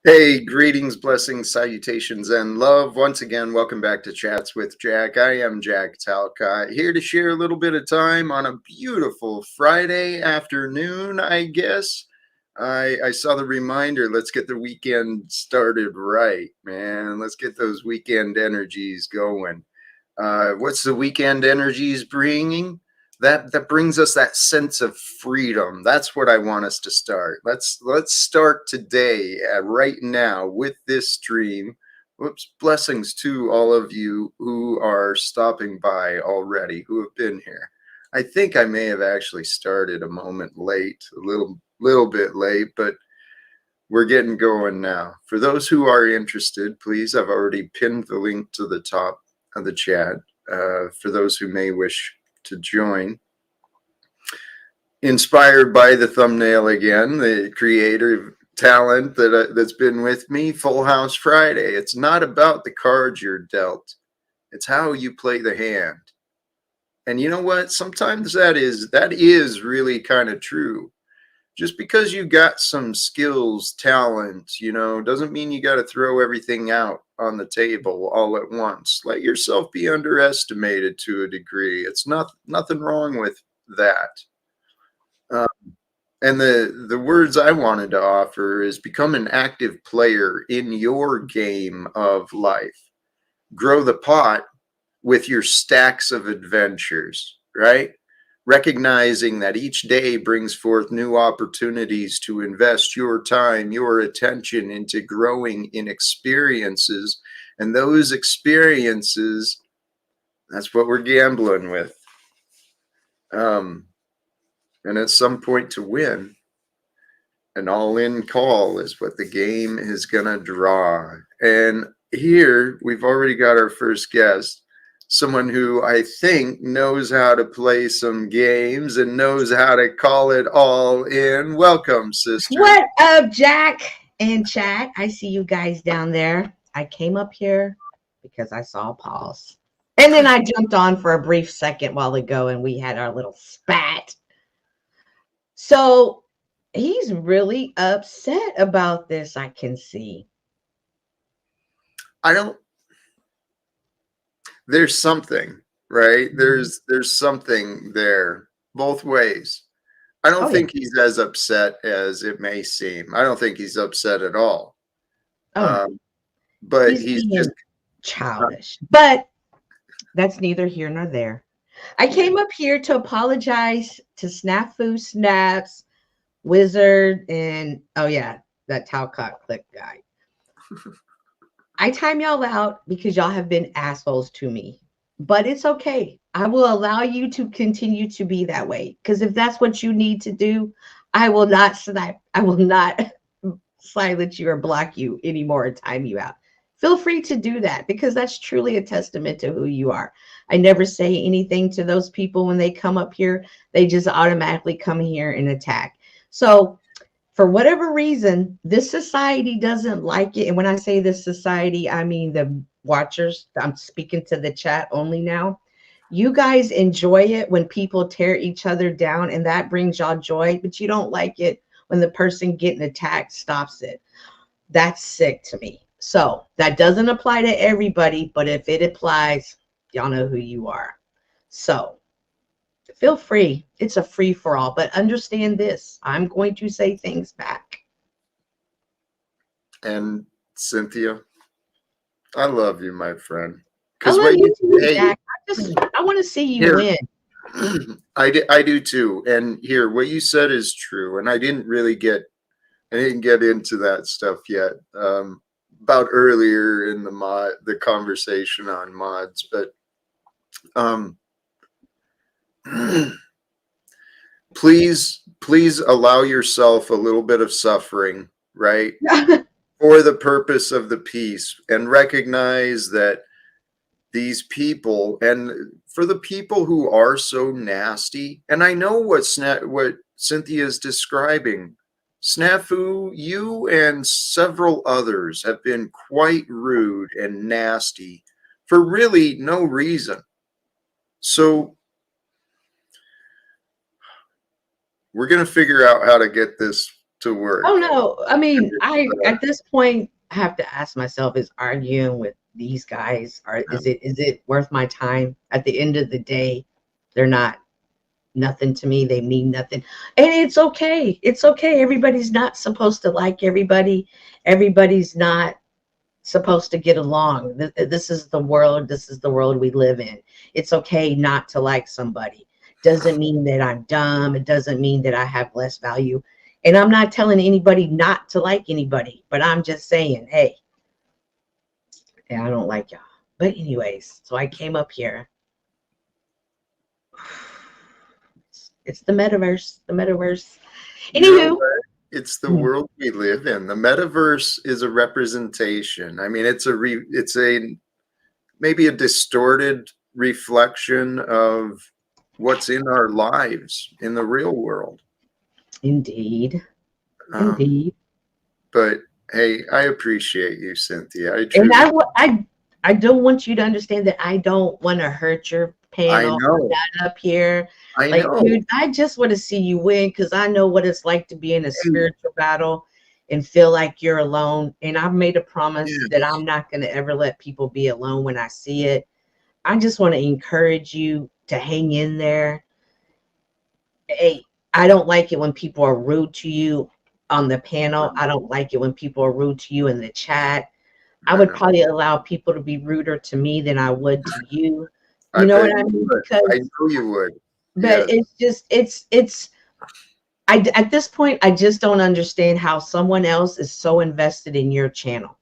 Hey, greetings, blessings, salutations, and love. Once again, welcome back to Chats with Jack. I am Jack Talcott, here to share a little bit of time on a beautiful Friday afternoon, I guess. I saw the reminder. Let's get the weekend started right, man. Let's get those weekend energies going. What's the weekend energies bringing? That brings us that sense of freedom. That's what I want us to start. Let's start today, right now, with this stream. Whoops! Blessings to all of you who are stopping by already, who have been here. I think I may have actually started a moment late, a little bit late, but we're getting going now. For those who are interested, please, I've already pinned the link to the top of the chat. For those who may wish to join. Inspired by the thumbnail again, the creative talent that's been with me, Full House Friday. It's not about the cards you're dealt. It's how you play the hand. And you know what? Sometimes that is really kind of true. Just because you got some skills, talent, doesn't mean you got to throw everything out on the table all at once. Let yourself be underestimated to a degree. It's nothing wrong with that. And the words I wanted to offer is become an active player in your game of life. Grow the pot with your stacks of adventures, right? Recognizing that each day brings forth new opportunities to invest your time, your attention into growing in experiences. And those experiences, that's what we're gambling with. And at some point to win, an all-in call is what the game is going to draw. And here we've already got our first guest. Someone who I think knows how to play some games and knows how to call it all in. Welcome, sister. What up, Jack and chat? I see you guys down there. I came up here because I saw a pause. And then I jumped on for a brief second while ago and we had our little spat. So he's really upset about this, I can see. There's something, right? There's something there both ways. I don't think he's as upset as it may seem. I don't think he's upset at all. But he's just childish. But that's neither here nor there. I came up here to apologize to Snafu, Snaps, Wizard, and that Talcott click guy. I time y'all out because y'all have been assholes to me, but it's okay. I will allow you to continue to be that way because if that's what you need to do, I will not snipe. I will not silence you or block you anymore and time you out. Feel free to do that because that's truly a testament to who you are. I never say anything to those people when they come up here. They just automatically come here and attack. So for whatever reason, this society doesn't like it. And when I say this society, I mean the watchers. I'm speaking to the chat only now. You guys enjoy it when people tear each other down, and that brings y'all joy, but you don't like it when the person getting attacked stops it. That's sick to me. So that doesn't apply to everybody, but if it applies, y'all know who you are. So feel free. It's a free for all, but understand this. I'm going to say things back. And Cynthia, I love you, my friend. I love you too, Jack. I want to see you win. I do too. And here, what you said is true. And I didn't get into that stuff yet. About earlier in the conversation on mods, but please allow yourself a little bit of suffering, right? For the purpose of the peace, and recognize that these people, and for the people who are so nasty, and I know what Cynthia is describing. Snafu, you and several others have been quite rude and nasty for really no reason. So we're going to figure out how to get this to work. Oh no. I mean, I at this point have to ask myself, is arguing with these guys, or is it worth my time? At the end of the day, they're not nothing to me. They mean nothing. And it's okay. It's okay. Everybody's not supposed to like everybody. Everybody's not supposed to get along. This is the world. This is the world we live in. It's okay not to like somebody. Doesn't mean that I'm dumb. It doesn't mean that I have less value. And I'm not telling anybody not to like anybody, but I'm just saying, hey, I don't like y'all. But anyways, so I came up here. It's the metaverse. The metaverse. You know Anywho, what? It's the world we live in. The metaverse is a representation. I mean, it's a maybe a distorted reflection of what's in our lives in the real world. indeed. Um, Indeed. but hey, I appreciate you, Cynthia. I And truly, I don't want you to understand that I don't want to hurt your I panel know, up here. I Like, know. dude, I just want to see you win because I know what it's like to be in a Hey, spiritual battle and feel like you're alone. And I've made a promise that yes, I'm not going to ever let people be alone when I see it. I just want to encourage you to hang in there. Hey, I don't like it when people are rude to you on the panel. I don't like it when people are rude to you in the chat. I I would know. probably allow people to be ruder to me than I would to you. I You know bet what I you mean? would. I Because, know you would. but Yes. it's just, at this point, I just don't understand how someone else is so invested in your channel.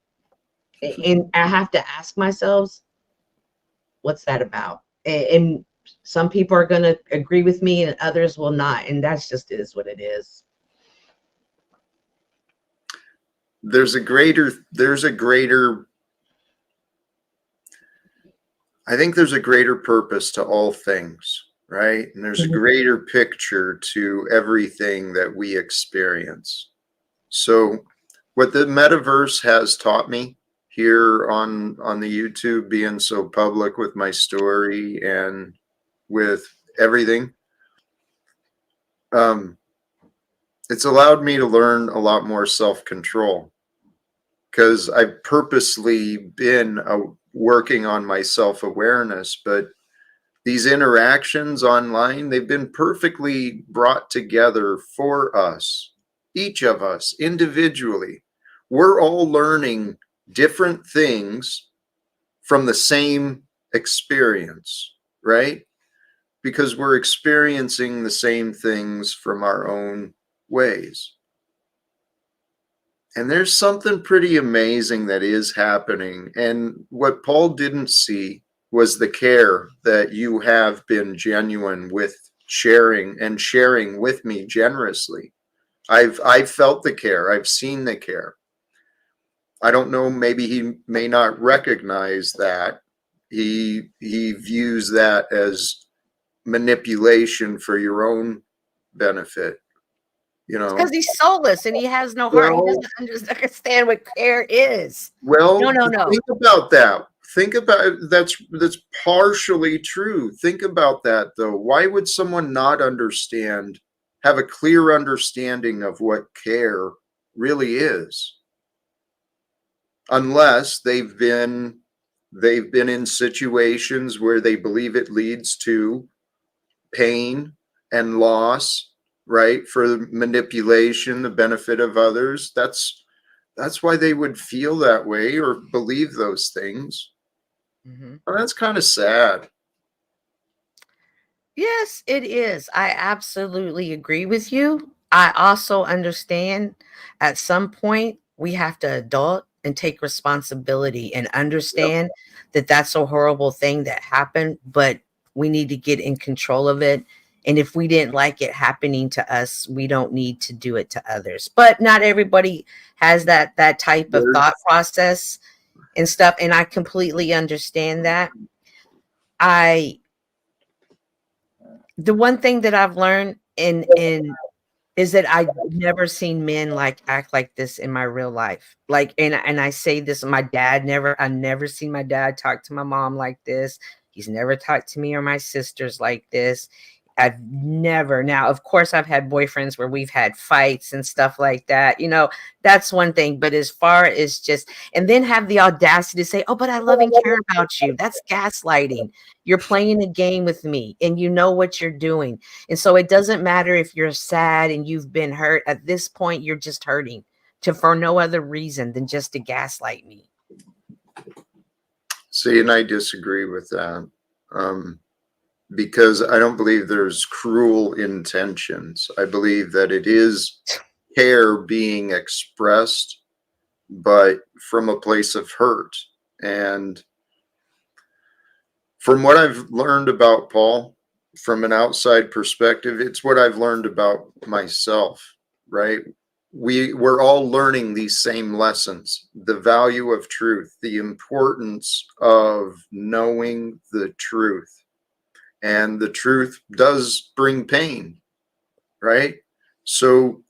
And I have to ask myself, what's that about? And some people are going to agree with me and others will not. And that's just is what it is. There's a greater I think there's a greater purpose to all things, right? And there's a Mhm. greater picture to everything that we experience. So what the metaverse has taught me here on the YouTube, being so public with my story and with everything, um, it's allowed me to learn a lot more self-control because I've purposely been working on my self-awareness. But these interactions online, they've been perfectly brought together for us, each of us individually. We're all learning different things from the same experience, right? Because we're experiencing the same things from our own ways. And there's something pretty amazing that is happening. And what Paul didn't see was the care that you have been genuine with sharing with me generously. I've felt the care. I've seen the care. I don't know, maybe he may not recognize that. He views that as manipulation for your own benefit, you It's because know. he's soulless and he has no heart. He Well, doesn't understand what care is. No, Well, no, no. think about that. Think about that's partially true. Think about that though. Why would someone not understand, have a clear understanding of what care really is, unless they've been in situations where they believe it leads to pain and loss, right? For the manipulation, the benefit of others. That's why they would feel that way or believe those things. Mhm. Well, that's kind of sad. Yes, it is. I absolutely agree with you. I also understand at some point we have to adult and take responsibility and Yep. understand that that's a horrible thing that happened, but we need to get in control of it. And if we didn't like it happening to us, we don't need to do it to others. But not everybody has that type of There's, thought process and stuff. And I completely understand that. I The one thing that I've learned in is that I've never seen men like act like this in my real life. Like, and I say this, I never seen my dad talk to my mom like this. He's never talked to me or my sisters like this. I've never. Now, of course, I've had boyfriends where we've had fights and stuff like that. You know, that's one thing. But as far as just, and then have the audacity to say, oh, but I love and care about you. That's gaslighting. You're playing a game with me and you know what you're doing. And so it doesn't matter if you're sad and you've been hurt. At this point, you're just hurting for no other reason than just to gaslight me. See, and I disagree with that. Because I don't believe there's cruel intentions. I believe that it is care being expressed, but from a place of hurt. And from what I've learned about Paul, from an outside perspective, it's what I've learned about myself, right? We're all learning these same lessons, the value of truth, the importance of knowing the truth. And the truth does bring pain, right? So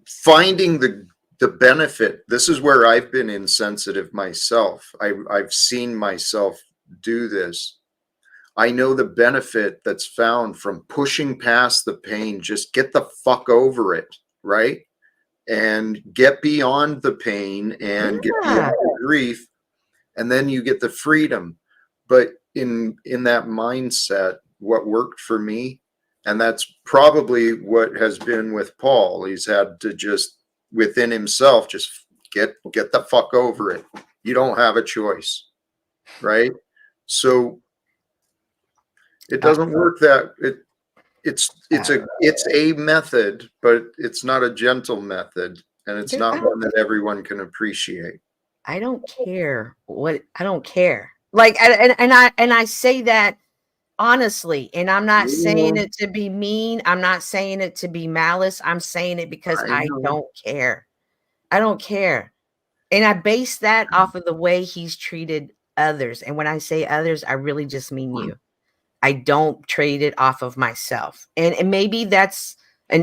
finding the benefit, this is where I've been insensitive myself. I've seen myself do this. I know the benefit that's found from pushing past the pain. Just get the fuck over it, right? And get beyond the pain and get beyond the grief. And then you get the freedom. But in that mindset, what worked for me, and that's probably what has been with Paul, he's had to just within himself just get the fuck over it. You don't have a choice, right? So it doesn't work that it's a method, but it's not a gentle method, and it's not one that everyone can appreciate. I don't care what I don't care. Like, and I say that honestly, and I'm not saying it to be mean. I'm not saying it to be malice. I'm saying it because I don't care. I don't care. And I base that off of the way he's treated others. And when I say others, I really just mean you. I don't trade it off of myself. And maybe that's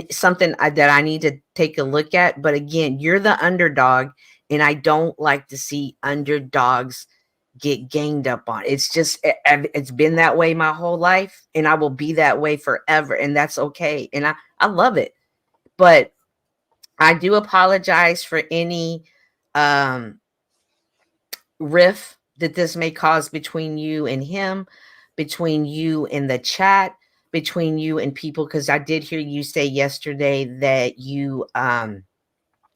something that I need to take a look at. But again, you're the underdog, and I don't like to see underdogs get ganged up on. It's been that way my whole life, and I will be that way forever, and that's okay. And I love it. But I do apologize for any riff that this may cause between you and him, between you and the chat, between you and people, because I did hear you say yesterday that you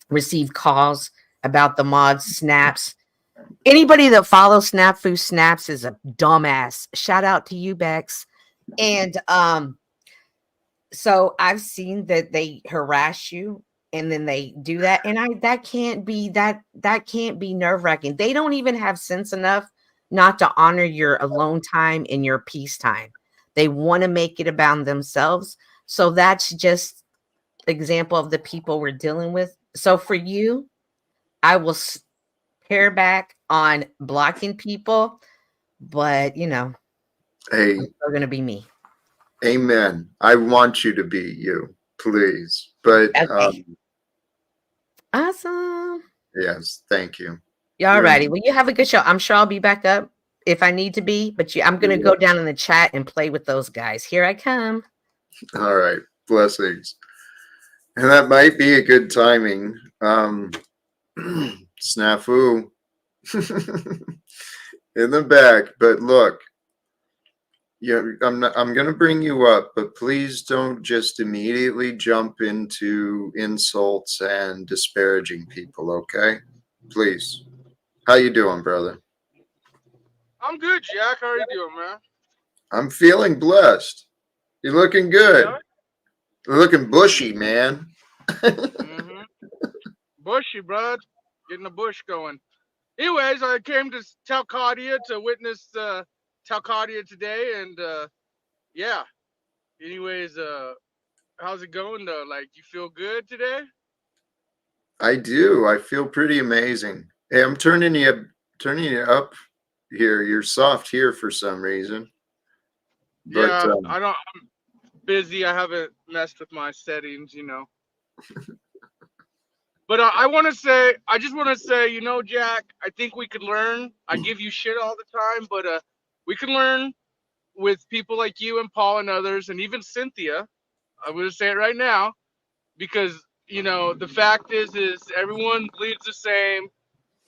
received calls about the mod snaps. Anybody that follows Snafu Snaps is a dumbass. Shout out to you, Bex. And so I've seen that they harass you and then they do that. And that can't be nerve-wracking. They don't even have sense enough not to honor your alone time and your peace time. They want to make it about themselves. So that's just example of the people we're dealing with. So for you, I will pare back on blocking people, but you know, hey, I'm still gonna be me. Amen. I want you to be you, please. But awesome. Yes, thank you. All righty. Well, you have a good show. I'm sure I'll be back up if I need to be, but I'm gonna go down in the chat and play with those guys. Here I come. All right. Blessings. And that might be a good timing. Snafu in the back, but look, I'm going to bring you up, but please don't just immediately jump into insults and disparaging people, okay? Please. How you doing, brother? I'm good, Jack. How are you doing, man? I'm feeling blessed. You're looking good. Yeah. You're looking bushy, man. Bushy, bro. Getting the bush going. Anyways, I came to Talcott to witness Talcott today, and yeah. Anyways, how's it going though? Like, you feel good today? I do. I feel pretty amazing. Hey, I'm turning you up here. You're soft here for some reason. But, yeah, I don't. I'm busy. I haven't messed with my settings, you know. But I just want to say, you know, Jack, I think we could learn. I give you shit all the time, but we can learn with people like you and Paul and others, and even Cynthia. I'm going to say it right now because, you know, the fact is everyone bleeds the same,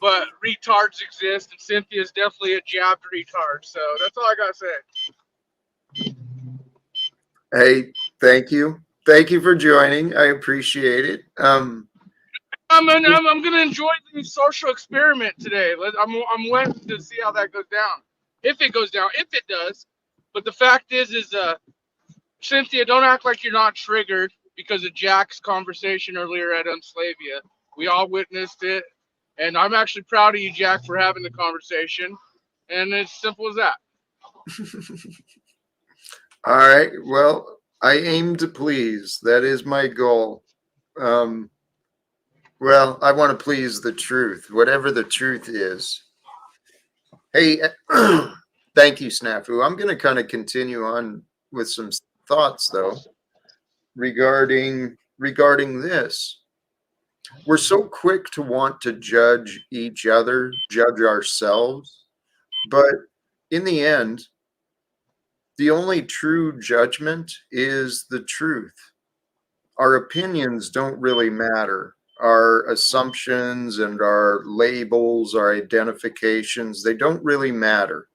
but retards exist, and Cynthia is definitely a jabbed retard. So that's all I got to say. Hey, thank you. Thank you for joining. I appreciate it. I'm gonna enjoy the social experiment today. I'm waiting to see how that goes down. If it goes down, if it does. But the fact is Cynthia, don't act like you're not triggered because of Jack's conversation earlier at Unslavia. We all witnessed it, and I'm actually proud of you, Jack, for having the conversation. And it's simple as that. All right. Well, I aim to please. That is my goal. Well, I want to please the truth, whatever the truth is. Hey, thank you, Snafu. I'm going to kind of continue on with some thoughts, though, regarding this. We're so quick to want to judge each other, judge ourselves, but in the end, the only true judgment is the truth. Our opinions don't really matter. Our assumptions and our labels, our identifications, they don't really matter.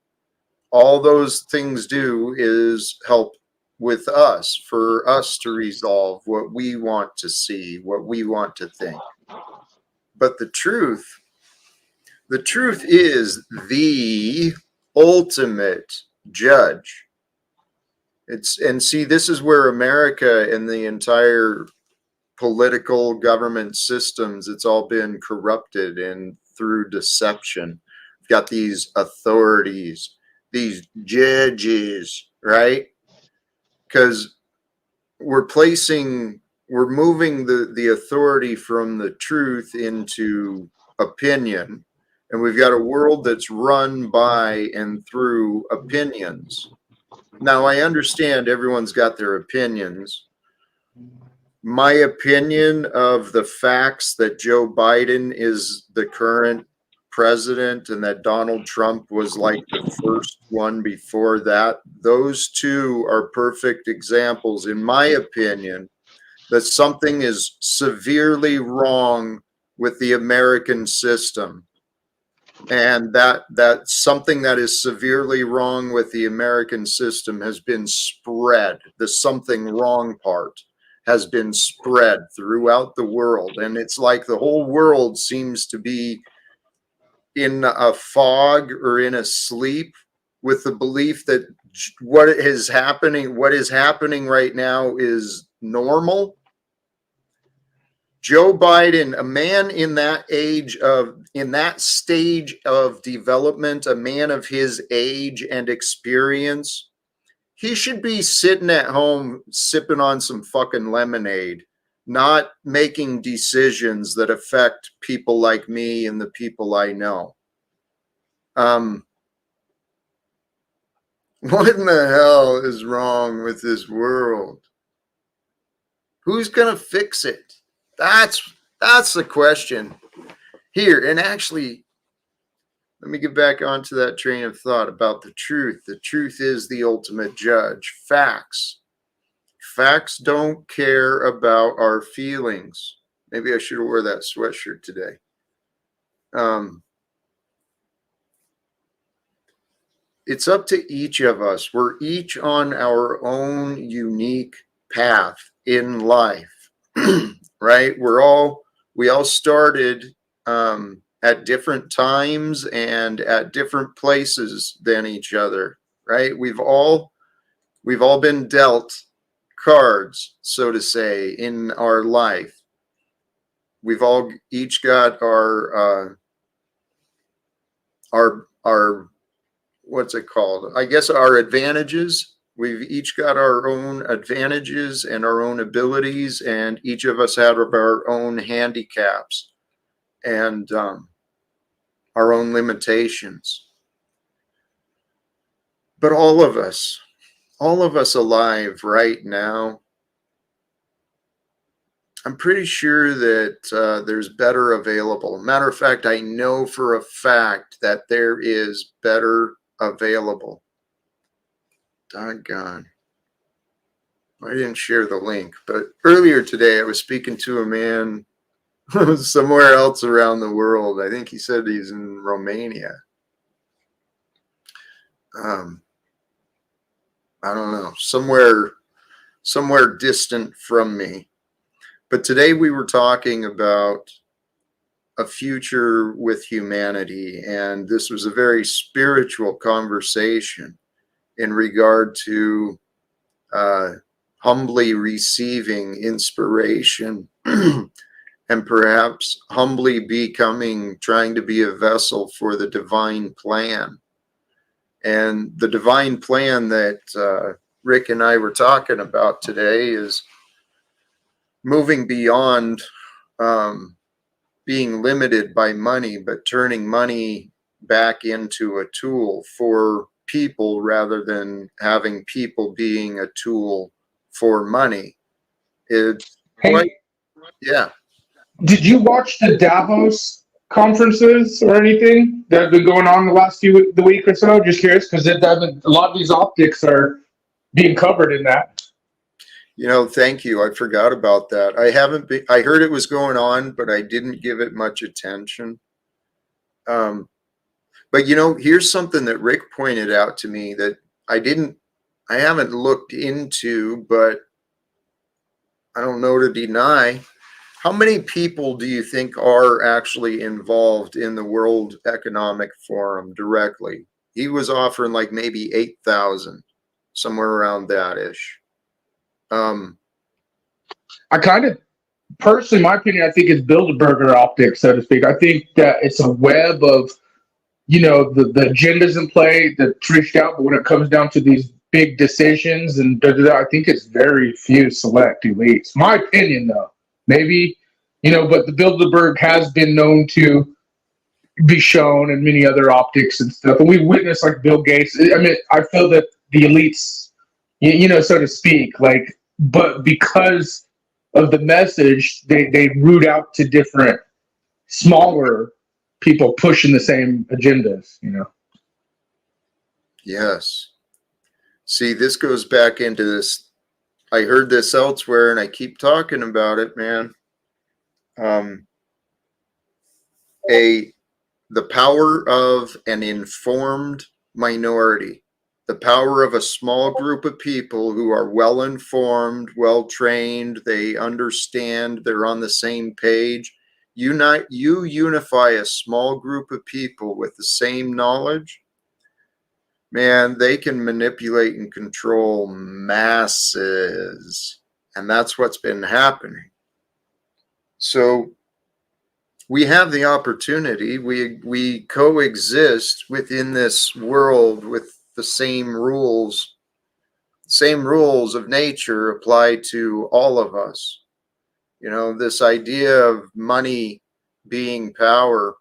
All those things do is help with us, for us to resolve what we want to see, what we want to think. But the truth is the ultimate judge. This is where America and the entire political government systems, it's all been corrupted and through deception. We've got these authorities, these judges, right? Because we're moving the authority from the truth into opinion, and we've got a world that's run by and through opinions. Now, I understand everyone's got their opinions. My opinion of the facts that Joe Biden is the current president and that Donald Trump was like the first one before that, those two are perfect examples, in my opinion, that something is severely wrong with the American system. And that something that is severely wrong with the American system has been spread. The something wrong part has been spread throughout the world. And it's like the whole world seems to be in a fog or in a sleep with the belief that what is happening right now is normal. Joe Biden, a man in that stage of development, a man of his age and experience, he should be sitting at home sipping on some fucking lemonade, not making decisions that affect people like me and the people I know. What in the hell is wrong with this world? Who's going to fix it? That's the question here. And actually, let me get back onto that train of thought about the truth. The truth is the ultimate judge. Facts don't care about our feelings. Maybe I should have wore that sweatshirt today. It's up to each of us. We're each on our own unique path in life. Right? We all started at different times and at different places than each other, right? We've all been dealt cards, so to say, in our life. We've all each got our what's it called? I guess our advantages. We've each got our own advantages and our own abilities, and each of us have our own handicaps and our own limitations. But all of us alive right now, I'm pretty sure that there's better available. Matter of fact, I know for a fact that there is better available. Doggone. I didn't share the link, but earlier today I was speaking to a man somewhere else around the world. I think he said he's in Romania. I don't know, somewhere distant from me. But today we were talking about a future with humanity, and this was a very spiritual conversation in regard to humbly receiving inspiration and perhaps humbly trying to be a vessel for the divine plan. And the divine plan that Rick and I were talking about today is moving beyond being limited by money, but turning money back into a tool for people rather than having people being a tool for money. It's quite, yeah. Did you watch the Davos conferences or anything that have been going on the last the week or so? Just curious, because a lot of these optics are being covered in that. Thank you. I forgot about that. I heard it was going on, but I didn't give it much attention. But here's something that Rick pointed out to me that I haven't looked into, but I don't know to deny. How many people do you think are actually involved in the World Economic Forum directly? He was offering like maybe 8,000, somewhere around that ish. I kind of, personally, my opinion, I think it's Bilderberger optics, so to speak. I think that it's a web of, the agendas in play that's reached out, but when it comes down to these big decisions and I think it's very few select elites. My opinion, though, maybe, but the Bilderberg has been known to be shown in many other optics and stuff. And we witnessed like Bill Gates. I mean, I feel that the elites, so to speak, but because of the message, they root out to different smaller people pushing the same agendas, Yes. See, this goes back into this. I heard this elsewhere and I keep talking about it, man. The power of an informed minority, the power of a small group of people who are well informed, well trained, they understand, they're on the same page. You unify a small group of people with the same knowledge, man, they can manipulate and control masses. And that's what's been happening. So we have the opportunity, we coexist within this world with the same rules of nature apply to all of us. This idea of money being power,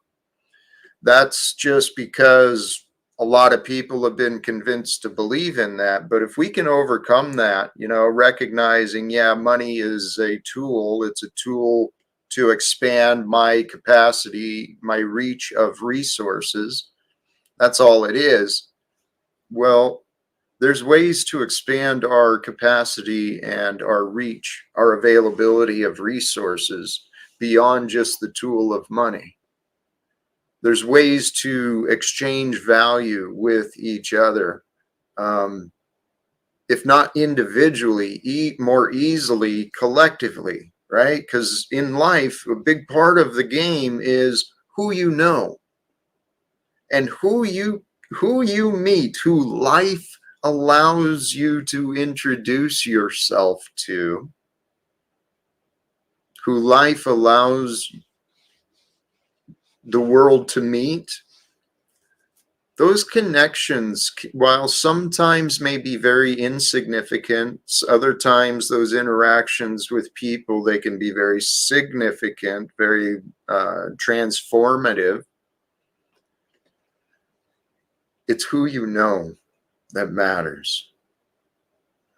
that's just because a lot of people have been convinced to believe in that. But if we can overcome that, recognizing, money is a tool, it's a tool to expand my capacity, my reach of resources. That's all it is. Well, there's ways to expand our capacity and our reach, our availability of resources beyond just the tool of money. There's ways to exchange value with each other. If not individually, more easily collectively, right? Because in life, a big part of the game is who you know and who you meet, who life allows you to introduce yourself to, who life allows the world to meet. Those connections, while sometimes may be very insignificant, other times those interactions with people, they can be very significant, very transformative. It's who you know that matters,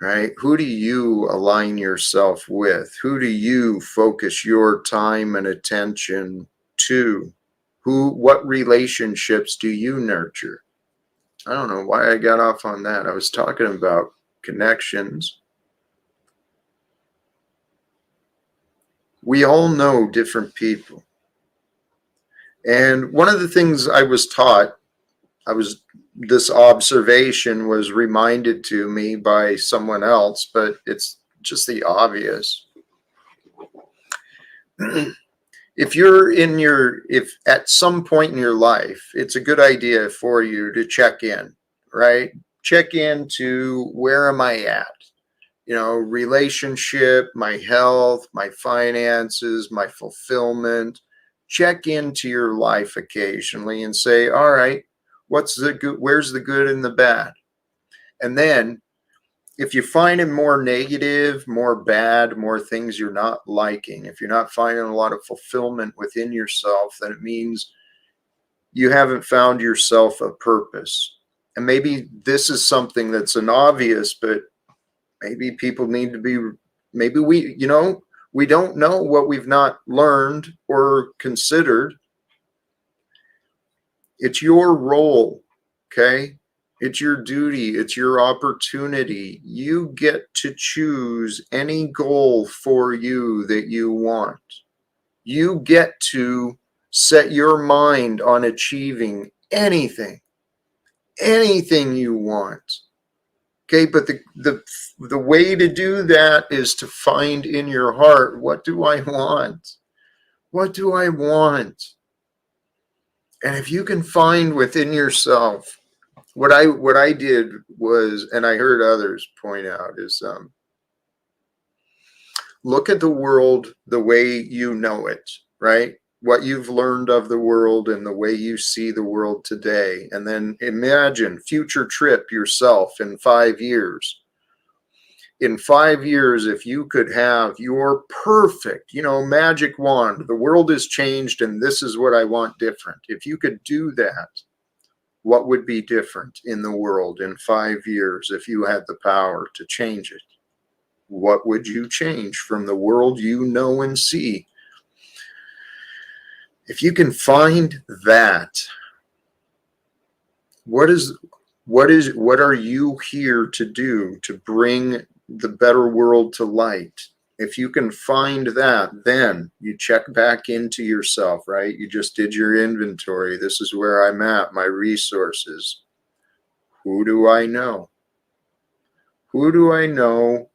right? Who do you align yourself with? Who do you focus your time and attention to? What relationships do you nurture? I don't know why I got off on that. I was talking about connections. We all know different people. And one of the things I was taught, this observation was reminded to me by someone else, but it's just the obvious. If at some point in your life, it's a good idea for you to check in, right? Check into where am I at? Relationship, my health, my finances, my fulfillment. Check into your life occasionally and say, all right, what's the good? Where's the good and the bad? And then if you find it more negative, more bad, more things you're not liking, if you're not finding a lot of fulfillment within yourself, then it means you haven't found yourself a purpose. And maybe this is something that's an obvious, but maybe people need to be, maybe we don't know what we've not learned or considered. It's your role, okay? It's your duty. It's your opportunity. You get to choose any goal for you that you want. You get to set your mind on achieving anything you want. Okay, but the way to do that is to find in your heart, what do I want? What do I want? And if you can find within yourself, what I did was, and I heard others point out, is look at the world the way you know it, right? What you've learned of the world and the way you see the world today. And then imagine future trip yourself in 5 years. In 5 years, if you could have your perfect, magic wand, the world has changed and this is what I want different. If you could do that, what would be different in the world in 5 years if you had the power to change it? What would you change from the world you know and see? If you can find that, what are you here to do to bring the better world to light? If you can find that, then you check back into yourself, right? You just did your inventory. This is where I'm at, my resources. Who do I know? Who do I know?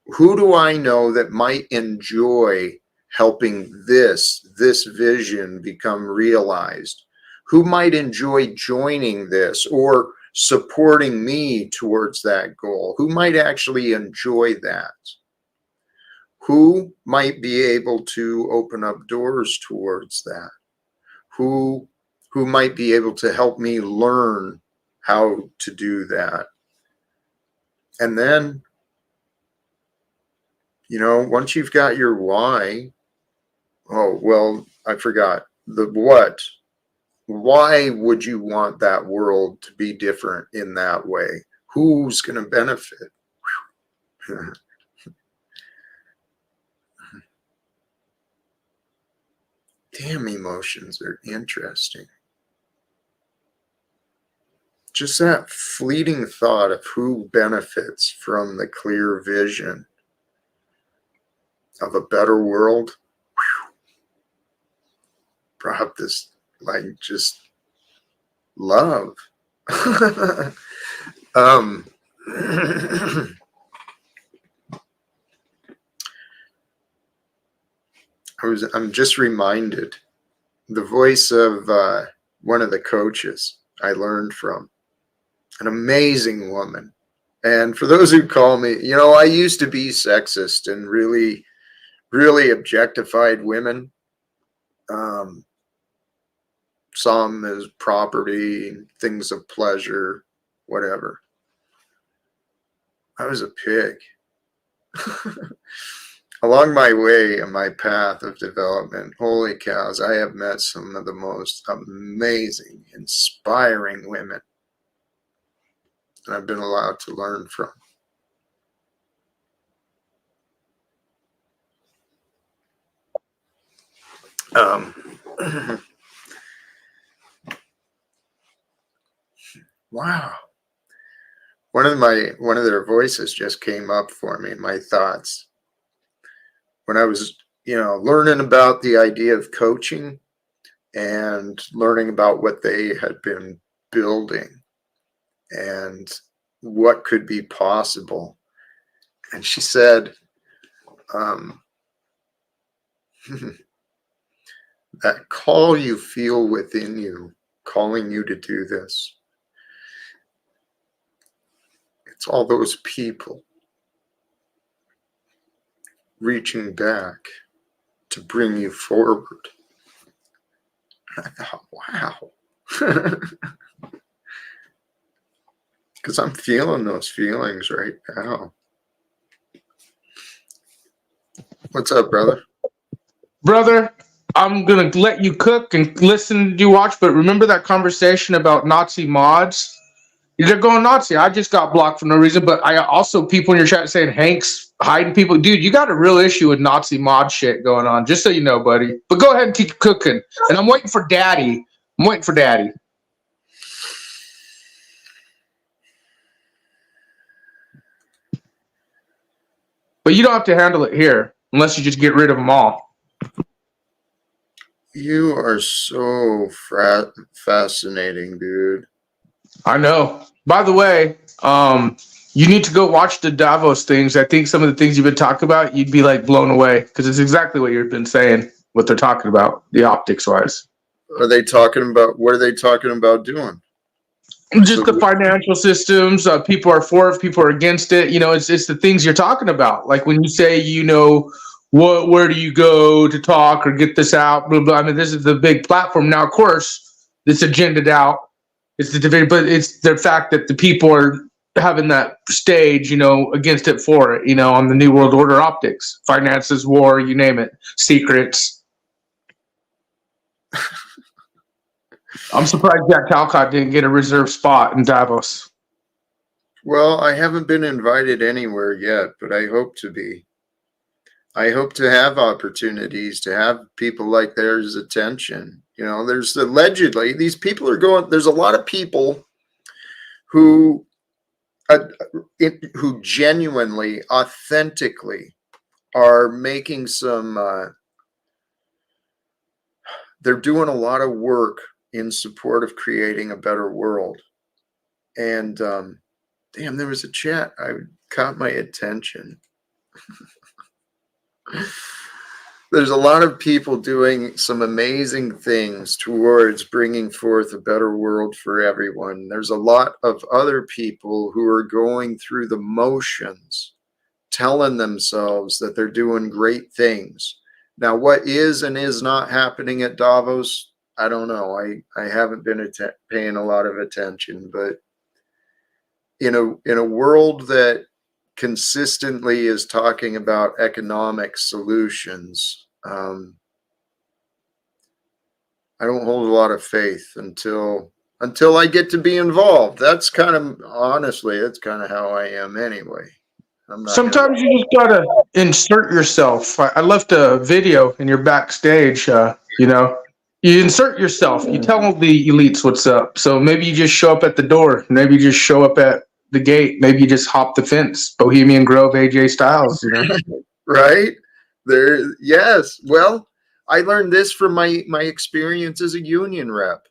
Who do I know that might enjoy helping this vision become realized? Who might enjoy joining this or supporting me towards that goal? Who might actually enjoy that? Who might be able to open up doors towards that? Who might be able to help me learn how to do that? And then, once you've got your why, oh, well, I forgot the what. Why would you want that world to be different in that way? Who's going to benefit? Damn, emotions are interesting. Just that fleeting thought of who benefits from the clear vision of a better world brought this, just love. I'm just reminded the voice of one of the coaches I learned from, an amazing woman. And for those who call me, I used to be sexist and really, really objectified women. Some as property, things of pleasure, whatever. I was a pig. Along my way and my path of development, holy cows, I have met some of the most amazing, inspiring women that I've been allowed to learn from. wow. One of their voices just came up for me, my thoughts. When I was, learning about the idea of coaching and learning about what they had been building and what could be possible. And she said, that call you feel within you, calling you to do this, it's all those people reaching back to bring you forward. I thought, wow. Because I'm feeling those feelings right now. What's up, brother? Brother, I'm going to let you cook and listen, you watch, but remember that conversation about Nazi mods? They're going Nazi. I just got blocked for no reason, but I also people in your chat saying Hank's hiding people. Dude, you got a real issue with Nazi mod shit going on, just so you know, buddy. But go ahead and keep cooking. And I'm waiting for Daddy. But you don't have to handle it here unless you just get rid of them all. You are so fascinating, dude. I know. By the way, you need to go watch the Davos things. I think some of the things you've been talking about, you'd be like blown away because it's exactly what you've been saying, what they're talking about, the optics wise. What are they talking about doing? Just the financial systems. People are for it, people are against it. It's the things you're talking about. Like when you say, where do you go to talk or get this out? Blah, blah. I mean, this is the big platform. Now, of course, it's agended out. It's the debate, but it's the fact that the people are having that stage, against it, for it, on the New World Order optics, finances, war, you name it, secrets. I'm surprised Jack Talcott didn't get a reserved spot in Davos. Well, I haven't been invited anywhere yet, but I hope to be. I hope to have opportunities to have people like theirs attention. There's allegedly these people are going. There's a lot of people who genuinely, authentically are making some. They're doing a lot of work in support of creating a better world. And damn, there was a chat. I caught my attention. There's a lot of people doing some amazing things towards bringing forth a better world for everyone. There's a lot of other people who are going through the motions, telling themselves that they're doing great things. Now, what is and is not happening at Davos, I don't know. I haven't been paying a lot of attention, but in a world that consistently is talking about economic solutions, I don't hold a lot of faith until I get to be involved. That's kind of how I am anyway. Sometimes you just gotta insert yourself. I left a video in your backstage. You insert yourself. You tell the elites what's up. So maybe you just show up at the door. Maybe you just show up at the gate. Maybe you just hop the fence. Bohemian Grove, AJ Styles. Right there. Yes. Well, I learned this from my experience as a union rep.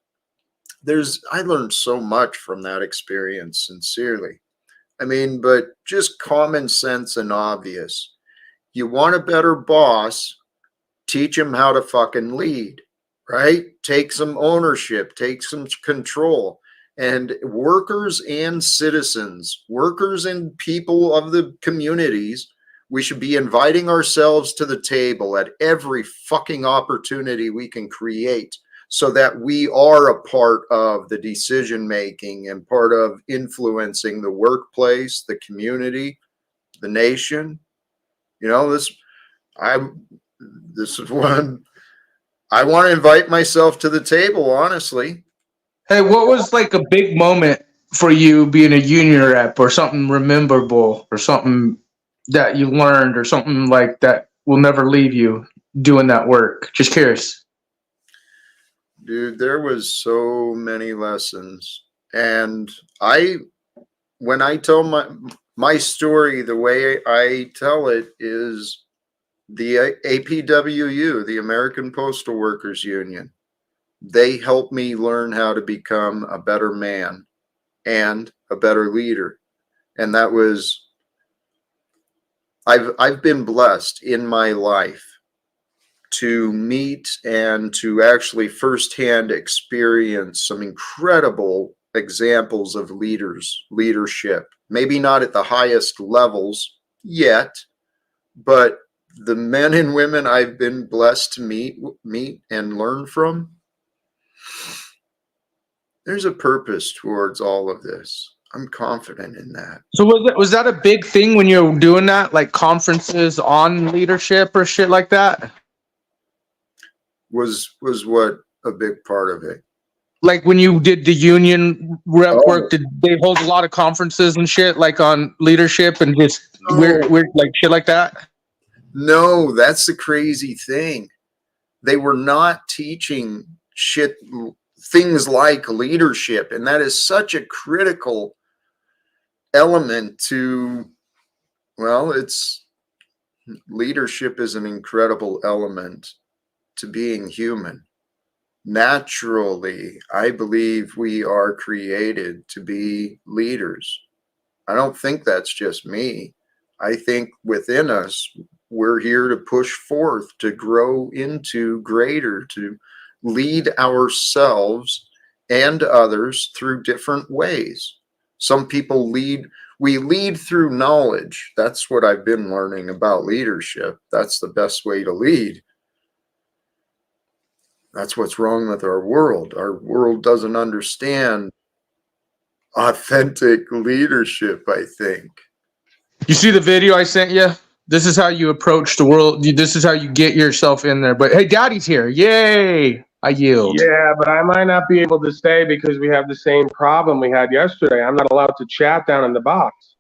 I learned so much from that experience, sincerely. I mean, but just common sense and obvious. You want a better boss, teach him how to fucking lead, right? Take some ownership, take some control. And workers and citizens, workers and people of the communities, we should be inviting ourselves to the table at every fucking opportunity we can create, so that we are a part of the decision making and part of influencing the workplace, the community, the nation. This is one I want to invite myself to the table, honestly. Hey, what was like a big moment for you being a union rep, or something memorable, or something that you learned, or something like that will never leave you doing that work? Just curious. Dude, there was so many lessons. And when I tell my story, the way I tell it is the APWU, the American Postal Workers Union. They helped me learn how to become a better man and a better leader. And that was, I've been blessed in my life to meet and to actually firsthand experience some incredible examples of leadership. Maybe not at the highest levels yet, but the men and women I've been blessed to meet and learn from, there's a purpose towards all of this. I'm confident in that. So was that a big thing when you were doing that, like conferences on leadership or shit like that? Was what a big part of it? Like when you did the union rep work, did they hold a lot of conferences and shit like on leadership and just weird like shit like that? No, that's the crazy thing. They were not teaching things like leadership, and that is such a critical element to, well, leadership is an incredible element to being human. Naturally, I believe we are created to be leaders. I don't think that's just me. I think within us, we're here to push forth, to grow into greater, to lead ourselves and others through different ways. Some people we lead through knowledge. That's what I've been learning about leadership. That's the best way to lead. That's what's wrong with our world. Our world doesn't understand authentic leadership, I think. You see the video I sent you? This is how you approach the world. This is how you get yourself in there. But hey, Daddy's here. Yay. I yield. Yeah, but I might not be able to stay because we have the same problem we had yesterday. I'm not allowed to chat down in the box.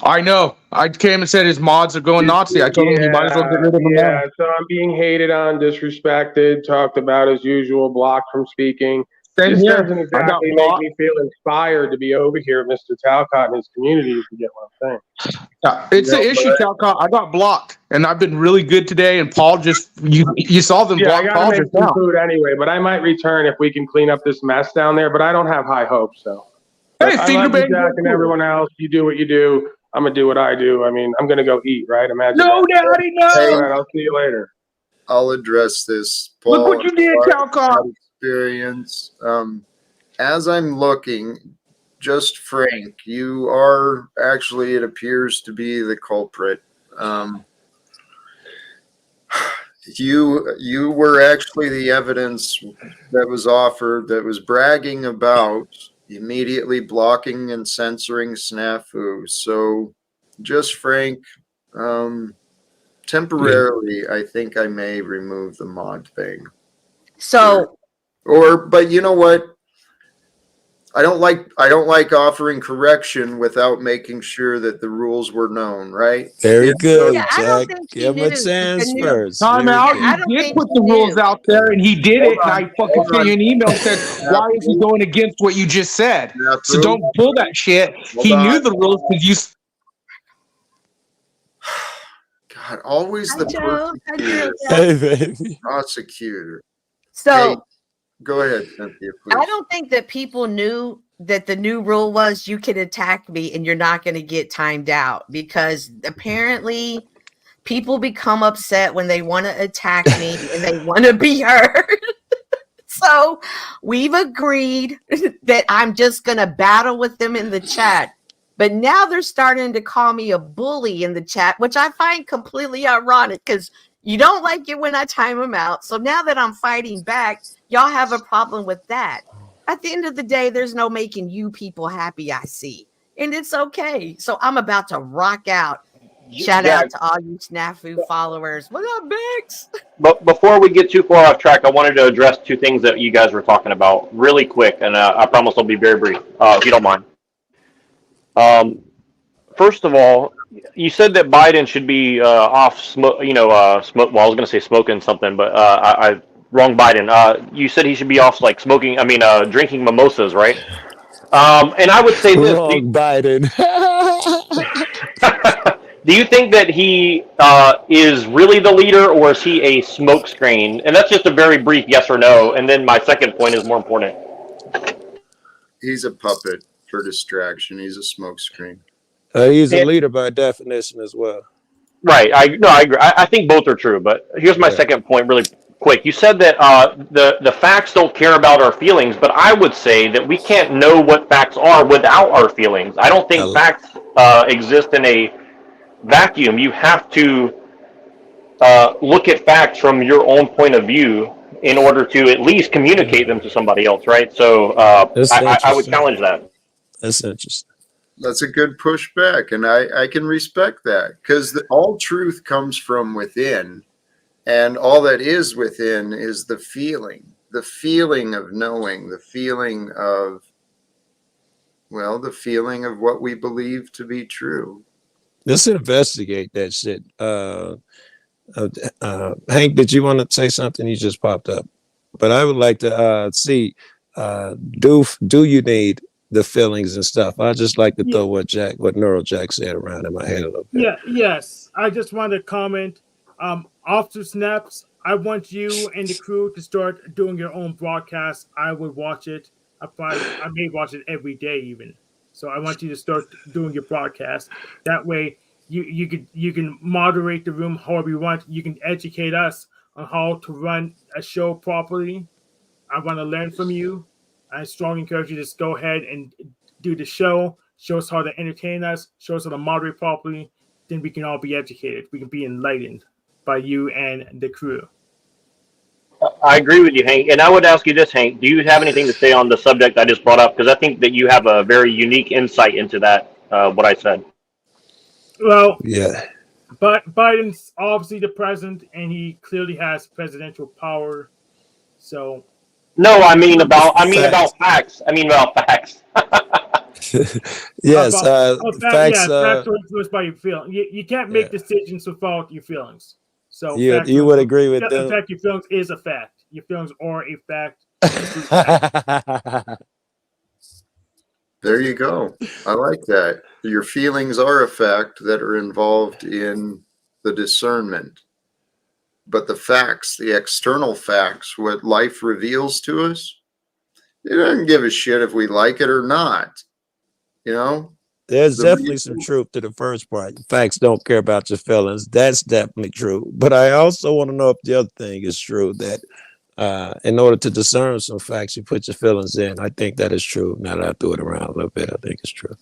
I know. I came and said his mods are going Nazi. I told him he might as well get rid of them now. So I'm being hated on, disrespected, talked about as usual, blocked from speaking. Same This here. doesn't exactly make me feel inspired to be over here at Mr. Talcott and his community, if you get what I'm saying. Yeah, it's an issue, Talcott. I got blocked, and I've been really good today. And Paul just you saw them block I Paul gotta just make some now. food anyway, but I might return if we can clean up this mess down there. But I don't have high hopes, so. Hey, I finger love you, bang. Jack, and everyone else. You do what you do. I'm gonna do what I do. I mean, I'm gonna go eat, right? Imagine. No, that. Daddy, no. Hey, All right, I'll see you later. I'll address this. Paul, Look what you did, Talcott. Experience. As I'm looking, just Frank, you are actually, it appears to be the culprit. You were actually the evidence that was offered that was bragging about immediately blocking and censoring Snafu. So just Frank, temporarily, I think I may remove the mod thing. So, but you know what? I don't like offering correction without making sure that the rules were known, right? Very good, yeah, I don't Jack. think he Give him a knew. chance The new- first. Time Very out. good. I He don't did think put he the rules knew. out there, and he did Hold it. And on, I fucking hold sent you on. an email and said, "Why is he going against what you just said?" So Snafu. don't pull that shit. Hold He on. knew the rules because you. God, always Hi, the Joe. Hi, persecutor. Hey, baby. Prosecutor. So Hey, go ahead, Cynthia, please. I don't think that people knew that the new rule was you can attack me and you're not going to get timed out, because apparently people become upset when they want to attack me and they want to be heard. So we've agreed that I'm just going to battle with them in the chat. But now they're starting to call me a bully in the chat, which I find completely ironic because you don't like it when I time them out. So now that I'm fighting back, y'all have a problem with that. At the end of the day, there's no making you people happy, I see. And it's okay. So I'm about to rock out. Shout out to all you Snafu followers. What up, Bix? But before we get too far off track, I wanted to address two things that you guys were talking about really quick, and I promise I'll be very brief, if you don't mind. First of all, you said that Biden should be off smoke. Well, I was going to say smoking something, but wrong Biden. You said he should be off like smoking. Drinking mimosas, right? And I would say this. Wrong, Biden. Do you think that he is really the leader, or is he a smokescreen? And that's just a very brief yes or no. And then my second point is more important. He's a puppet for distraction. He's a smokescreen. He's a leader by definition as well. Right. I agree. I think both are true. But here's my second point, really quick. You said that the facts don't care about our feelings, but I would say that we can't know what facts are without our feelings. I don't think facts exist in a vacuum. You have to look at facts from your own point of view in order to at least communicate them to somebody else, right? So I would challenge that. That's interesting. That's a good pushback, and I can respect that, because all truth comes from within, and all that is within is the feeling of knowing, the feeling of what we believe to be true. Let's investigate that shit. Hank, did you want to say something? You just popped up, but I would like to see. Do you need the feelings and stuff? I just like to throw what Neuro Jack said around in my head a little bit. Yeah. Yes. I just want to comment. After Snaps, I want you and the crew to start doing your own broadcast. I would watch it. I may watch it every day even. So I want you to start doing your broadcast. That way you can moderate the room however you want. You can educate us on how to run a show properly. I want to learn from you. I strongly encourage you to just go ahead and do the show. Show us how to entertain us. Show us how to moderate properly. Then we can all be educated. We can be enlightened by you and the crew. I agree with you, Hank. And I would ask you this, Hank. Do you have anything to say on the subject I just brought up? Because I think that you have a very unique insight into that, what I said. Well, yeah. But Biden's obviously the president, and he clearly has presidential power. So... No, I mean about facts. I mean about facts. Yes, facts are influenced by your feelings. You can't make decisions without your feelings. So you would agree with them. In fact, your feelings is a fact. Your feelings are a fact. There you go. I like that. Your feelings are a fact that are involved in the discernment. But the facts, the external facts, what life reveals to us, it doesn't give a shit if we like it or not. You know? There's definitely some truth to the first part. Facts don't care about your feelings. That's definitely true. But I also want to know if the other thing is true, that in order to discern some facts, you put your feelings in. I think that is true. Now that I threw it around a little bit, I think it's true.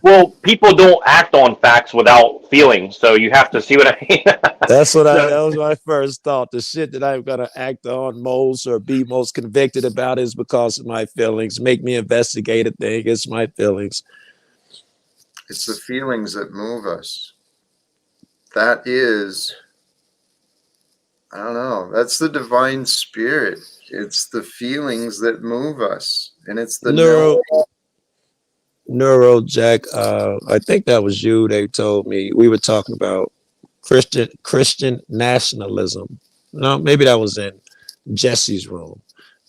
Well, people don't act on facts without feelings, so you have to see what I mean. That was my first thought. The shit that I'm gonna act on most or be most convicted about is because of my feelings. Make me investigate a thing. It's my feelings. It's the feelings that move us. That is, I don't know, that's the divine spirit. It's the feelings that move us, and it's the Neuro Jack, I think that was you. They told me we were talking about Christian nationalism. No, maybe that was in Jesse's room.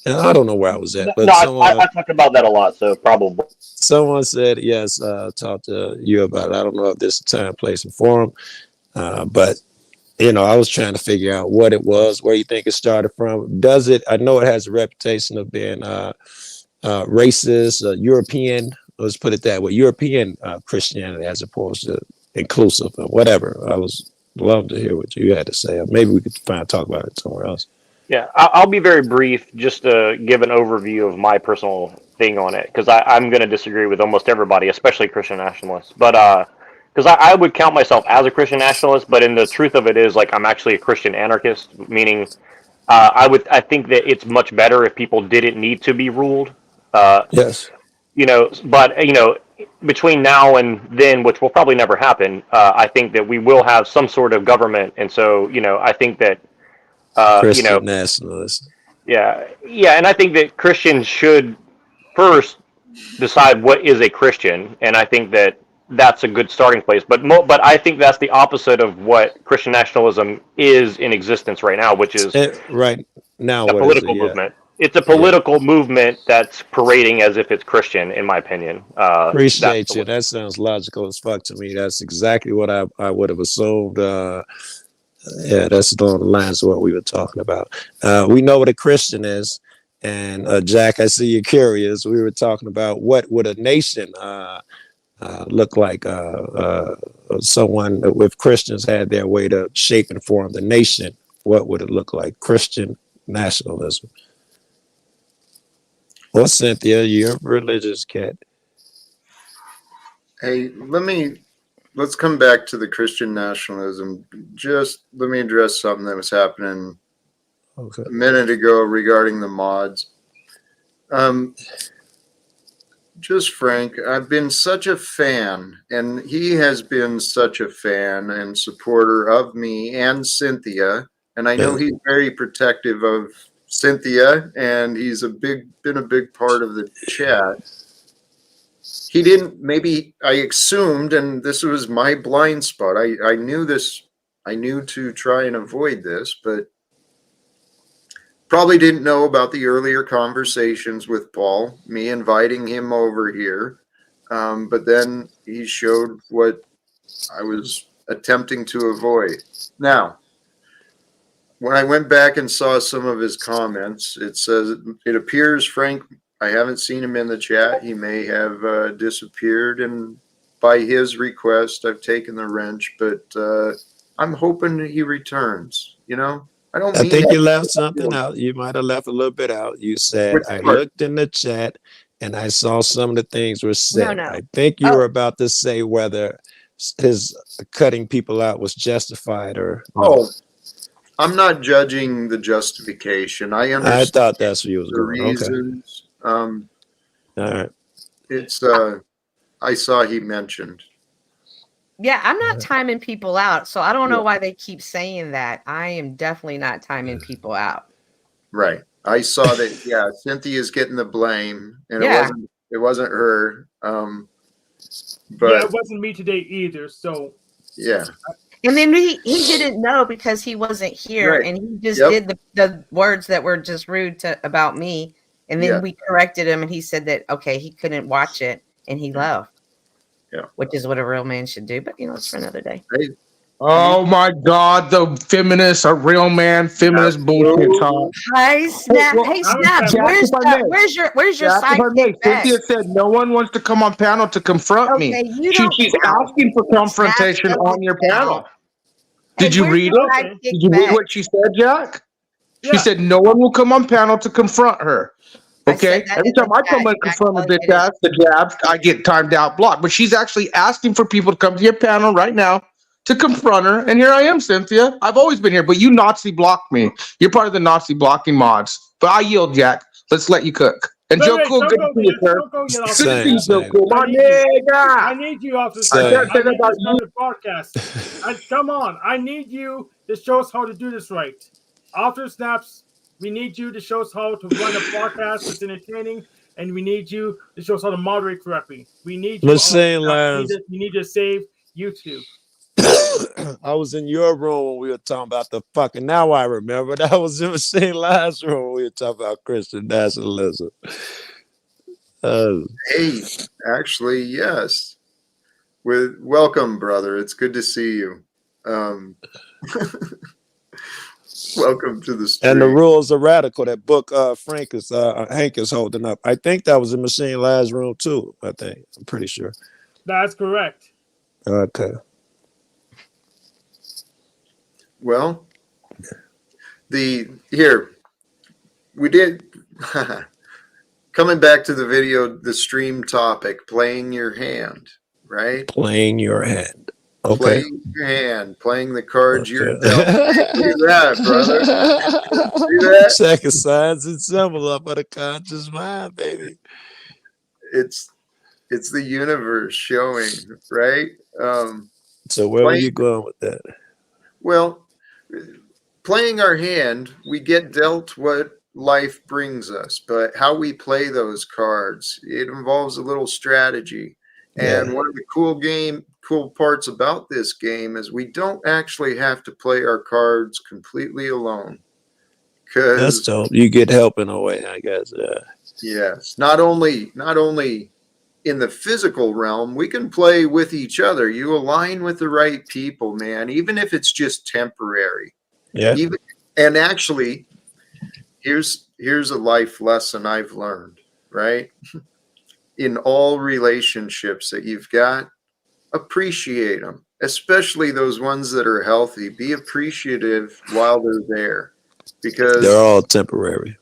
And I don't know where I was at. But I talk about that a lot, so probably. Someone said, yes, talk to you about it. I don't know if this is time, place, and forum. But, I was trying to figure out what it was, where you think it started from. I know it has a reputation of being racist, European, let's put it that way, European Christianity as opposed to inclusive or whatever. I was love to hear what you had to say. Maybe we could talk about it somewhere else. Yeah, I'll be very brief just to give an overview of my personal thing on it, because I'm going to disagree with almost everybody, especially Christian nationalists. But because I would count myself as a Christian nationalist, but in the truth of it is, like, I'm actually a Christian anarchist, meaning I think that it's much better if people didn't need to be ruled. Yes. But between now and then, which will probably never happen, I think that we will have some sort of government, and so I think that Christian nationalist. Yeah, and I think that Christians should first decide what is a Christian, and I think that that's a good starting place. But I think that's the opposite of what Christian nationalism is in existence right now, which is right now a political movement. It's a political movement that's parading as if it's Christian, in my opinion. Appreciate you. That sounds logical as fuck to me. That's exactly what I would have assumed. Yeah, that's along the lines of what we were talking about. We know what a Christian is. And Jack, I see you're curious. We were talking about what would a nation look like. Someone, if Christians had their way to shape and form the nation, what would it look like? Christian nationalism. Well, Cynthia, you're a religious cat. Hey, let's come back to the Christian nationalism. Just let me address something that was happening a minute ago regarding the mods. Just Frank, I've been such a fan, and he has been such a fan and supporter of me and Cynthia. And I know he's very protective of Cynthia, and he's been a big part of the chat. He didn't, maybe I assumed, and this was my blind spot. I knew this, I knew to try and avoid this, but probably didn't know about the earlier conversations with Paul, me inviting him over here. But then he showed what I was attempting to avoid. Now, when I went back and saw some of his comments, it says, it appears, Frank, I haven't seen him in the chat. He may have disappeared, and by his request, I've taken the wrench, but I'm hoping he returns, you know? I think you left something out. You might have left a little bit out. You said, I looked in the chat and I saw some of the things were said. I think you were about to say whether his cutting people out was justified or no. I'm not judging the justification. I understand. I thought that's where you was the going. reasons. All right. It's I saw he mentioned. Yeah, I'm not timing people out, so I don't know why they keep saying that. I am definitely not timing people out. Right. I saw that. Yeah, Cynthia's getting the blame, and it wasn't her. But yeah, it wasn't me today either. So yeah. And then he didn't know because he wasn't here, and he just did the words that were just rude about me. And then we corrected him, and he said that he couldn't watch it, and he left. Yeah, which is what a real man should do. But it's for another day. Oh my God, the feminists are real man, feminist bullshit talk. Hey Snap, where's your sidekick? Cynthia said no one wants to come on panel to confront me. She's asking for confrontation on your panel. Did you read it? Did you read what she said, Jack? She said no one will come on panel to confront her. Okay, every time I come and confront a bitch ass, the jabs, I get timed out, blocked. But she's actually asking for people to come to your panel right now to confront her. And here I am, Cynthia. I've always been here, but you Nazi blocked me. You're part of the Nazi blocking mods. But I yield, Jack. Let's let you cook. And Joe Cool, good to see you, sir. Good to see you, Joe Cool. My nigga. I need you, officer. I need you on the podcast. Come on. I need you to show us how to do this right. Officer Snaps, we need you to show us how to run a podcast that's entertaining, and we need you to show us how to moderate correctly. We need you. We need to save YouTube. I was in your room when we were talking about the fucking. Now I remember that was in Machine Lion's room when we were talking about Christian nationalism. Hey, actually, yes. Welcome, brother. It's good to see you. Welcome to the stream. And the rules are radical. That book Hank is holding up. I think that was in Machine Lion's room too. I'm pretty sure. That's correct. Okay. Well, we did coming back to the video, the stream topic, playing your hand, right? Playing your hand. Okay. Playing your hand, playing the cards you're dealt. See that, brother? See that? Second signs and symbol up of the conscious mind, baby. It's the universe showing, right? So where were you going with that? Well, playing our hand, we get dealt what life brings us, but how we play those cards, it involves a little strategy. And one of the cool parts about this game is we don't actually have to play our cards completely alone. That's dope. You get help in a way, I guess. Yes. Not only in the physical realm, we can play with each other. You align with the right people, man, even if it's just temporary. Yeah. And actually, here's a life lesson I've learned, right? In all relationships that you've got, appreciate them, especially those ones that are healthy. Be appreciative while they're there, because they're all temporary.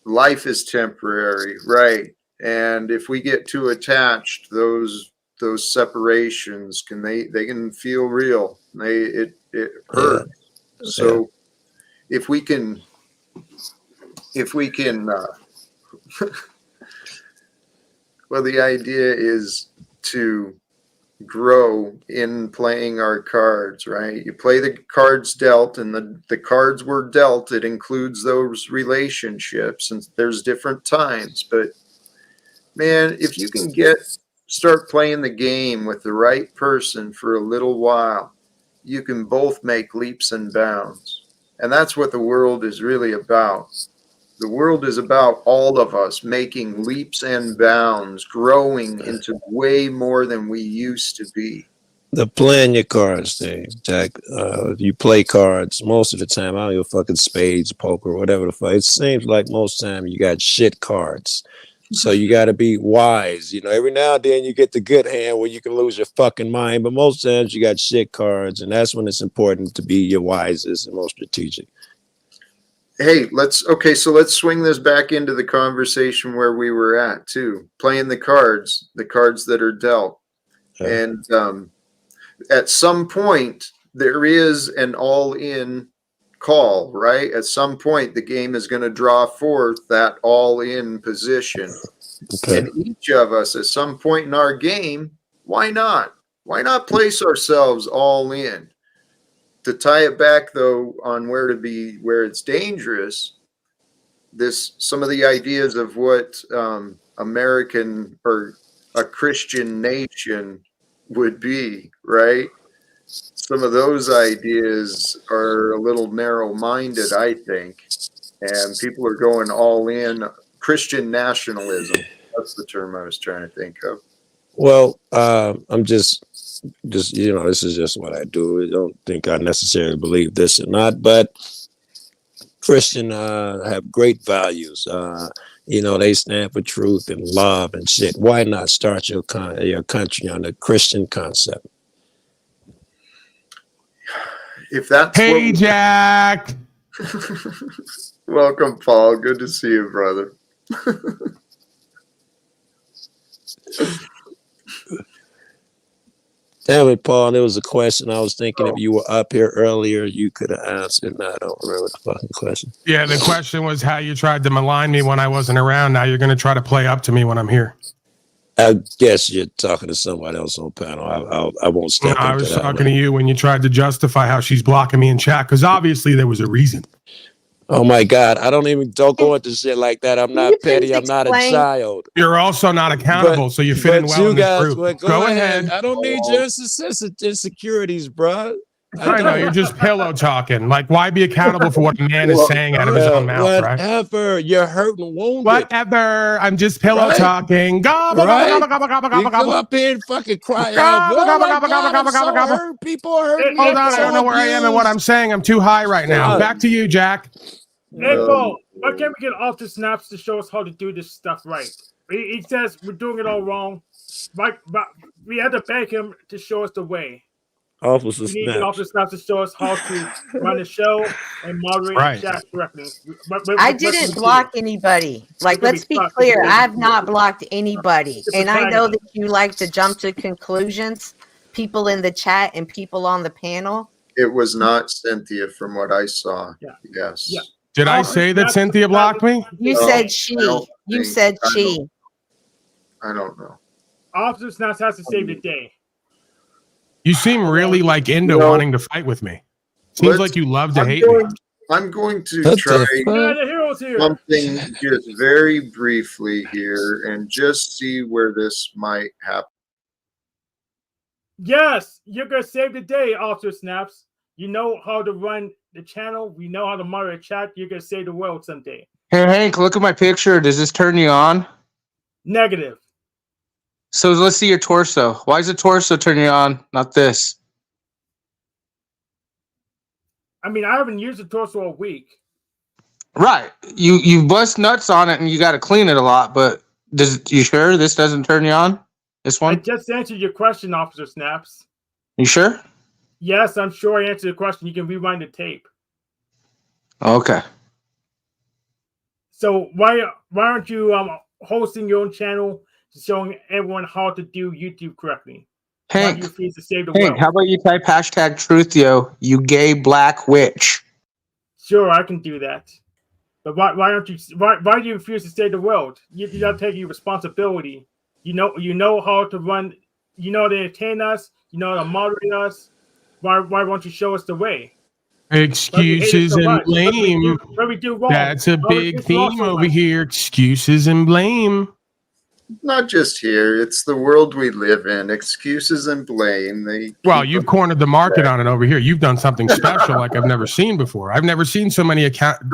Life is temporary, right? And if we get too attached, those separations they can feel real. It hurts. Yeah. So if we can well, the idea is to grow in playing our cards, right? You play the cards dealt, and the cards were dealt. It includes those relationships, and there's different times. But man, if you can start playing the game with the right person for a little while, you can both make leaps and bounds. And that's what the world is really about. The world is about all of us making leaps and bounds, growing into way more than we used to be. The playing your cards thing, Jack. You play cards most of the time. I don't give a fucking spades, poker, whatever the fuck. It seems like most time you got shit cards. So you got to be wise. You know, every now and then you get the good hand where you can lose your fucking mind. But most times you got shit cards. And that's when it's important to be your wisest and most strategic. Hey, let's swing this back into the conversation where we were at too, playing the cards that are dealt. Okay. And at some point there is an all-in call, right? At some point the game is going to draw forth that all-in position. Okay. And each of us at some point in our game, why not place ourselves all in? To tie it back though on where it's dangerous, some of the ideas of what American or a Christian nation would be, right? Some of those ideas are a little narrow-minded, I think, and people are going all in. Christian nationalism, that's the term I was trying to think of. Well, I'm just you know, this is just what I do. I don't think I necessarily believe this or not, but Christian have great values. You know, they stand for truth and love and shit. Why not start your country on a Christian concept? If that's hey, Jack. Welcome, Paul. Good to see you, brother. Damn it, Paul. There was a question. I was thinking if you were up here earlier, you could have answered. No, I don't remember the fucking question. Yeah, the question was how you tried to malign me when I wasn't around. Now you're going to try to play up to me when I'm here. I guess you're talking to somebody else on panel. I won't step into that. I was talking to you when you tried to justify how she's blocking me in chat, because obviously there was a reason. Oh my God! Don't go into shit like that. I'm not petty. I'm not a child. You're also not accountable, so you fit in well in this group. Go ahead. I don't need your insecurities, bro. I know you're just pillow talking. Like, why be accountable for what a man is saying out of his own mouth, right? Whatever. You're hurt and wounded. Whatever. I'm just pillow talking. Gobble, gobble, gobble, gobble, gobble, you come up here and fucking cry out. Hurt. People are hurting. Hold on. I don't know where I am and what I'm saying. I'm too high right now. Back to you, Jack. Hey, Paul, why can't we get off the snaps to show us how to do this stuff right? He says we're doing it all wrong. But we had to beg him to show us the way. Officer we need to get off the snaps to show us how to run the show and moderate the chat correctly. I didn't block anybody. Like, let's be clear. I have not blocked anybody. And I know that you like to jump to conclusions, people in the chat and people on the panel. It was not Cynthia from what I saw. Yeah. Yes. Yeah. Did I say that Cynthia blocked me? You said she. You said she. I don't know. Officer Snaps has to save the day. You seem really like into wanting to fight with me. Seems like you love to hate me. I'm going to try something just very briefly here and just see where this might happen. Yes, you're going to save the day, Officer Snaps. You know how to run the channel, we know how to moderate chat. You're gonna save the world someday. Hey Hank, look at my picture. Does this turn you on? Negative. So let's see your torso. Why is the torso turn you on, not this? I mean, I haven't used the torso a week. Right. You bust nuts on it and you got to clean it a lot. But you sure this doesn't turn you on? This I one? just answered your question, Officer Snaps. You sure? Yes, I'm sure I answered the question. You can rewind the tape. Okay. So why aren't you hosting your own channel, showing everyone how to do YouTube correctly? Hank, why do you refuse to save the Hank, world? how about you type hashtag truth, yo, you gay black witch? Sure, I can do that. But why do you refuse to save the world? You're not taking responsibility. You know how to run. You know how to entertain us. You know how to moderate us. Why won't you show us the way? Excuses and blame. What we do wrong. That's a big theme over here. Excuses and blame. Not just here, it's the world we live in. Excuses and blame. Well, you've cornered the market on it over here. You've done something special like I've never seen before. I've never seen so many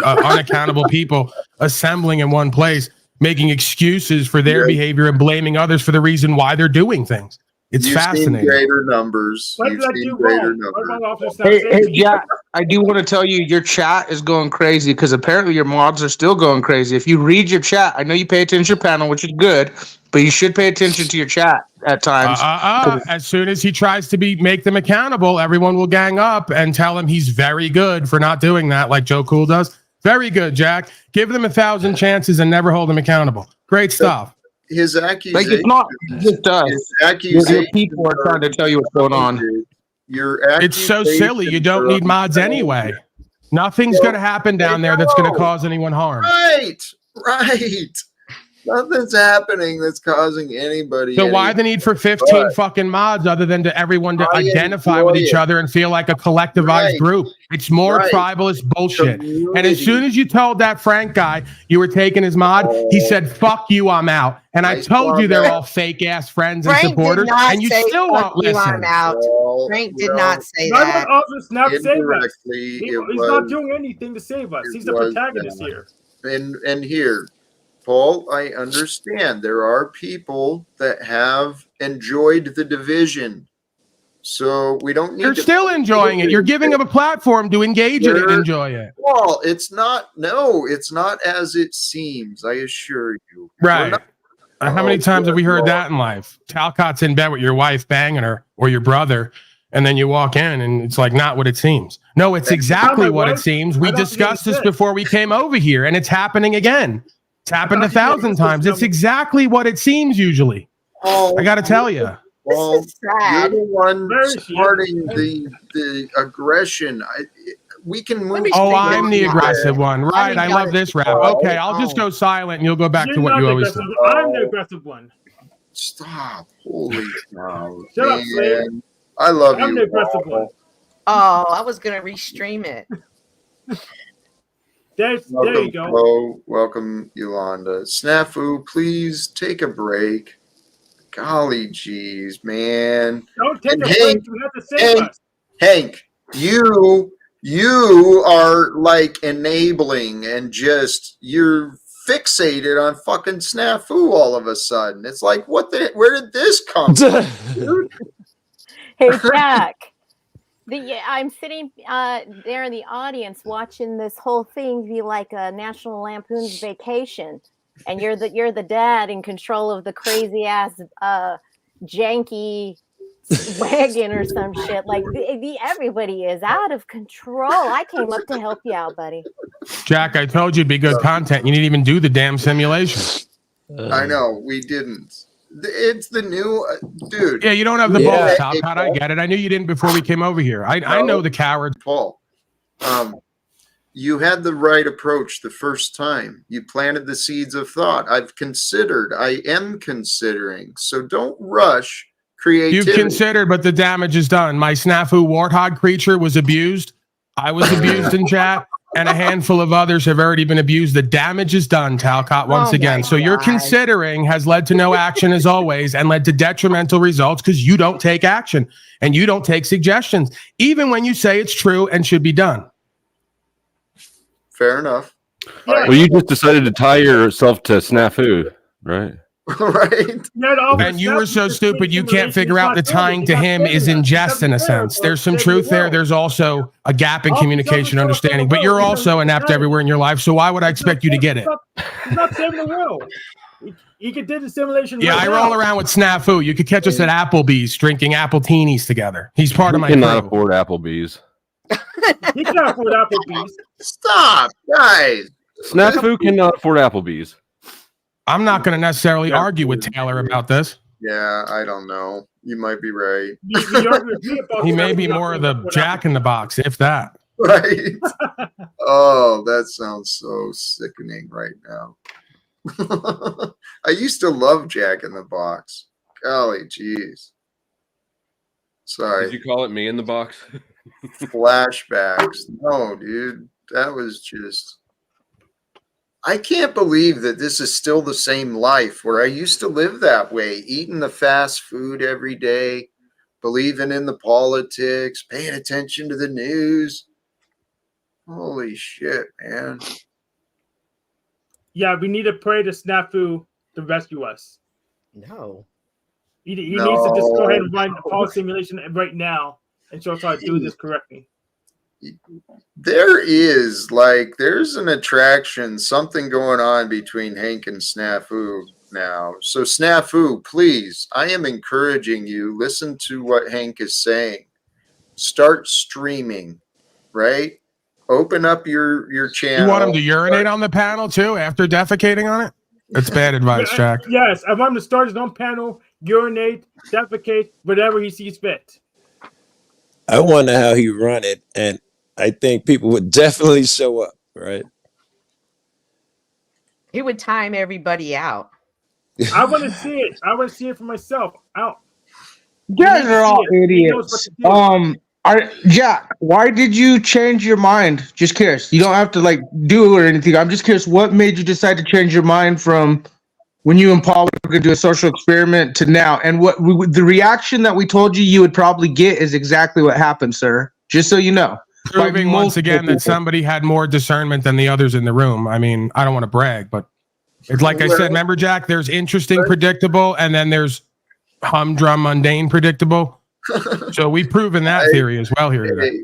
unaccountable people assembling in one place, making excuses for their behavior and blaming others for the reason why they're doing things. It's fascinating. Seen greater numbers. What did I do wrong? Hey, Jack, I do want to tell you your chat is going crazy because apparently your mods are still going crazy. If you read your chat, I know you pay attention to your panel, which is good, but you should pay attention to your chat at times. As soon as he tries to make them accountable, everyone will gang up and tell him he's very good for not doing that, like Joe Cool does. Very good, Jack. Give them 1,000 chances and never hold them accountable. Great stuff. His accusation. Like it's not just us. Your people are trying to tell you what's going on. It's so silly. You don't need mods anyway. Nothing's going to happen down there that's going to cause anyone harm. Right. Nothing's happening that's causing anybody. So why the need for 15 fucking mods other than to everyone to identify with each other and feel like a collectivized group? It's more tribalist bullshit. And as soon as you told that Frank guy you were taking his mod, he said, "Fuck you, I'm out." And I told you they're all fake ass friends and supporters, and you still won't listen. Frank did not say that. Indirectly, he's not doing anything to save us. He's the protagonist here. And here, Paul, I understand there are people that have enjoyed the division. So we don't need You're still enjoying it. You're giving them a platform to engage in it and enjoy it. Well, it's not as it seems, I assure you. Right. How many times have we heard that in life? Talcott's in bed with your wife banging her or your brother, and then you walk in and it's like not what it seems. No, it's exactly what it seems. We discussed this before we came over here, and it's happening again. It's happened 1,000 times. It's exactly what it seems usually. I got to tell you. Well, you're the one starting the aggression. We can move. I'm the aggressive one. Right. I love this rap. Okay, I'll just go silent and you'll go back to what you always say. I'm the aggressive one. Stop. Holy cow. Shut up, Slade. I love you. I'm the aggressive one. Oh, I was going to restream it. There you go. Hello. Welcome, Yolanda. Snafu, please take a break. Golly geez, man. Don't take a break. You have to save us. Hank, you are like enabling and you're fixated on fucking Snafu all of a sudden. It's like, where did this come from, dude? Hey, Jack. I'm sitting there in the audience watching this whole thing be like a National Lampoon's Vacation. And you're the dad in control of the crazy ass janky wagon or some shit. Like everybody is out of control. I came up to help you out, buddy. Jack, I told you it'd be good content. You didn't even do the damn simulation. I know we didn't. It's the new dude. Yeah, you don't have the balls, Talcott. I get it. I knew you didn't before we came over here. I know the coward. Paul, you had the right approach the first time. You planted the seeds of thought. I am considering. So don't rush creativity. You've considered, but the damage is done. My Snafu warthog creature was abused. I was abused in chat, and a handful of others have already been abused. The damage is done, Talcott, once again. So your considering has led to no action as always and led to detrimental results because you don't take action and you don't take suggestions, even when you say it's true and should be done. Fair enough. Yeah. Well, you just decided to tie yourself to Snafu, right? Right. And you were so stupid you can't figure out the tying to him is in jest in a sense. There's some truth there. There's also a gap in communication understanding, but you're also inept everywhere in your life. So why would I expect you to get it? He's not saving the world. You could do the simulation. Yeah, I roll around with Snafu. You could catch us at Applebee's drinking apple teenies together. He's part of my cannot crew. afford Applebee's. He cannot afford Applebee's. Stop, guys. Snafu cannot afford Applebee's. I'm not going to necessarily argue with Taylor about this. Yeah, I don't know. You might be right. He may be more of the Jack in the Box, if that. Right. Oh, that sounds so sickening right now. I used to love Jack in the Box. Golly, jeez. Sorry. Did you call it me in the box? Flashbacks. No, dude. That was just... I can't believe that this is still the same life where I used to live that way, eating the fast food every day, believing in the politics, paying attention to the news. Holy shit, man. Yeah, we need to pray to Snafu to rescue us. No. He needs to just go ahead and run a power simulation right now and show us how to do this correctly. There's an attraction, something going on between Hank and Snafu now. So Snafu, please, I am encouraging you, listen to what Hank is saying. Start streaming, right? Open up your channel. You want him to urinate on the panel too after defecating on it? That's bad advice, Jack. Yes, I want him to start his own panel, urinate, defecate, whatever he sees fit. I wonder how he run it, and I think people would definitely show up, right? He would time everybody out. I want to see it. I want to see it for myself. You guys are all idiots. Jack, why did you change your mind? Just curious. You don't have to do it or anything. I'm just curious. What made you decide to change your mind from when you and Paul were going to do a social experiment to now? And the reaction that we told you would probably get is exactly what happened, sir. Just so you know. Proving once again that somebody had more discernment than the others in the room. I mean, I don't want to brag, but it's like I said, remember, Jack, there's interesting, predictable, and then there's humdrum, mundane, predictable. So we've proven that theory as well here today.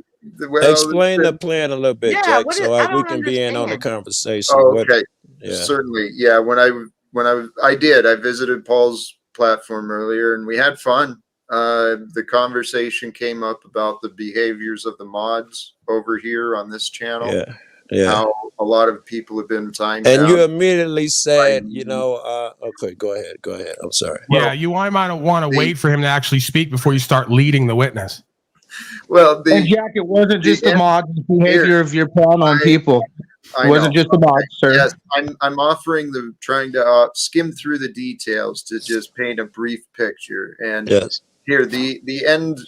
Explain the plan a little bit, Jack, so we can be in on the conversation. Okay, certainly. Yeah, I visited Paul's platform earlier, and we had fun. The conversation came up about the behaviors of the mods over here on this channel. Yeah. How a lot of people have been timed and out. You immediately said, okay, go ahead. I'm sorry. Yeah, you might want to wait for him to actually speak before you start leading the witness. Well, and Jack, it wasn't just the mods behavior of your plan on people. It wasn't just the mods, sir. Yes, I'm offering trying to skim through the details to just paint a brief picture. And here, the end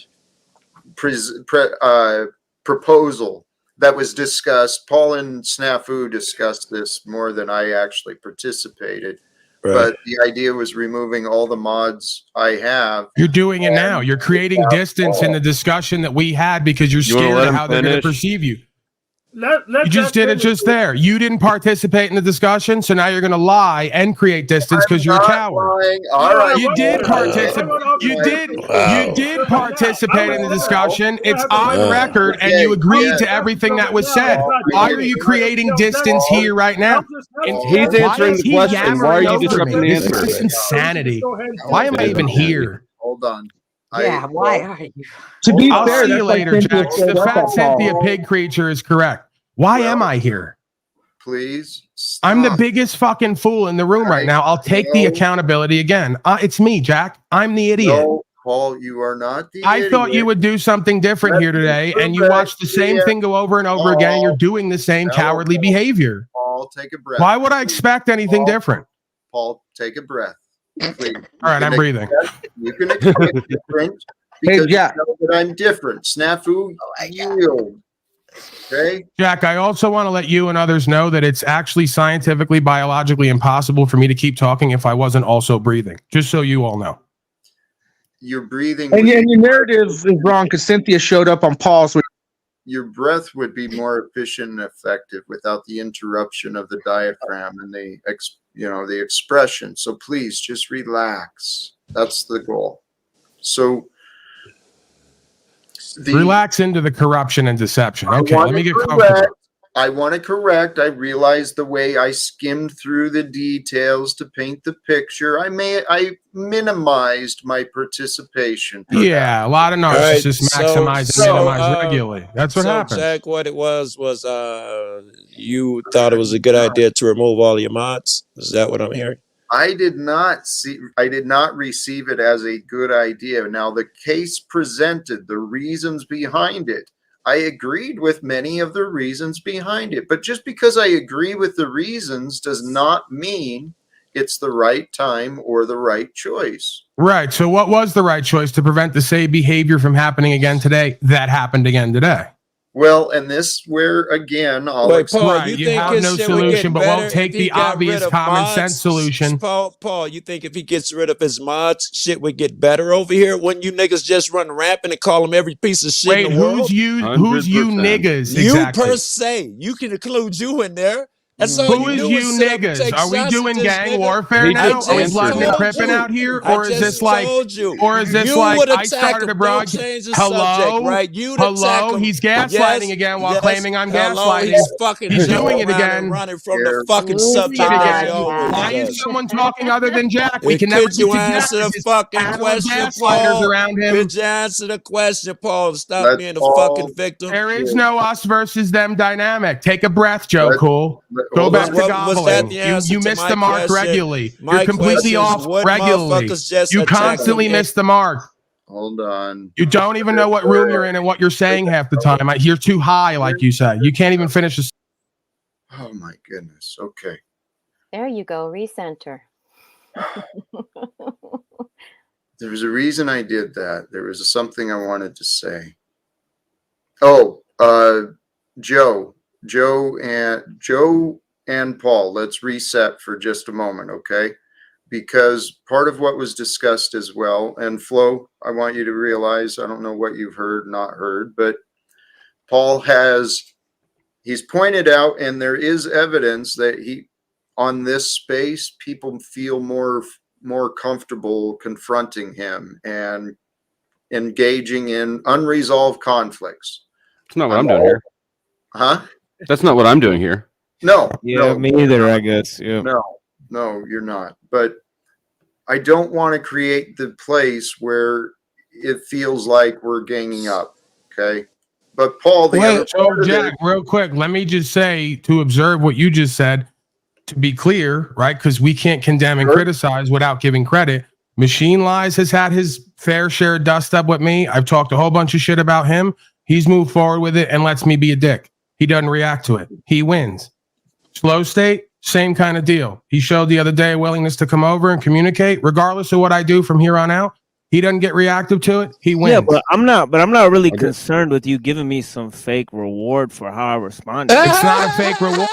proposal that was discussed, Paul and Snafu discussed this more than I actually participated. Right. But the idea was removing all the mods I have. You're doing it now. You're creating distance in the discussion that we had because you're scared of how they're going to perceive you. You just did it just there. You didn't participate in the discussion, so now you're going to lie and create distance because you're a coward. All right. You did participate. You did participate in the discussion. It's on record, and you agreed to everything that was said. Why are you creating distance here right now? He's answering the question. Why are you disrupting the answer? This is insanity. Why am I even here? Hold on. Yeah, why are you? I'll see you later, Jack. The fat Cynthia pig creature is correct. Why am I here? Please stop. I'm the biggest fucking fool in the room right now. I'll take the accountability again. It's me, Jack. I'm the idiot. No, Paul, you are not the idiot. Thought you would do something different here today, and you watch the same thing go over and over again, and you're doing the same cowardly behavior. Paul, take a breath. Why would I expect anything different? Paul, take a breath. Please. All right, I'm breathing. You can expect different because you know that I'm different. Snafu, yield. Okay. Jack, I also want to let you and others know that it's actually scientifically, biologically impossible for me to keep talking if I wasn't also breathing. Just so you all know. You're breathing. And your narrative is wrong because Cynthia showed up on Paul's. your breath would be more efficient and effective without the interruption of the diaphragm and the expression. So please just relax. That's the goal. So relax into the corruption and deception. Okay, let me get comfortable. I want to correct. I realize the way I skimmed through the details to paint the picture. I minimized my participation. Yeah, a lot of narcissists maximize and minimize regularly. That's what happens. Jack, what it was you thought it was a good idea to remove all your mods? Is that what I'm hearing? I did not receive it as a good idea. Now, the case presented, the reasons behind it, I agreed with many of the reasons behind it. But just because I agree with the reasons does not mean it's the right time or the right choice. Right. So what was the right choice to prevent the same behavior from happening again today that happened again today? Well, and this where again, Wait, Paul, right, you have no solution, but won't take the obvious common sense solution. Paul, you think if he gets rid of his mods, shit would get better over here? When you niggas just run rampant and call him every piece of shit in the world? Who's you niggas? You exactly? per se. You can include you in there. That's all Who is you niggas? Are we doing gang warfare now? Are we blood and crippin' out here? Or is this like, I started a broadcast? Hello? Right? Hello? He's gaslighting again while claiming I'm gaslighting. He's doing it again. Running from the fucking subject. Why is someone talking other than Jack? We can never Could you answer the fucking question, Paul? around him. Could you answer the question, Paul? Stop being a fucking victim. There is no us versus them dynamic. Take a breath, Joe Cool. Go back to gobbling. You miss the mark regularly. You're completely off regularly. You constantly miss the mark. Hold on. You don't even know what room you're in and what you're saying half the time. You're too high, like you said. You can't even finish this. Oh my goodness. Okay. There you go. Recenter. There was a reason I did that. There was something I wanted to say. Oh, Joe and Paul, let's reset for just a moment, okay? Because part of what was discussed as well, and Flo, I want you to realize, I don't know what you've heard, not heard, but Paul he's pointed out, and there is evidence that on this space, people feel more comfortable confronting him and engaging in unresolved conflicts. That's not what I'm doing here. Huh? That's not what I'm doing here. No. Yeah, no, me either, I guess. Yeah. No, you're not. But I don't want to create the place where it feels like we're ganging up. Okay. But Paul, Jack, real quick, let me just say to observe what you just said, to be clear, right? Because we can't condemn and criticize without giving credit. Machine Lies has had his fair share of dust up with me. I've talked a whole bunch of shit about him. He's moved forward with it and lets me be a dick. He doesn't react to it. He wins. Slow State, same kind of deal. He showed the other day a willingness to come over and communicate, regardless of what I do from here on out. He doesn't get reactive to it. He wins. Yeah, but I'm not really concerned with you giving me some fake reward for how I responded. It's not a fake reward.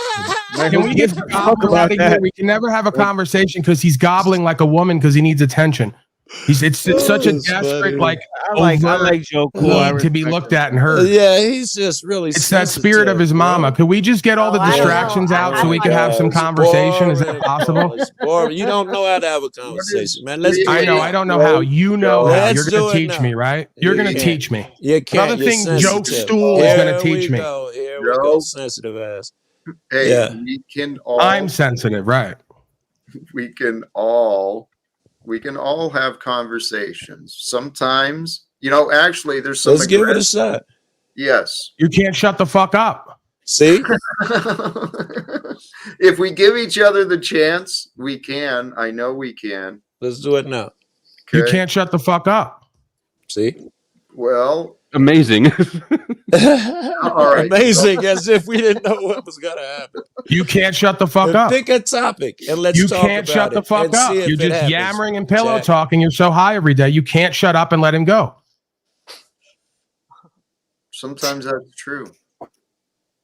Can we get the gobbler out of here? We can never have a conversation because he's gobbling like a woman because he needs attention. It's such a desperate, I like Joe Cool to be looked at and heard. Yeah, he's just really. It's that spirit of his mama. Could we just get all the distractions out so we can have some conversation? Is that possible? You don't know how to have a conversation, man. I don't know how. You know how. You're going to teach me, right? You're going to teach me. Another thing, Joke Stool is going to teach me. Here we go, sensitive ass. Hey, we can all. I'm sensitive, right? We can all have conversations. Sometimes, actually, there's some. Let's give it a shot. Yes. You can't shut the fuck up. See? If we give each other the chance, we can. I know we can. Let's do it now. Okay. You can't shut the fuck up. See? Well. Amazing. All right. Amazing, as if we didn't know what was going to happen. You can't shut the fuck up. Pick a topic and let's talk about it. You can't shut the fuck up. You're just yammering and pillow talking. You're so high every day. You can't shut up and let him go. Sometimes that's true.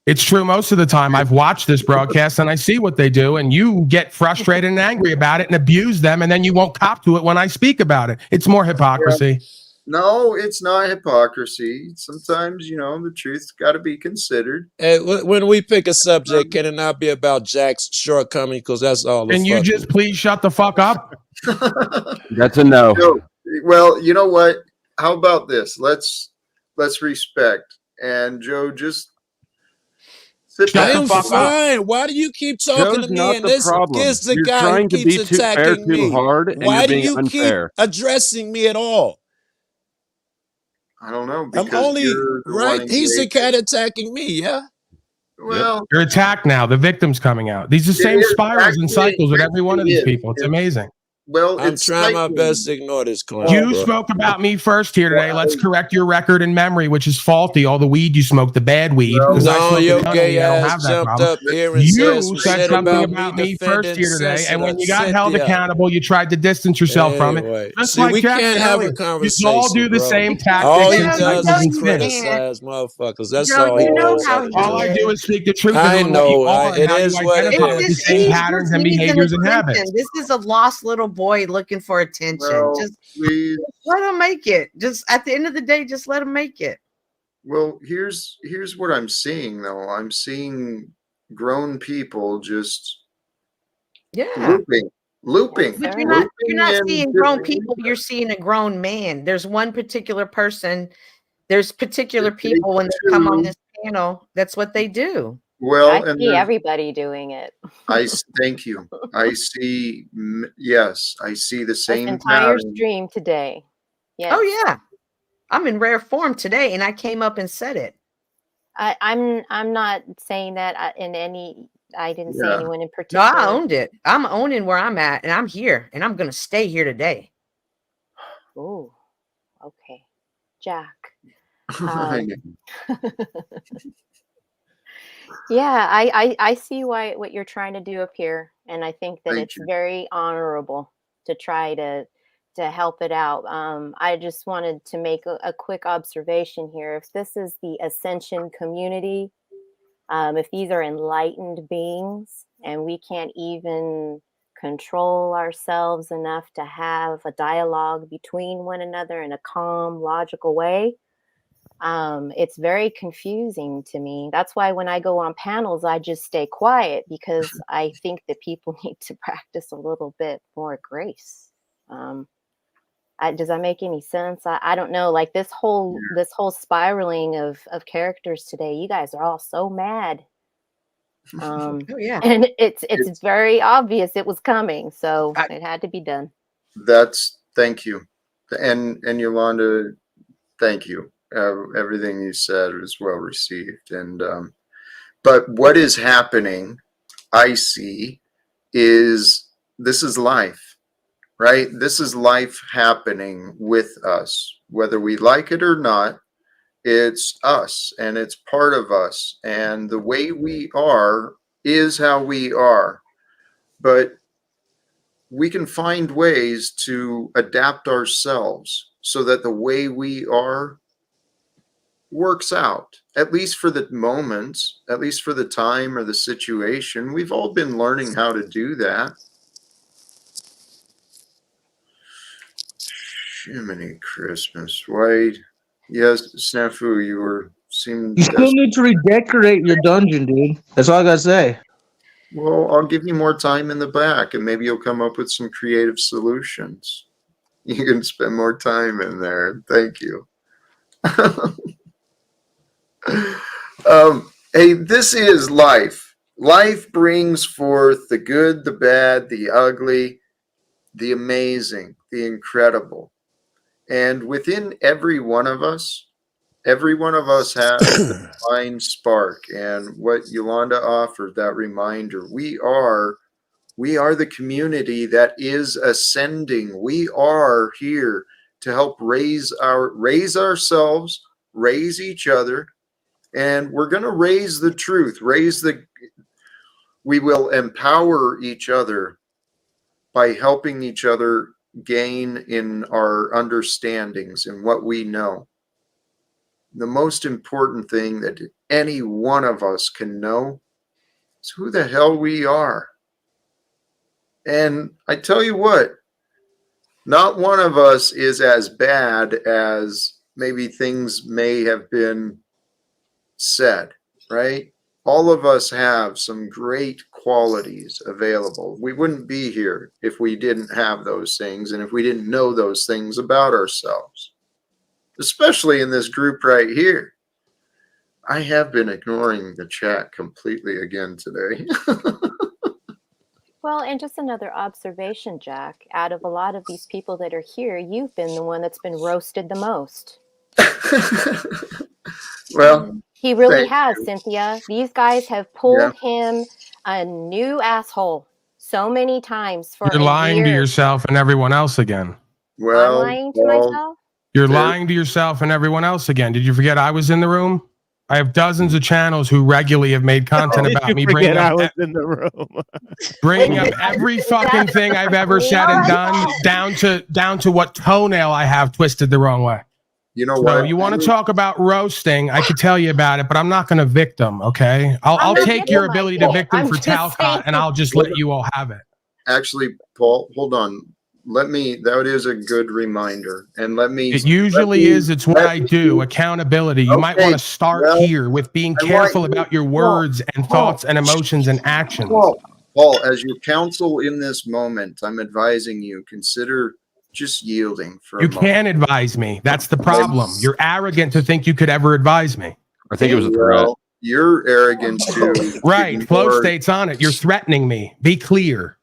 It's true most of the time. I've watched this broadcast and I see what they do, and you get frustrated and angry about it and abuse them, and then you won't cop to it when I speak about it. It's more hypocrisy. No, it's not hypocrisy. Sometimes, the truth's got to be considered. Hey, when we pick a subject, can it not be about Jack's shortcoming? Because that's all the Can you just please shut the fuck up? That's a no. Well, you know what? How about this? Let's respect. And Joe, just sit I back. am fine. Why do you keep talking to Joe's me? not And the this problem. is the You're guy who trying to keeps be too fair attacking too me. hard, and Why you're do being you keep unfair. addressing me at all? I don't know, I'm because only you're the right. one He's the engaged. cat attacking me. Yeah. Well, you're attacked now. The victim's coming out. These are the same spirals and cycles with every one of these people. It's amazing. Well, I'm it's trying my cycling. best to ignore this clown. You bro. spoke about me first here today. Let's correct your record and memory, which is faulty. All the weed you smoked, the bad weed, because I No, smoke your a ton of gay weed. I don't ass have that jumped problem. up here and said some You said shit something about me first defending here today, and when you got Cynthia. held accountable, you tried to distance yourself from it. Anyway, Just see, like we Jack can't said have earlier. a You conversation, all do the bro. same All tactics he and does cycles is and sins. criticize motherfuckers. That's Joe, all he you know knows how how to he All I do. do is. is speak the truth of I who and what you know. are and It how you is what it identify with is. these same patterns and behaviors and habits. This is a lost little boy looking for attention. Well, Just please. let him make it. Just at the end of the day, just let him make it. Well, here's what I'm seeing though. I'm seeing grown people just looping. But you're not and seeing grown people. You're seeing a grown man. There's one particular person. There's particular people when they come on this panel. That's what they do. Well, I and see everybody doing it. thank you. I see. Yes, I see the This same entire pattern. stream today. Yes. Oh yeah, I'm in rare form today, and I came up and said it. I'm not saying that in any. I didn't say anyone in No, particular. I owned it. I'm owning where I'm at, and I'm here, and I'm gonna stay here today. Oh, okay, Jack. Yeah, I see what you're trying to do up here, and I think that it's very honorable to try to help it out. I just wanted to make a quick observation here. If this is the Ascension community, if these are enlightened beings, and we can't even control ourselves enough to have a dialogue between one another in a calm, logical way, it's very confusing to me. That's why when I go on panels, I just stay quiet, because I think that people need to practice a little bit more grace. Does that make any sense? I don't know. Like this whole spiraling of characters today, you guys are all so mad. Oh yeah, and it's very obvious it was coming, so it had to be done. Thank you, and Yolanda, thank you. Everything you said was well received, and but what is happening, I see, is this is life, right? This is life happening with us, whether we like it or not. It's us, and it's part of us, and the way we are is how we are. But we can find ways to adapt ourselves so that the way we are works out, at least for the moment, at least for the time or the situation. We've all been learning how to do that. Jiminy Christmas. Why? Yes, Snafu, you still need to redecorate your dungeon, dude. That's all I gotta say. Well, I'll give you more time in the back, and maybe you'll come up with some creative solutions. You can spend more time in there. Thank you. Hey, this is life. Life brings forth the good, the bad, the ugly, the amazing, the incredible. And within every one of us has the divine spark. And what Yolanda offered, that reminder, we are the community that is ascending. We are here to help raise ourselves, raise each other, and we're going to raise the truth, we will empower each other by helping each other gain in our understandings and what we know. The most important thing that any one of us can know is who the hell we are. And I tell you what, Not one of us is as bad as maybe things may have been said, right? All of us have some great qualities available. We wouldn't be here if we didn't have those things and if we didn't know those things about ourselves, especially in this group right here. I have been ignoring the chat completely again today. Well, and just another observation, Jack. Out of a lot of these people that are here, you've been the one that's been roasted the most. Well, he really has, Cynthia. These guys have pulled him a new asshole so many times for You're lying to yourself and everyone else again. Well, I'm lying to myself. You're lying to yourself and everyone else again. Did you forget I was in the room? I have dozens of channels who regularly have made content about me. Bringing I was in the room. Bringing up every fucking thing I've ever said and done, down to what toenail I have twisted the wrong way. You know so what? You want to talk about roasting? I could tell you about it, but I'm not going to victim. Okay, I'll take your ability to victim for Talcott, and I'll just let you all have it. Actually, Paul, hold on. That is a good reminder. And let me. It usually is. It's what I do. Accountability. You might want to start here with being careful about your words and thoughts and emotions and actions. Paul, as your counsel in this moment, I'm advising you, consider just yielding for a moment. You can advise me. That's the problem. You're arrogant to think you could ever advise me. I think it was a threat. You're arrogant too. Right. Flow state's on it. You're threatening me. Be clear.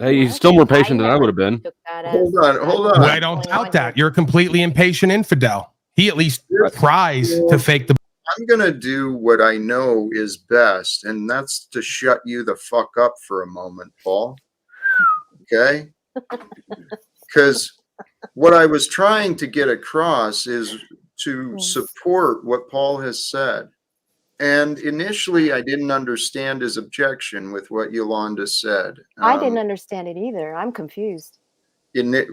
Hey, he's still more patient than I would have been. Hold on. I don't doubt that. You're a completely impatient infidel. He at least tries to fake the. I'm going to do what I know is best, and that's to shut you the fuck up for a moment, Paul. Okay? Because what I was trying to get across is to support what Paul has said. And initially, I didn't understand his objection with what Yolanda said. I didn't understand it either. I'm confused.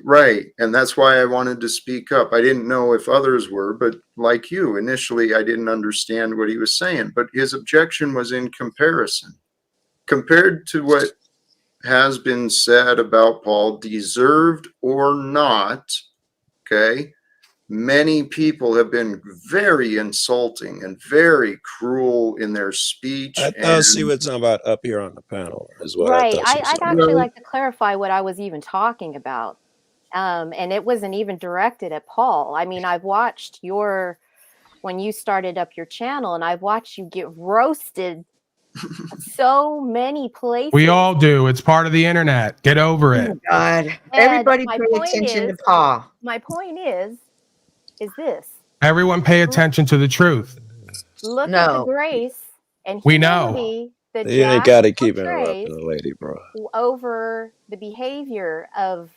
Right. And that's why I wanted to speak up. I didn't know if others were, but like you, initially, I didn't understand what he was saying. But his objection was in comparison. Compared to what has been said about Paul, deserved or not, okay? Many people have been very insulting and very cruel in their speech. I see what you're talking about up here on the panel as well. Right. I'd actually like to clarify what I was even talking about. And it wasn't even directed at Paul. I mean, I've watched when you started up your channel, and I've watched you get roasted so many places. We all do. It's part of the internet. Get over it. Oh, God. Everybody pay attention to Paul. My point is this. Everyone pay attention to the truth. Look at the grace and we know. That you ain't got to keep interrupting the lady, bro. Over the behavior of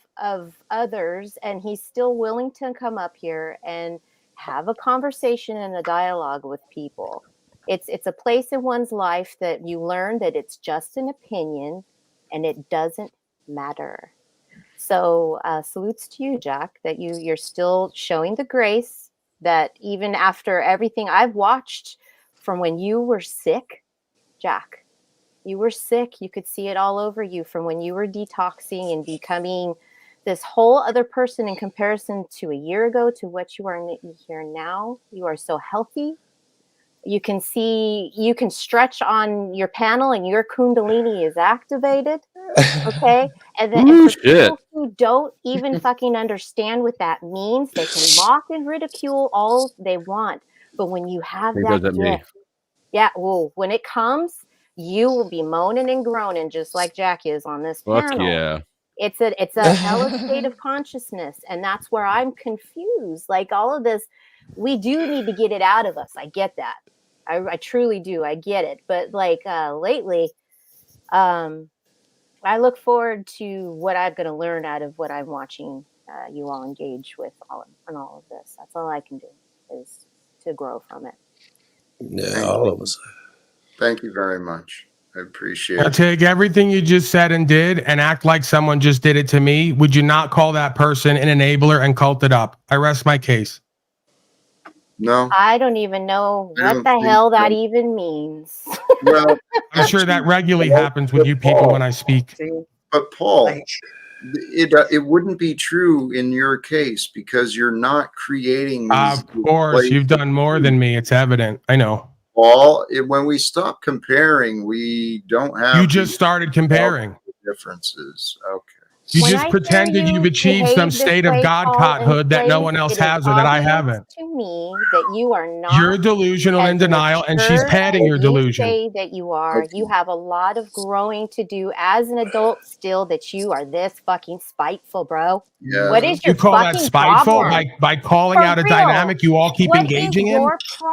others, and he's still willing to come up here and have a conversation and a dialogue with people. It's a place in one's life that you learn that it's just an opinion and it doesn't matter. So salutes to you, Jack, that you're still showing the grace that even after everything I've watched from when you were sick, Jack, you were sick. You could see it all over you from when you were detoxing and becoming this whole other person in comparison to a year ago to what you are here now. You are so healthy. You can stretch on your panel and your Kundalini is activated. Okay. And then and for people who don't even fucking understand what that means, they can mock and ridicule all they want. But when you have that gift, when it comes, you will be moaning and groaning just like Jack is on this panel. Yeah. It's a elevated of consciousness. And that's where I'm confused. Like all of this, we do need to get it out of us. I get that. I truly do. I get it. But like lately, I look forward to what I'm going to learn out of what I'm watching you all engage with all of this. That's all I can do is to grow from it. Yeah, all of us. Thank you very much. I appreciate it. I take everything you just said and did and act like someone just did it to me. Would you not call that person an enabler and cult it up? I rest my case. No. I don't even know what the hell that even means. Well, I'm sure that regularly happens with you people when I speak. But Paul, it wouldn't be true in your case because you're not creating these. Of course, you've done more than me. It's evident. I know. When we stop comparing, we don't have. You just started comparing differences. Okay. You just pretended you've achieved some state of godhood that no one else has or that I haven't. To me, that you are not. You're delusional in denial, and she's padding your delusion. You say that you are. You have a lot of growing to do as an adult still. That you are this fucking spiteful, bro. Yeah. What is your you call that spiteful by calling out a dynamic you all keep engaging in?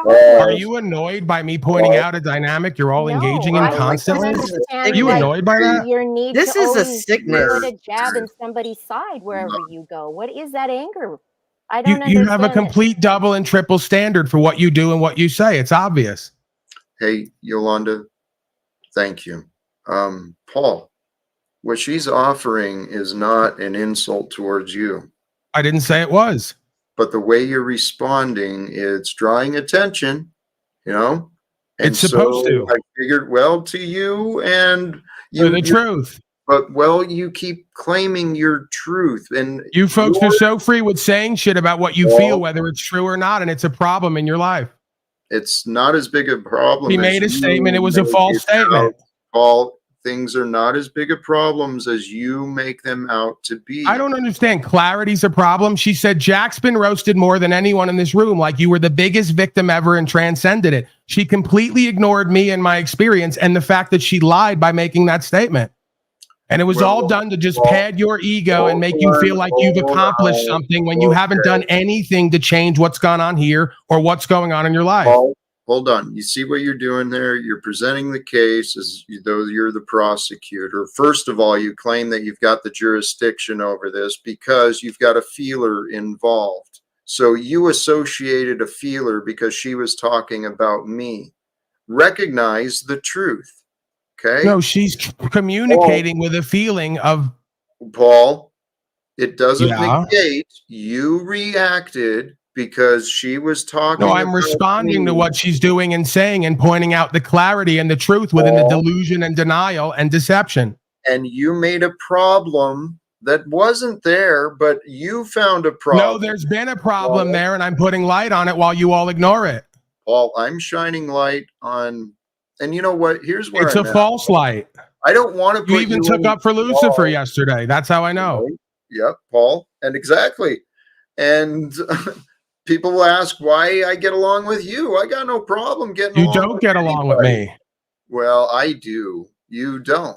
Are you annoyed by me pointing out a dynamic you're all engaging in constantly? Are you annoyed by that? Your need this to is a sickness. put a jab in somebody's side wherever you go. What is that anger? I don't understand. You have a complete double and triple standard for what you do and what you say. It's obvious. Hey, Yolanda, thank you. Paul, what she's offering is not an insult towards you. I didn't say it was. But the way you're responding, it's drawing attention, And it's supposed to. I figured, to you and you. The truth. But you keep claiming your truth, and you folks are so free with saying shit about what you feel, whether it's true or not, and it's a problem in your life. It's not as big a problem. He made a statement; it was a false statement. Paul, things are not as big a problems as you make them out to be. I don't understand. Clarity's a problem. She said Jack's been roasted more than anyone in this room, like you were the biggest victim ever and transcended it. She completely ignored me and my experience, and the fact that she lied by making that statement. And it was all done to just pad your ego and make you feel like you've accomplished something when you haven't done anything to change what's gone on here or what's going on in your life. Hold on. You see what you're doing there? You're presenting the case as though you're the prosecutor. First of all, you claim that you've got the jurisdiction over this because you've got a feeler involved. So you associated a feeler because she was talking about me. Recognize the truth. Okay. No, she's communicating with a feeling of Paul. It doesn't negate you reacted because she was talking. No, I'm responding to what she's doing and saying and pointing out the clarity and the truth within the delusion and denial and deception. And you made a problem that wasn't there, but you found a problem. No, there's been a problem there, and I'm putting light on it while you all ignore it. Paul, I'm shining light on. And you know what? Here's where it's a false light. I don't want to put you even took up for Lucifer yesterday. That's how I know. Yep, Paul. And exactly. And people will ask why I get along with you. I got no problem getting along. You don't get along with me. Well, I do. You don't.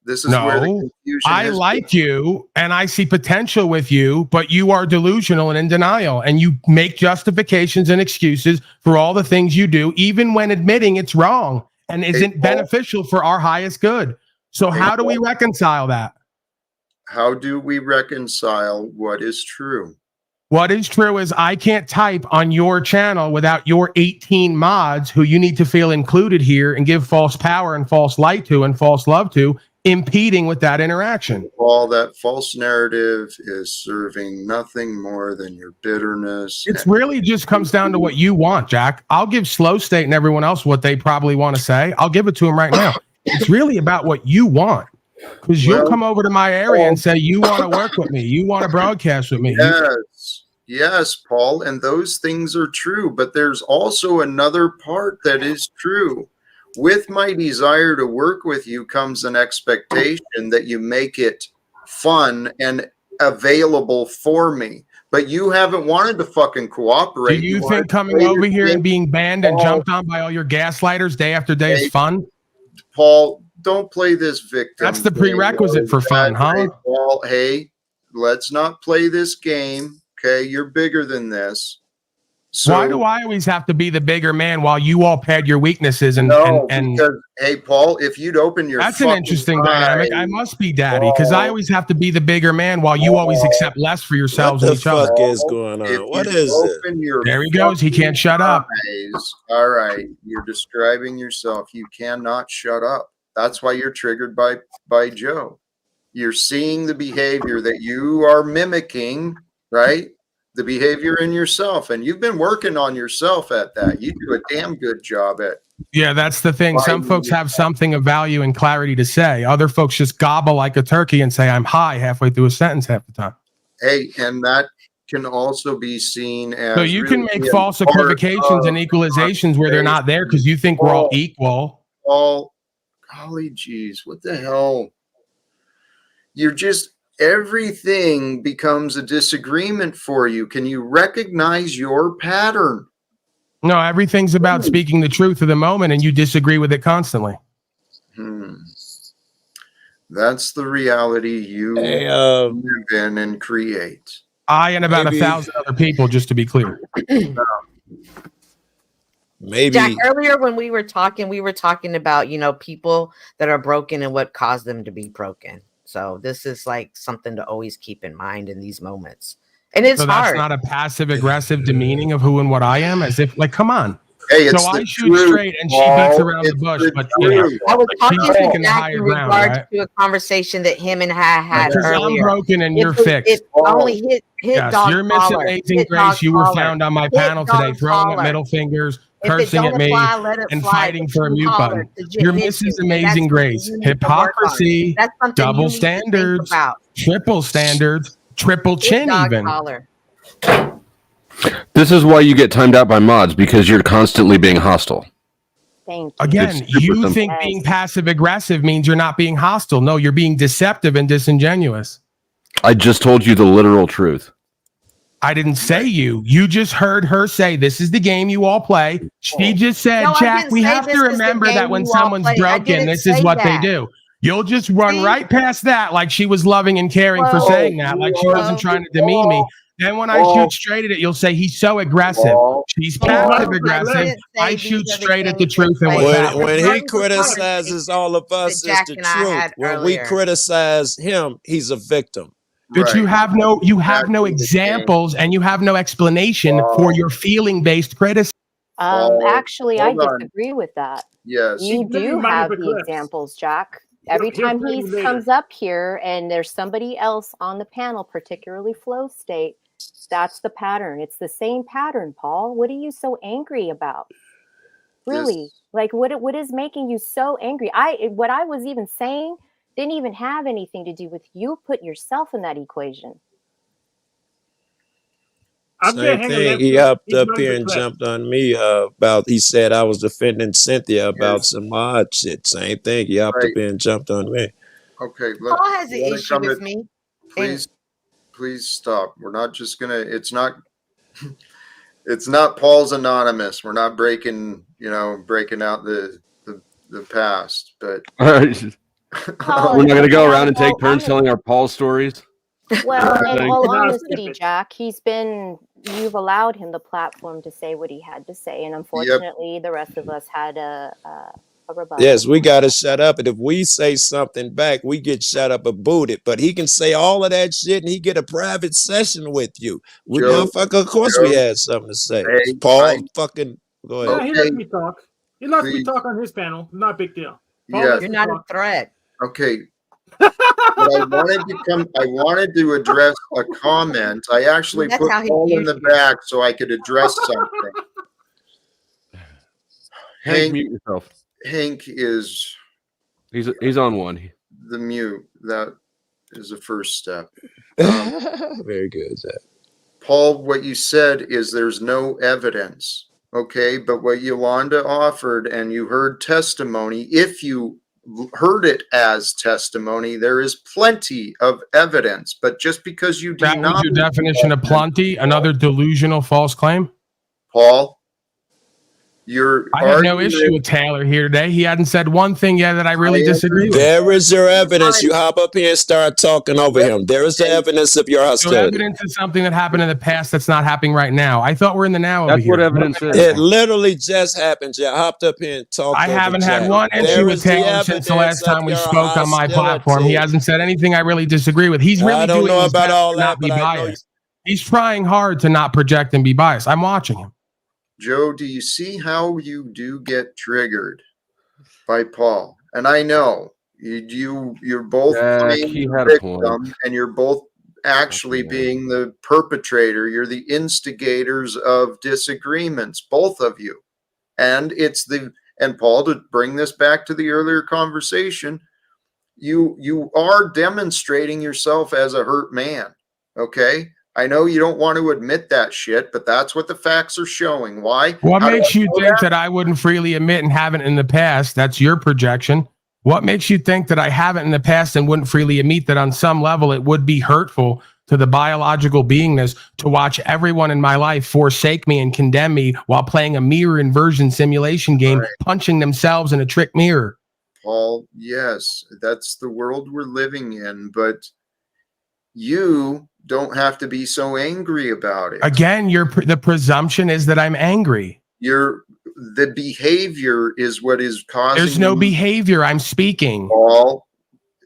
This is where the confusion I like you and I see potential with you, but you are delusional and in denial, and you make justifications and excuses for all the things you do, even when admitting it's wrong and isn't beneficial for our highest good. So how do we reconcile that? How do we reconcile what is true? What is true is I can't type on your channel without your 18 mods who you need to feel included here and give false power and false light to and false love to, impeding with that interaction. All that false narrative is serving nothing more than your bitterness. It's really just comes down to what you want, Jack. I'll give Slow State and everyone else what they probably want to say. I'll give it to them right now. It's really about what you want, because you'll come over to my area and say you want to work with me, you want to broadcast with me. Yes, Paul, and those things are true, but there's also another part that is true. With my desire to work with you comes an expectation that you make it fun and available for me. But you haven't wanted to fucking cooperate. Do you think coming over here and being banned and jumped on by all your gaslighters day after day is fun? Paul, don't play this victim. That's the prerequisite for fun, huh? Paul, hey, let's not play this game. Okay, you're bigger than this. So, why do I always have to be the bigger man while you all pad your weaknesses and because, hey, Paul, if you'd open your that's an interesting dynamic. I must be daddy because I always have to be the bigger man while you always accept less for yourselves and each other. What the fuck is going on? What is it? There he goes. He can't shut up. All right, you're describing yourself. You cannot shut up. That's why you're triggered by Joe. You're seeing the behavior that you are mimicking, right? the behavior in yourself, and you've been working on yourself at that. You do a damn good job at Yeah, that's the thing. Some folks have something of value and clarity to say. Other folks just gobble like a turkey and say, I'm high halfway through a sentence half the time. Hey, and that can also be seen as. So you can make false equivocations and equalizations where they're not there because you think we're all equal. Golly geez, what the hell? You're just, everything becomes a disagreement for you. Can you recognize your pattern? No, everything's about speaking the truth of the moment, and you disagree with it constantly. That's the reality you live in and create. I and about 1,000 other people, just to be clear. Maybe Jack, earlier when we were talking about, people that are broken and what caused them to be broken. So this is like something to always keep in mind in these moments. And it's that's hard. Not a passive aggressive demeaning of who and what I am, as if like, come on. Hey, so I shoot straight and she beats around the bush, but I was talking to the Jack higher in ground, regards right? to a conversation that him and I had earlier. I'm broken and you're fixed. It only hit yes, dog you're Miss collar. Amazing Grace. You were found on my panel today, throwing up middle fingers, cursing at me, and fighting for a mute button. You're Mrs. Amazing Grace. Hypocrisy, double standards, triple standards, triple chin even. This is why you get timed out by mods, because you're constantly being hostile. Thank you. Again, you think being passive aggressive means you're not being hostile. No, you're being deceptive and disingenuous. I just told you the literal truth. I didn't say you. You just heard her say, this is the game you all play. She just said, no, Jack, we have to remember that when someone's broken, this is what they do. You'll just run right past that like she was loving and caring for saying that, like she wasn't trying to demean me. Then when I shoot straight at it, you'll say he's so aggressive. She's passive aggressive. I shoot straight at the truth. And when he criticizes all of us, it's the truth. When we criticize him, he's a victim. But you have no examples and you have no explanation for your feeling-based criticism. Actually, I disagree with that. Yes, you do have the examples, Jack. Every time he comes up here and there's somebody else on the panel, particularly Flow State, that's the pattern. It's the same pattern, Paul. What are you so angry about? Really? Yes. Like what is making you so angry? What I was even saying didn't even have anything to do with you. Put yourself in that equation. Same thing. He hopped up here and jumped on me about. He said I was defending Cynthia about some odd shit. Same thing. He hopped up here and jumped on me. Okay, Paul has an issue with me. Please stop. We're not just gonna. It's not Paul's Anonymous. We're not breaking out the past. But we're not gonna go around and take turns telling our Paul stories. Well, in all honesty, Jack, you've allowed him the platform to say what he had to say, and unfortunately, the rest of us had a rebuttal. Yes, we got to shut up, and if we say something back, we get shut up and booted. But he can say all of that shit, and he get a private session with you. Of course, we had something to say. Hey, Paul, fucking go ahead. Yeah, he lets me talk. He lets me talk on his panel. Not a big deal. You're not a threat. Okay. But I wanted to address a comment. I actually put Paul in the back so I could address something. Hank, mute yourself. Hank is he's on one. The mute. That is the first step. Very good, Zach. Paul, what you said is there's no evidence. Okay, but what Yolanda offered, and you heard testimony, if you heard it as testimony, there is plenty of evidence. But just because you that was your definition of plenty, another delusional false claim, Paul. I have no issue with Taylor here today. He hadn't said one thing yet that I really disagree with. There is your evidence. You hop up here and start talking over him. There is the evidence of your hostility. So evidence is something that happened in the past that's not happening right now. I thought we're in the now. That's what evidence is. It literally just happened. You hopped up here and talked. I haven't had one issue with Taylor since the last time we spoke on my platform. He hasn't said anything I really disagree with. He's really doing his best to not be biased. He's trying hard to not project and be biased. I'm watching him. Joe, do you see how you do get triggered by Paul? And I know you're both playing victim, and you're both actually being the perpetrator. You're the instigators of disagreements, both of you. And And Paul, to bring this back to the earlier conversation, you are demonstrating yourself as a hurt man. Okay. I know you don't want to admit that shit, but that's what the facts are showing. Why? What makes you think that I wouldn't freely admit and haven't in the past? That's your projection. What makes you think that I haven't in the past and wouldn't freely admit that on some level it would be hurtful to the biological beingness to watch everyone in my life forsake me and condemn me while playing a mirror inversion simulation game, punching themselves in a trick mirror? Paul, yes, that's the world we're living in, but you don't have to be so angry about it. Again, the presumption is that I'm angry. The behavior is what is causing. There's no behavior. I'm speaking. Paul,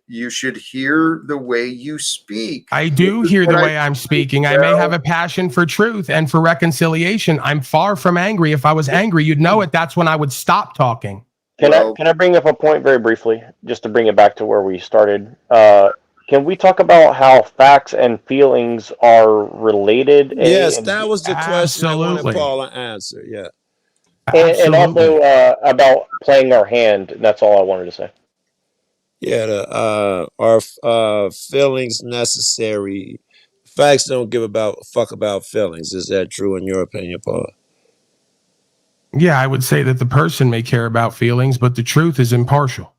you should hear the way you speak. I do hear the way I'm speaking. I may have a passion for truth and for reconciliation. I'm far from angry. If I was angry, you'd know it. That's when I would stop talking. Can I bring up a point very briefly, just to bring it back to where we started? Can we talk about how facts and feelings are related? Yes, that was the question I wanted Paul to answer. Yeah. And also about playing our hand. That's all I wanted to say. Yeah, are feelings necessary? Facts don't give a fuck about feelings. Is that true in your opinion, Paul? Yeah, I would say that the person may care about feelings, but the truth is impartial.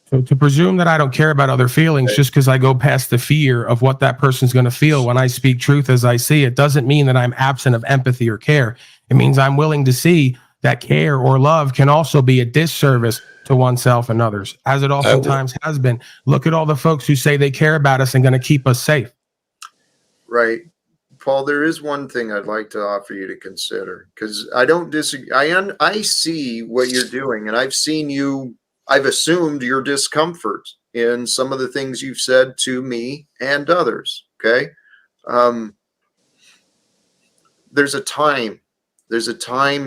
So to presume that I don't care about other feelings just because I go past the fear of what that person's going to feel when I speak truth as I see it doesn't mean that I'm absent of empathy or care. It means I'm willing to see that care or love can also be a disservice to oneself and others, as it oftentimes has been. Look at all the folks who say they care about us and going to keep us safe. Right. Paul, there is one thing I'd like to offer you to consider, because I don't disagree. I see what you're doing, and I've assumed your discomfort in some of the things you've said to me and others. Okay. There's a time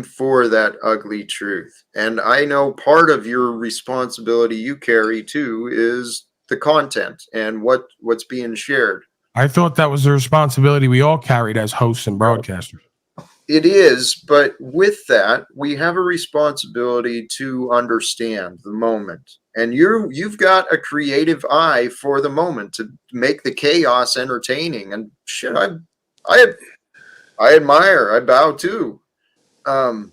for that ugly truth. And I know part of your responsibility you carry too is the content and what's being shared. I thought that was the responsibility we all carried as hosts and broadcasters. It is, but with that, we have a responsibility to understand the moment. And you've got a creative eye for the moment to make the chaos entertaining. And shit, I admire, I bow too. Not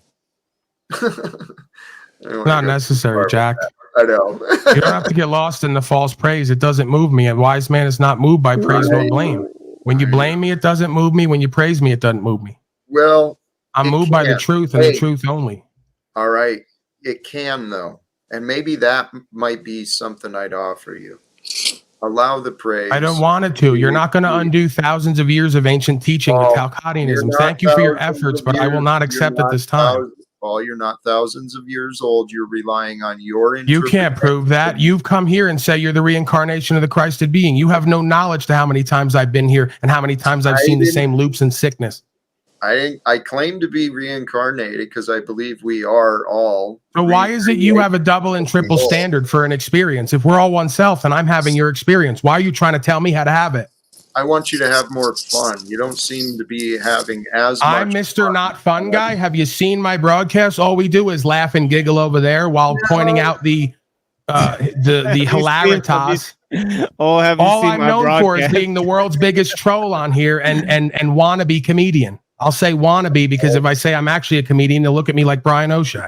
necessary, Jack. I know. You don't have to get lost in the false praise. It doesn't move me. A wise man is not moved by praise nor blame. When you blame me, it doesn't move me. When you praise me, it doesn't move me. Well, I'm moved by the truth and the truth only. All right. It can, though. And maybe that might be something I'd offer you. Allow the praise. I don't want it to. You're not going to undo thousands of years of ancient teaching of Talcottianism. Thank you for your efforts, but I will not accept at this time. Paul, you're not thousands of years old. You're relying on your You can't prove that. You've come here and say you're the reincarnation of the Christed being. You have no knowledge to how many times I've been here and how many times I've seen the same loops and sickness. I claim to be reincarnated because I believe we are all. So why is it you have a double and triple standard for an experience? If we're all oneself and I'm having your experience, why are you trying to tell me how to have it? I want you to have more fun. You don't seem to be having as much. I'm Mr. Fun. Not Fun guy. Have you seen my broadcast? All we do is laugh and giggle over there while pointing out the hilaritas. All I'm known for is being the world's biggest troll on here and wannabe comedian. I'll say wannabe because if I say I'm actually a comedian, they'll look at me like Brian O'Shea.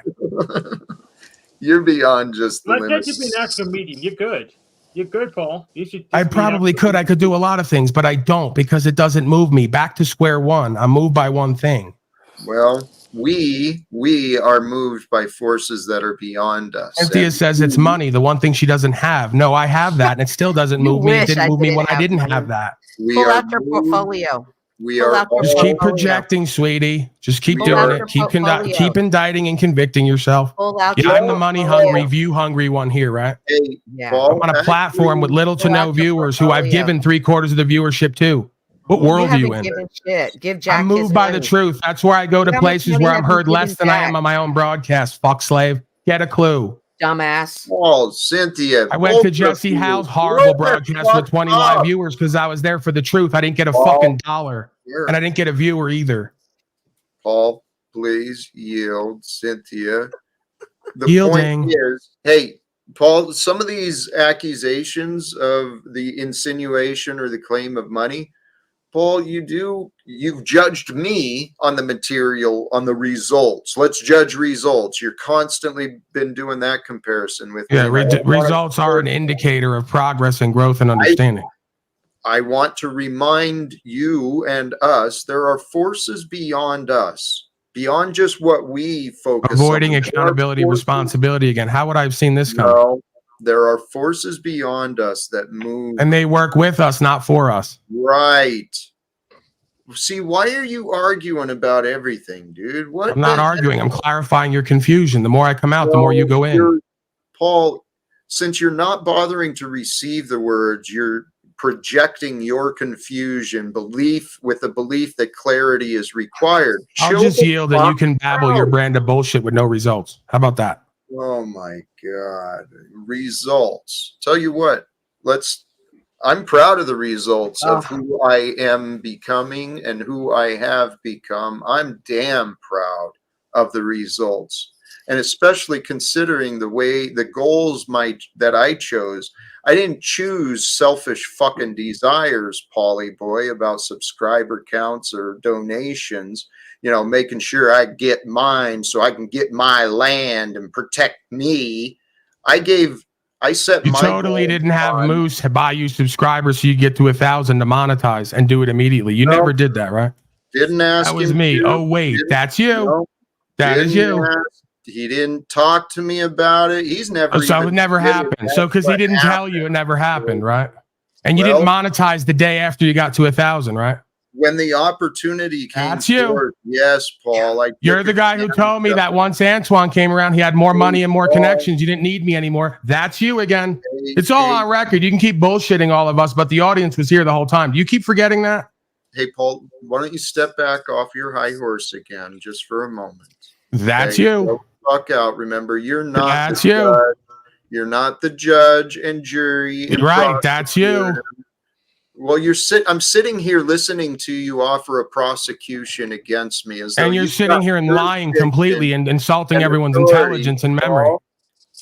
You're beyond just the limits. Let that be an actual comedian. You're good. You're good, Paul. You should. I probably could. I could do a lot of things, but I don't because it doesn't move me. Back to square one. I'm moved by one thing. Well, we are moved by forces that are beyond us. Cynthia says it's money, the one thing she doesn't have. No, I have that, and it still doesn't move me. It didn't move me when I didn't have that. Pull out your portfolio. Just keep projecting, sweetie. Just keep doing it. Keep indicting and convicting yourself. I'm the money hungry, view hungry one here, right? I'm on a platform with little to no viewers who I've given 3/4 of the viewership to. What world are you in? I'm moved by the truth. That's where I go to places where I'm heard less than I am on my own broadcast. Fuck slave. Get a clue. Dumbass. Oh, Cynthia. I went to Jesse Howe's horrible broadcast with 20 live viewers because I was there for the truth. I didn't get a fucking dollar. And I didn't get a viewer either. Paul, please yield. Cynthia, Yielding. point is, hey, Paul, some of these accusations of the insinuation or the claim of money, Paul, you've judged me on the material, on the results. Let's judge results. You're constantly been doing that comparison with me. Results are an indicator indicator of progress and growth and understanding. I want to remind you and us, there are forces beyond us, beyond just what we focus Avoiding on. accountability, responsibility again. How would I have seen this coming? No, there are forces beyond us that move. And they work with us, not for us. Right. See, why are you arguing about everything, dude? What? I'm not arguing. I'm clarifying your confusion. The more I come out, the more you go in. Paul, since you're not bothering to receive the words, you're projecting your confusion, with the belief that clarity is required. I'll just yield and you can babble your brand of bullshit with no results. How about that? Oh my God. Results. Tell you what, I'm proud of the results of who I am becoming and who I have become. I'm damn proud of the results. And especially considering the goals that I chose. I didn't choose selfish fucking desires, Paulie boy, about subscriber counts or donations, making sure I get mine so I can get my land and protect me. You totally didn't have Moose buy you subscribers so you get to 1,000 to monetize and do it immediately. You never did that, right? Didn't ask him. That was him me. to. Oh, wait, that's you. No, that is you. He didn't talk to me about it. He's never. So it never happened. So because he didn't tell you, it never happened, right? And you didn't monetize the day after you got to 1,000, right? When the opportunity came, that's you. Forward, yes, Paul. You're the guy who told me that once Antoine came around, he had more money and more connections. You didn't need me anymore. That's you again. It's all on record. You can keep bullshitting all of us, but the audience was here the whole time. Do you keep forgetting that? Hey, Paul, why don't you step back off your high horse again, just for a moment? That's you. Go fuck out. Remember, you're not. That's you. Judge. You're not the judge and jury. And right. That's you. Well, I'm sitting here listening to you offer a prosecution against me, and you're sitting here and lying completely and insulting everyone's intelligence and memory.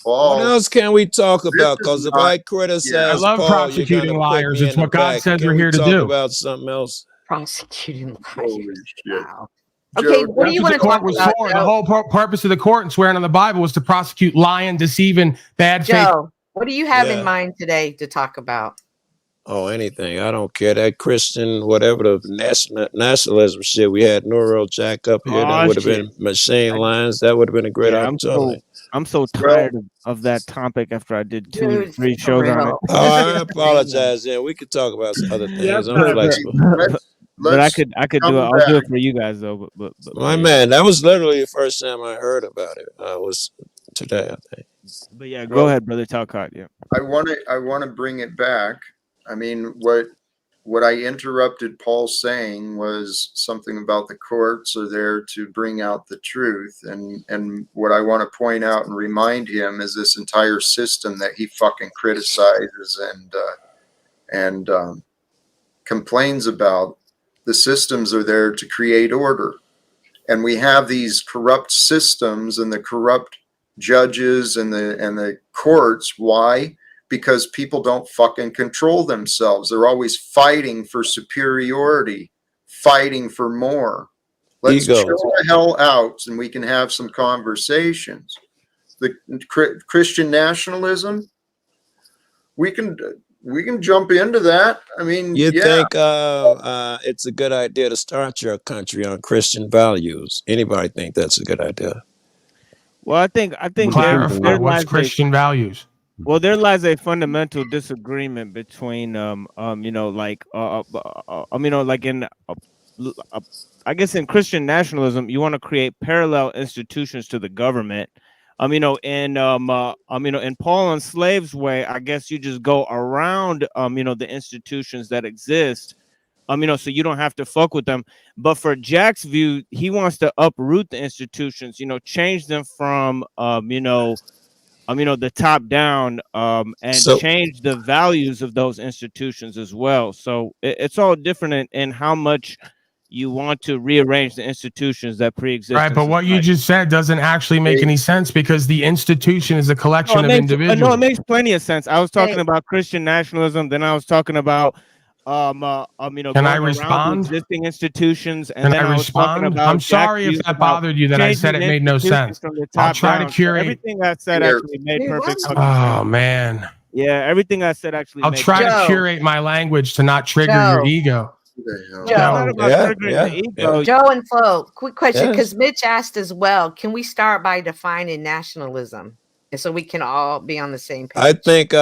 Paul, what else can we talk about? Because if I criticize, I love Paul, prosecuting liars. It's what God says we're here to do. About something else. Prosecuting liars. Wow. Okay, what do you want to talk about? The whole purpose of the court and swearing on the Bible was to prosecute lying, deceiving, bad faith. Joe, what do you have in mind today to talk about? Oh, anything. I don't care. That Christian, whatever the nationalism shit, we had Neuro Jack up here. That would have been machine lines. That would have been a great opportunity. I'm so tired of that topic after I did 3 shows on it. Oh, I apologize. Yeah, we could talk about some other things. I'm flexible. But I could do it. I'll do it for you guys though. But my man, that was literally the first time I heard about it. Was today, I think. But yeah, go ahead, brother Talcott. Yeah. I want to bring it back. I mean, what I interrupted Paul saying was something about the courts are there to bring out the truth. And what I want to point out and remind him is this entire system that he fucking criticizes and complains about. The systems are there to create order. And we have these corrupt systems and the corrupt judges and the courts. Why? Because people don't fucking control themselves. They're always fighting for superiority, fighting for more. Let's chill the hell out and we can have some conversations. The Christian nationalism, we can jump into that. I mean, you think it's a good idea to start your country on Christian values? Anybody think that's a good idea? Well, I think clarify what's Christian values. Well, there lies a fundamental disagreement between, I guess in Christian nationalism, you want to create parallel institutions to the government. In Paul and Slave's way, I guess you just go around, the institutions that exist, so you don't have to fuck with them. But for Jack's view, he wants to uproot the institutions, change them from, the top down, and change the values of those institutions as well. So it's all different in how much, you want to rearrange the institutions that pre-exist. Right, but what you just said doesn't actually make any sense because the institution is a collection of individuals. No, it makes plenty of sense. I was talking about Christian nationalism, then I was talking about Can I respond? Existing institutions, and Can then I was talking respond? about I'm sorry if that bothered you that I said it made no sense. I'll try to curate. Everything I said actually made perfect sense. Oh man. Yeah, everything I said actually. I'll try to curate my language to not trigger your ego. Joe and Flo, quick question, because Mitch asked as well. Can we start by defining nationalism, and so we can all be on the same page? I think.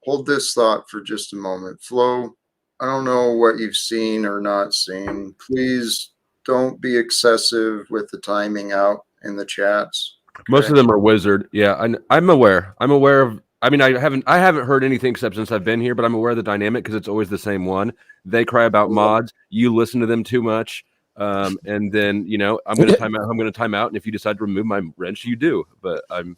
Hold this thought for just a moment, Flo. I don't know what you've seen or not seen. Please don't be excessive with the timing out in the chats. Okay? Most of them are wizard. Yeah, I'm aware. I'm aware of. I mean, I haven't heard anything except since I've been here, but I'm aware of the dynamic because it's always the same one. They cry about mods. You listen to them too much, and then I'm going to time out. I'm going to time out, and if you decide to remove my wrench, you do. But I'm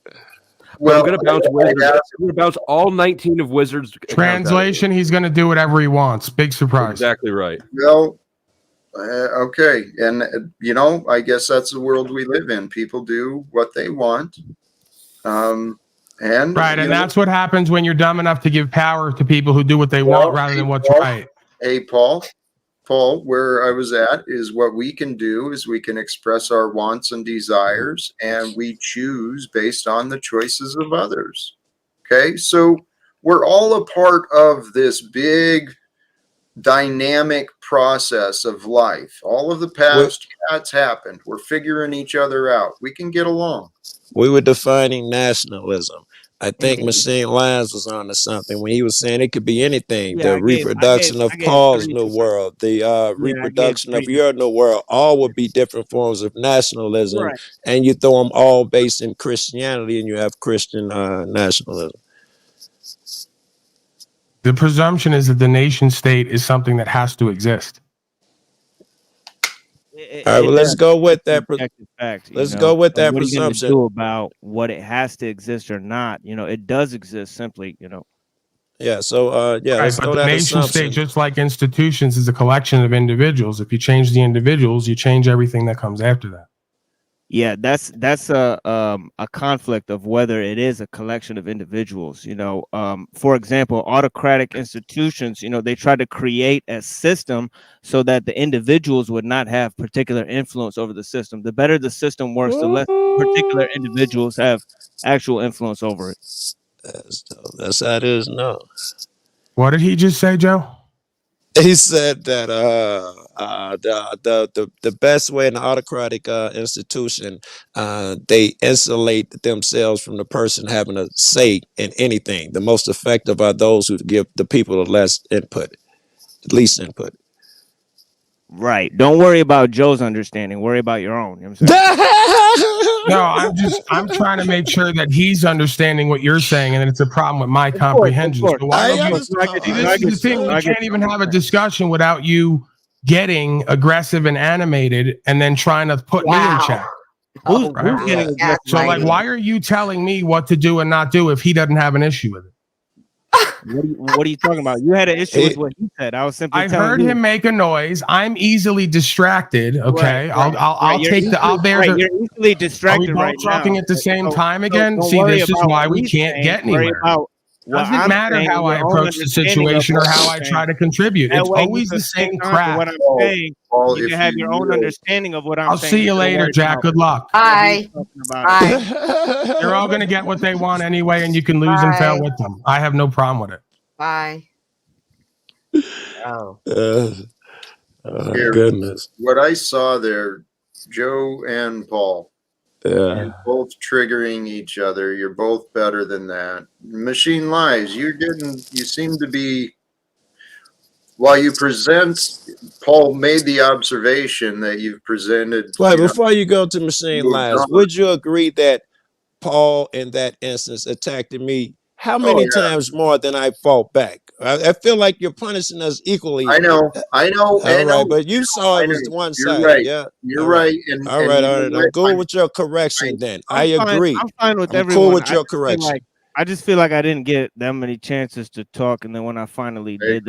going to bounce wizards. I'm going to bounce all 19 of wizards. Translation: he's going to do whatever he wants. Big surprise. Exactly right. Well, okay, and I guess that's the world we live in. People do what they want. And that's what happens when you're dumb enough to give power to people who do what they want rather than what's right. Hey, Paul, where I was at is what we can do is we can express our wants and desires, and we choose based on the choices of others. Okay, so we're all a part of this big dynamic process of life. All of the past chats happened. We're figuring each other out. We can get along. We were defining nationalism. I think Machine Lines was on to something when he was saying it could be anything. The reproduction of Paul's new world, the reproduction of your new world, all would be different forms of nationalism. Right. And you throw them all based in Christianity and you have Christian nationalism. The presumption is that the nation state is something that has to exist. All right, well, let's go with that. Let's go with that presumption. Do about what it has to exist or not. It does exist simply. Yeah. So let's go but that the nation assumption. state, just like institutions, is a collection of individuals. If you change the individuals, you change everything that comes after that. Yeah, that's a conflict of whether it is a collection of individuals. For example, autocratic institutions, they try to create a system so that the individuals would not have particular influence over the system. The better the system works, the less particular individuals have actual influence over it. That's how it is. No. What did he just say, Joe? He said that the best way in an autocratic institution, they insulate themselves from the person having a say in anything. The most effective are those who give the people the least input. Right. Don't worry about Joe's understanding. Worry about your own. You know what I'm saying? No, I'm trying to make sure that he's understanding what you're saying, and then it's a problem with my comprehension. So this is the thing. We can't even have a discussion without you getting aggressive and animated, and then trying to put me in check. Who's getting aggressive? So, why are you telling me what to do and not do if he doesn't have an issue with it? What are you talking about? You had an issue with what he said. I was simply. I heard him make a noise. I'm easily distracted. Okay, I'll bear. You're easily distracted. Are we both talking at the same time again? See, this is why we can't get anywhere. Doesn't matter how I approach the situation or how I try to contribute. It's always the same crap. What I'm saying, you can have your own understanding of what I'm saying. I'll see you later, Jack. Good luck. Bye. Bye. They're all going to get what they want anyway, and you can lose and fail with them. I have no problem with it. Bye. Oh. Goodness. What I saw there, Joe and Paul. Yeah. You're both triggering each other. You're both better than that. Machine lies. You seem to be, while you present, Paul made the observation that you've presented. Wait, before you go to machine lies, would you agree that Paul in that instance attacked me how many times more than I fought back? I feel like you're punishing us equally. I know. All right, but you saw it was one side. Right. Yeah, you're right. All right. I'm good with your correction. Then I agree. I'm fine with everyone. Cool with your correction. I just feel like I didn't get that many chances to talk, and then when I finally did,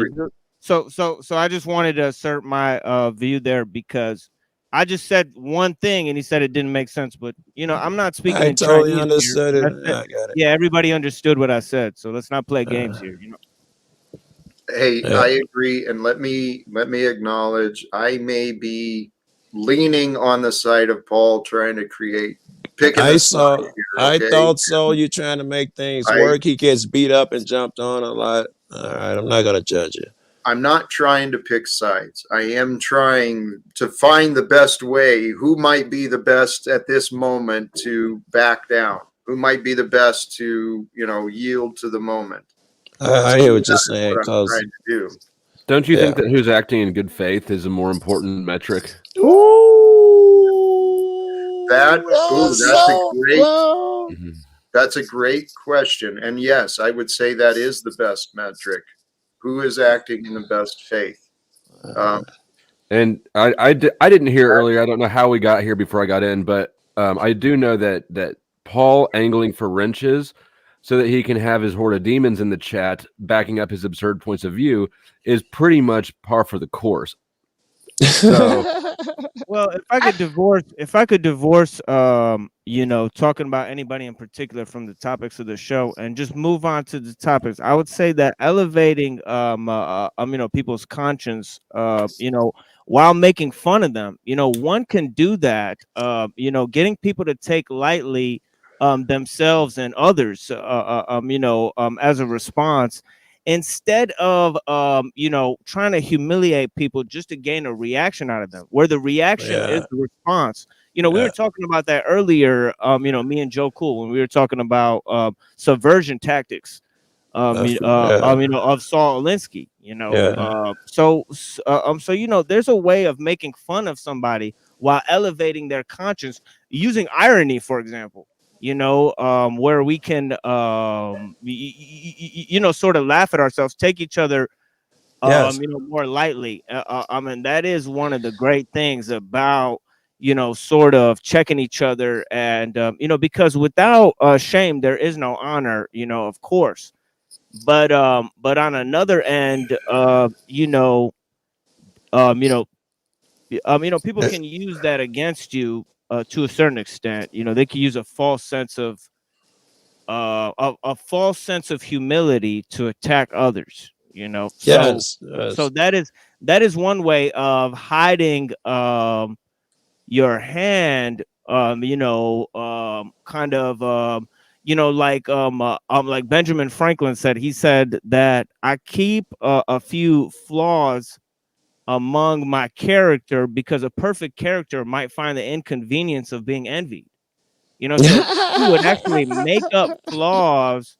So I just wanted to assert my view there, because I just said one thing and he said it didn't make sense. But I'm not speaking I in totally Chinese understood here. it. I got it. Yeah, everybody understood what I said. So let's not play games here. Hey, Yeah. I agree, and let me acknowledge I may be leaning on the side of Paul, trying to picking I a side saw. here. I Okay, thought so. You're trying to make things work. He gets beat up and jumped on a lot. All right, I'm not gonna judge you. I'm not trying to pick sides. I am trying to find the best way. Who might be the best at this moment to back down? Who might be the best to yield to the moment? I hear what you're saying, What I'm cause trying to do. Don't you think that who's acting in good faith is a more important metric? That's a great question. And yes, I would say that is the best metric. Who is acting in the best faith? And I didn't hear earlier. I don't know how we got here before I got in, but I do know that Paul angling for wrenches so that he can have his horde of demons in the chat backing up his absurd points of view is pretty much par for the course. So, well, if I could divorce, talking about anybody in particular from the topics of the show and just move on to the topics, I would say that elevating, people's conscience, while making fun of them, one can do that, getting people to take lightly themselves and others, as a response, instead of trying to humiliate people just to gain a reaction out of them, where the reaction is the response. We were talking about that earlier, me and Joe Cool, when we were talking about subversion tactics of Saul Alinsky, so there's a way of making fun of somebody while elevating their conscience using irony, for example, where we can sort of laugh at ourselves, take each other more lightly. That is one of the great things about sort of checking each other, and because without shame there is no honor, of course. But on another end, people can use that against you to a certain extent. They can use a false sense of false sense of humility to attack others. So that is one way of hiding your hand. Kind of like Benjamin Franklin said. He said that I keep a few flaws among my character because a perfect character might find the inconvenience of being envied. So he would actually make up flaws,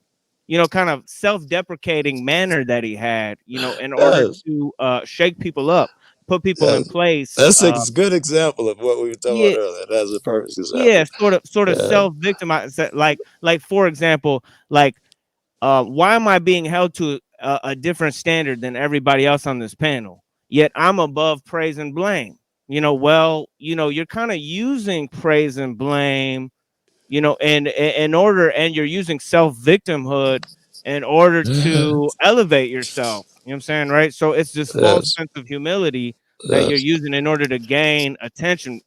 kind of self-deprecating manner that he had, in order to shake people up, put people in place. That's a good example of what we were talking about earlier. That's a perfect example. Yeah, sort of self-victimize. Like for example, why am I being held to a different standard than everybody else on this panel? Yet I'm above praise and blame. You're kind of using praise and blame, and you're using self-victimhood in order to elevate yourself. You know what I'm saying, right? So it's this false sense of humility that you're using in order to gain attention,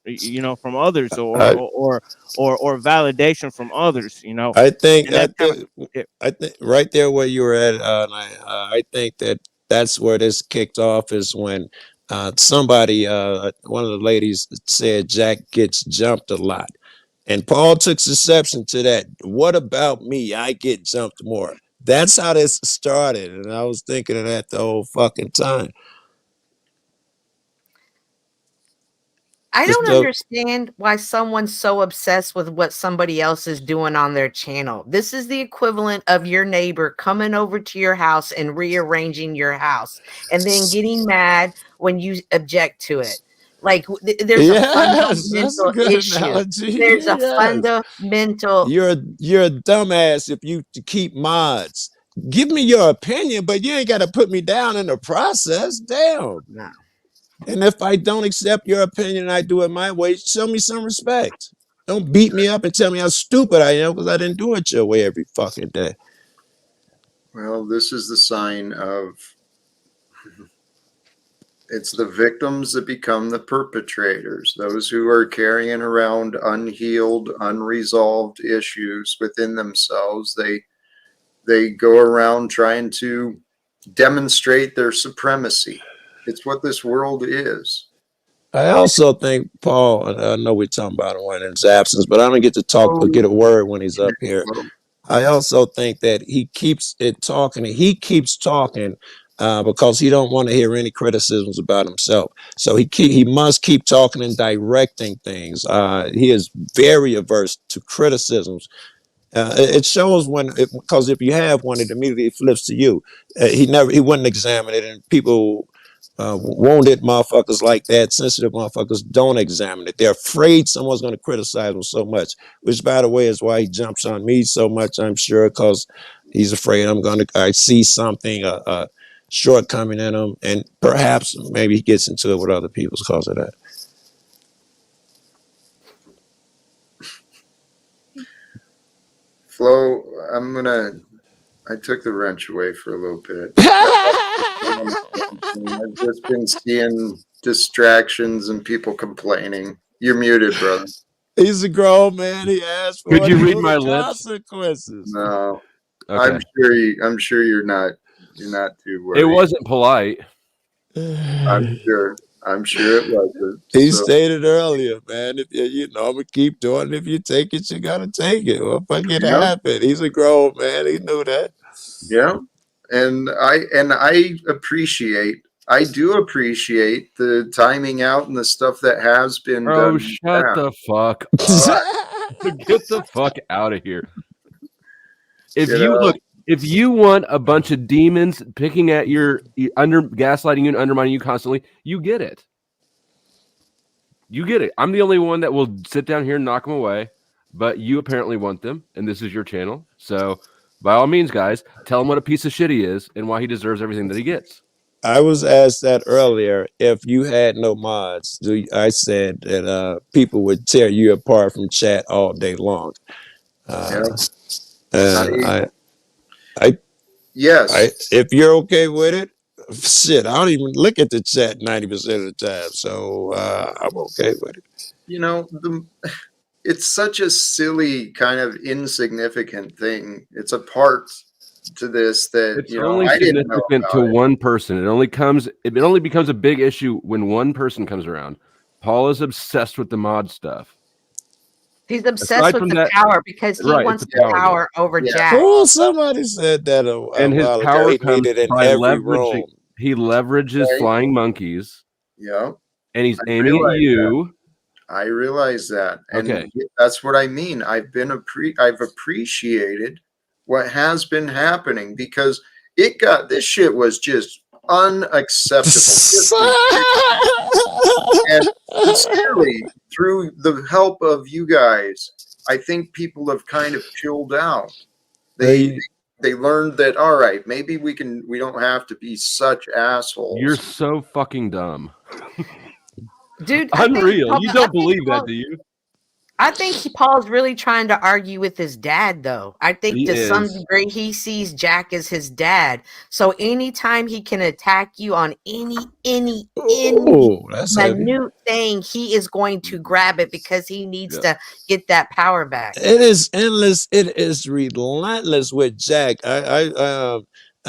from others, or validation from others. I think right there where you were at, I think that's where this kicked off, is when somebody, one of the ladies said Jack gets jumped a lot. And Paul took exception to that. What about me? I get jumped more. That's how this started. And I was thinking of that the whole fucking time. I don't understand why someone's so obsessed with what somebody else is doing on their channel. This is the equivalent of your neighbor coming over to your house and rearranging your house and then getting mad when you object to it. Like there's a fundamental issue. Analogy. There's a fundamental. You're a dumbass if you keep mods. Give me your opinion, but you ain't got to put me down in the process. Damn. No. And if I don't accept your opinion and I do it my way, show me some respect. Don't beat me up and tell me how stupid I am because I didn't do it your way every fucking day. Well, this is the sign of It's the victims that become the perpetrators, those who are carrying around unhealed, unresolved issues within themselves. They go around trying to demonstrate their supremacy. It's what this world is. I also think, Paul, and I know we're talking about him when in his absence, but I don't get to talk or get a word when he's up here. I also think that he keeps it talking, and he keeps talking because he don't want to hear any criticisms about himself. So he must keep talking and directing things. He is very averse to criticisms. It shows because if you have one, it immediately flips to you. He wouldn't examine it, and people, wounded motherfuckers like that, sensitive motherfuckers, don't examine it. They're afraid someone's going to criticize them so much, which, by the way, is why he jumps on me so much, I'm sure, because he's afraid I see something, a shortcoming in him, and perhaps maybe he gets into it with other people because of that. Flo, I took the wrench away for a little bit. I've just been seeing distractions and people complaining. You're muted, brother. He's a grown man. He asked for Could you read my lips? Consequences. No, Okay. I'm sure you're not too worried. It wasn't polite. I'm sure it wasn't. He stated earlier, man, if I'm gonna keep doing it. If you take it, you gotta take it. Well, fuck it happen. He's a grown man. He knew that. Yeah. And I do appreciate the timing out and the stuff that has been done. Oh, shut the fuck up. Get the fuck out of here. If you want a bunch of demons picking at gaslighting you and undermining you constantly, you get it. You get it. I'm the only one that will sit down here and knock them away, but you apparently want them, and this is your channel. So, by all means, guys, tell him what a piece of shit he is and why he deserves everything that he gets. I was asked that earlier. If you had no mods, I said that people would tear you apart from chat all day long. Yes. If you're okay with it, shit, I don't even look at the chat 90% of the time, so I'm okay with it. It's such a silly kind of insignificant thing. It's a part to this that it's only significant to one person. It only becomes a big issue when one person comes around. Paul is obsessed with the mod stuff. He's obsessed with the power because he wants the power over Jack. Oh, somebody said that and his power comes by leveraging. He leverages flying monkeys. Yeah. And he's aiming at you. I realize that. And okay. That's what I mean. I've appreciated what has been happening because this shit was just unacceptable. And sincerely, through the help of you guys, I think people have kind of chilled out. They learned that, all right, maybe we don't have to be such assholes. You're so fucking dumb. Dude, unreal. You don't believe that, do you? I think Paul's really trying to argue with his dad, though. I think some degree he sees Jack as his dad. So anytime he can attack you on any minute thing, he is going to grab it because he needs to get that power back. It is endless. It is relentless with Jack.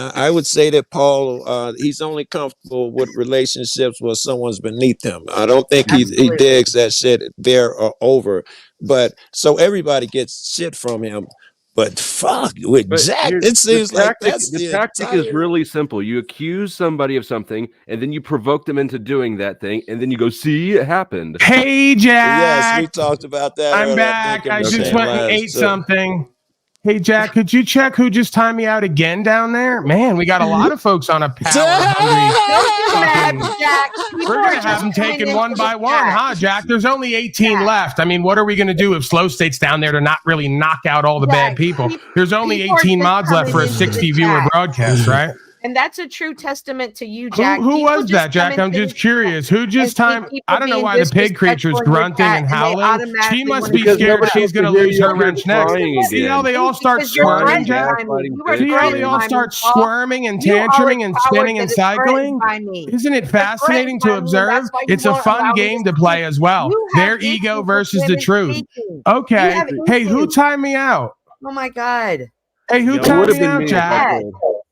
I would say that Paul, he's only comfortable with relationships where someone's beneath him. I don't think he digs that shit there or over. But so everybody gets shit from him. But fuck, with Jack, it seems like the tactic is really simple. You accuse somebody of something, and then you provoke them into doing that thing, and then you go, see, it happened. Hey, Jack. Yes, we talked about that. I'm back. I just went and ate something. Hey, Jack, could you check who just timed me out again down there? Man, we got a lot of folks on a power hungry. We're going to have them taken one by one, huh, Jack? There's only 18 left. I mean, what are we going to do if Slow State's down there to not really knock out all the bad people? There's only 18 mods left for a 60 viewer broadcast, right? And that's a true testament to you, Jack. Who People was just that, come Jack? I'm into just this curious. Who just time? I don't know why the pig creature is grunting and howling. She must be scared she's going to lose her wrench next. See how they all start squirming, Jack? See how they all start squirming and tantruming and spinning and cycling? Isn't it fascinating to observe? It's a fun game to play as well. Their ego versus the truth. Okay. Hey, who timed me out? Oh my God. Hey, who timed me out, Jack?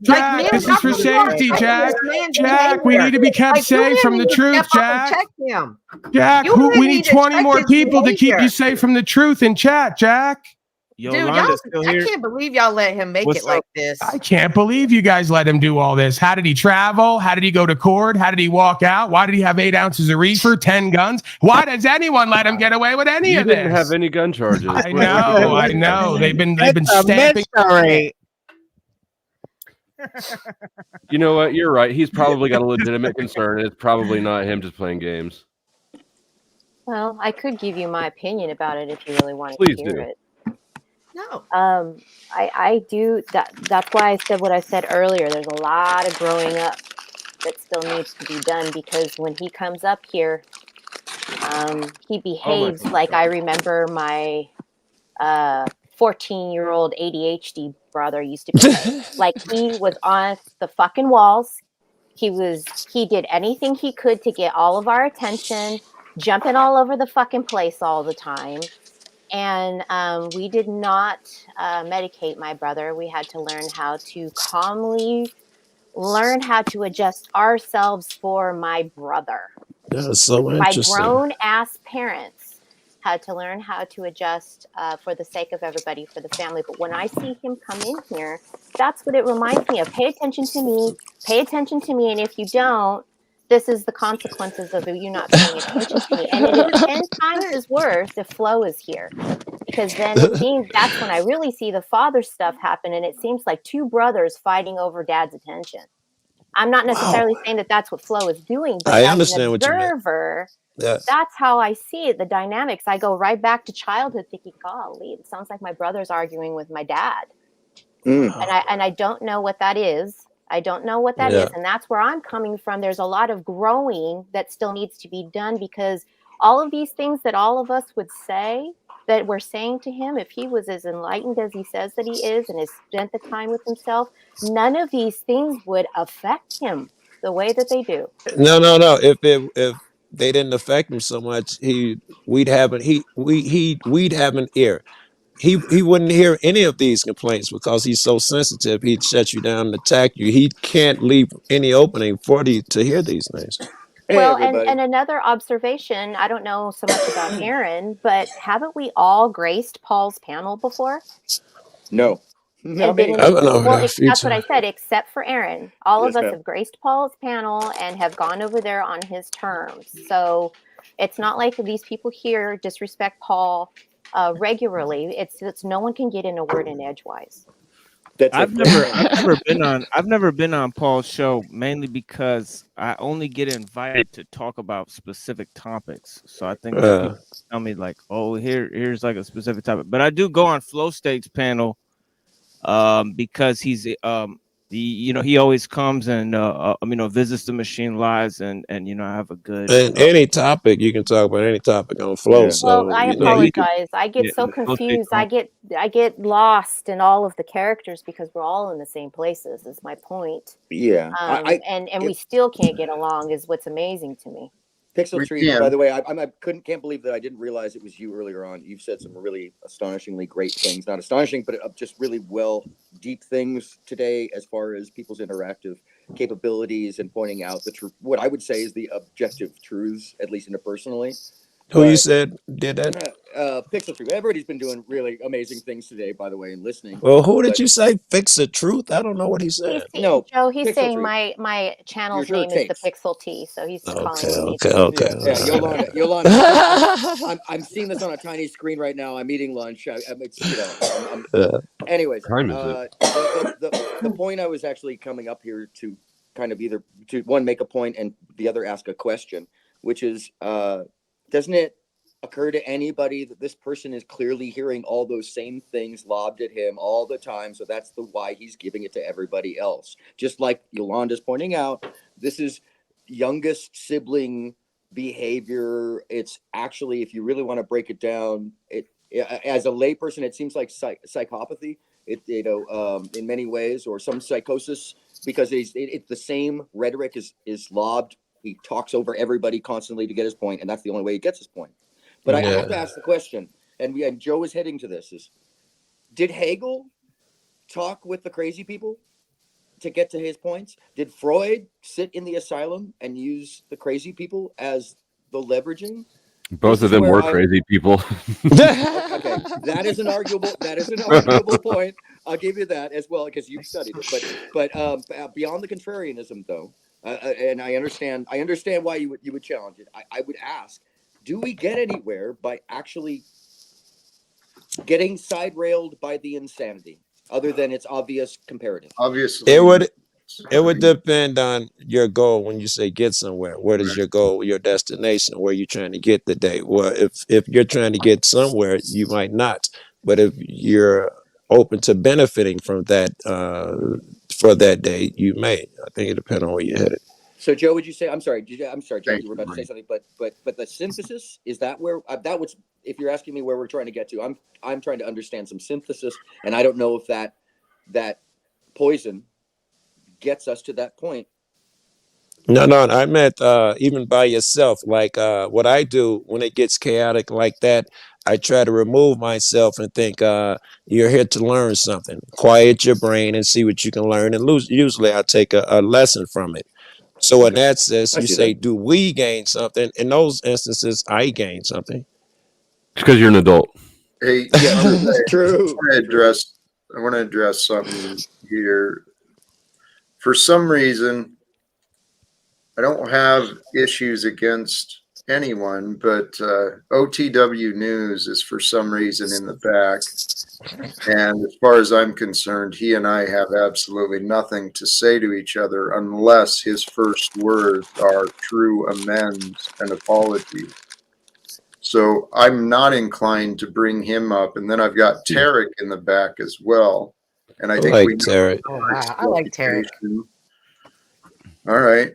Jack, this is for safety, Jack. Jack, we need to be kept safe from the truth, Jack. Jack, we need 20 more people to keep you safe from the truth in chat, Jack. Dude, I can't believe y'all let him make it like this. I can't believe you guys let him do all this. How did he travel? How did he go to court? How did he walk out? Why did he have 8 ounces of reefer, 10 guns? Why does anyone let him get away with any of this? You didn't have any gun charges. I know. They've been stamping. You know what? You're right. He's probably got a legitimate concern. It's probably not him just playing games. Well, I could give you my opinion about it if you really want to Please hear do. it. No. I do that. That's why I said what I said earlier. There's a lot of growing up that still needs to be done, because when he comes up here, he behaves like I remember my 14-year-old ADHD brother used to be. Like he was on the fucking walls. He did anything he could to get all of our attention, jumping all over the fucking place all the time. And we did not medicate my brother. We had to learn how to calmly learn how to adjust ourselves for my brother. That's so interesting. My grown-ass parents had to learn how to adjust for the sake of everybody, for the family. But when I see him come in here, that's what it reminds me of. Pay attention to me. Pay attention to me. And if you don't, this is the consequences of you not paying attention to me. And it is 10 times as worse if Flo is here. Because then it seems that's when I really see the father stuff happen. And it seems like two brothers fighting over dad's attention. I'm not necessarily saying that that's what Flo is doing, but I as understand an what you mean. observer, Yeah. that's how I see it, the dynamics. I go right back to childhood thinking, golly, it sounds like my brother's arguing with my dad. And I don't know what that is. I don't know what that is. And that's where I'm coming from. There's a lot of growing that still needs to be done, because all of these things that all of us would say that we're saying to him, if he was as enlightened as he says that he is and has spent the time with himself, none of these things would affect him the way that they do. No. If they didn't affect him so much, we'd have an ear. He wouldn't hear any of these complaints because he's so sensitive. He'd shut you down and attack you. He can't leave any opening for you to hear these things. Well, and another observation, I don't know so much about Aaron, but haven't we all graced Paul's panel before? No. That's what I said, except for Aaron. All of us have graced Paul's panel and have gone over there on his terms. So it's not like these people here disrespect Paul regularly. It's no one can get in a word in edgewise. I've never been on Paul's show, mainly because I only get invited to talk about specific topics. So I think people tell me like, oh, here's like a specific topic. But I do go on Flow State's panel because he's he always comes and visits the machine lives and I have a good any topic you can talk about, any topic on Flow. Yeah. So well, I apologize. I get so confused. I get lost in all of the characters because we're all in the same places. Is my point. Yeah. And we still can't get along. Is what's amazing to me. Pixel Tree, by the way, can't believe that I didn't realize it was you earlier on. You've said some really astonishingly great things. Not astonishing, but just really deep things today as far as people's interactive capabilities and pointing out what I would say is the objective truths, at least interpersonally. Who you said did that? Pixel Tree. Everybody's been doing really amazing things today, by the way, and listening. Well, who did you say? Fix the Truth? I don't know what he said. Joe, he's saying my channel's name is the Pixel T, so he's calling me. Okay. Yeah, Yolanda. I'm seeing this on a tiny screen right now. I'm eating lunch. Anyways, the point I was actually coming up here to kind of either to one make a point and the other ask a question, which is doesn't it occur to anybody that this person is clearly hearing all those same things lobbed at him all the time? So that's why he's giving it to everybody else. Just like Yolanda's pointing out, this is youngest sibling behavior. It's actually, if you really want to break it down, as a layperson, it seems like psychopathy. In many ways, or some psychosis, because it's the same rhetoric is lobbed. He talks over everybody constantly to get his point, and that's the only way he gets his point. But I have to ask the question, and Joe is heading to this: did Hegel talk with the crazy people to get to his points? Did Freud sit in the asylum and use the crazy people as the leveraging? Both of them were crazy people. Okay, that is an arguable point. I'll give you that as well, because you've studied it. But beyond the contrarianism, though, and I understand why you would challenge it. I would ask, do we get anywhere by actually getting side railed by the insanity, other than its obvious comparative? Obviously, it would depend on your goal. When you say get somewhere, what is your goal, your destination, where you're trying to get the day? Well, if you're trying to get somewhere, you might not. But if you're open to benefiting from that for that day, you may. I think it depends on where you're headed. So, Joe, would you say? I'm sorry, Jack. You were about to say something, but the synthesis, is that where that was? If you're asking me where we're trying to get to, I'm trying to understand some synthesis, and I don't know if that poison gets us to that point. No, I meant even by yourself. Like what I do when it gets chaotic like that, I try to remove myself and think you're here to learn something. Quiet your brain and see what you can learn. And usually I take a lesson from it. So in that sense, you say, do we gain something? In those instances, I gain something. It's because you're an adult. Hey, true. I want to address something here. For some reason, I don't have issues against anyone, but OTW News is for some reason in the back. And as far as I'm concerned, he and I have absolutely nothing to say to each other unless his first words are true amends and apology. So I'm not inclined to bring him up. And then I've got Tarek in the back as well. And I think like Tarek. Oh, wow. I like Tarek. All right.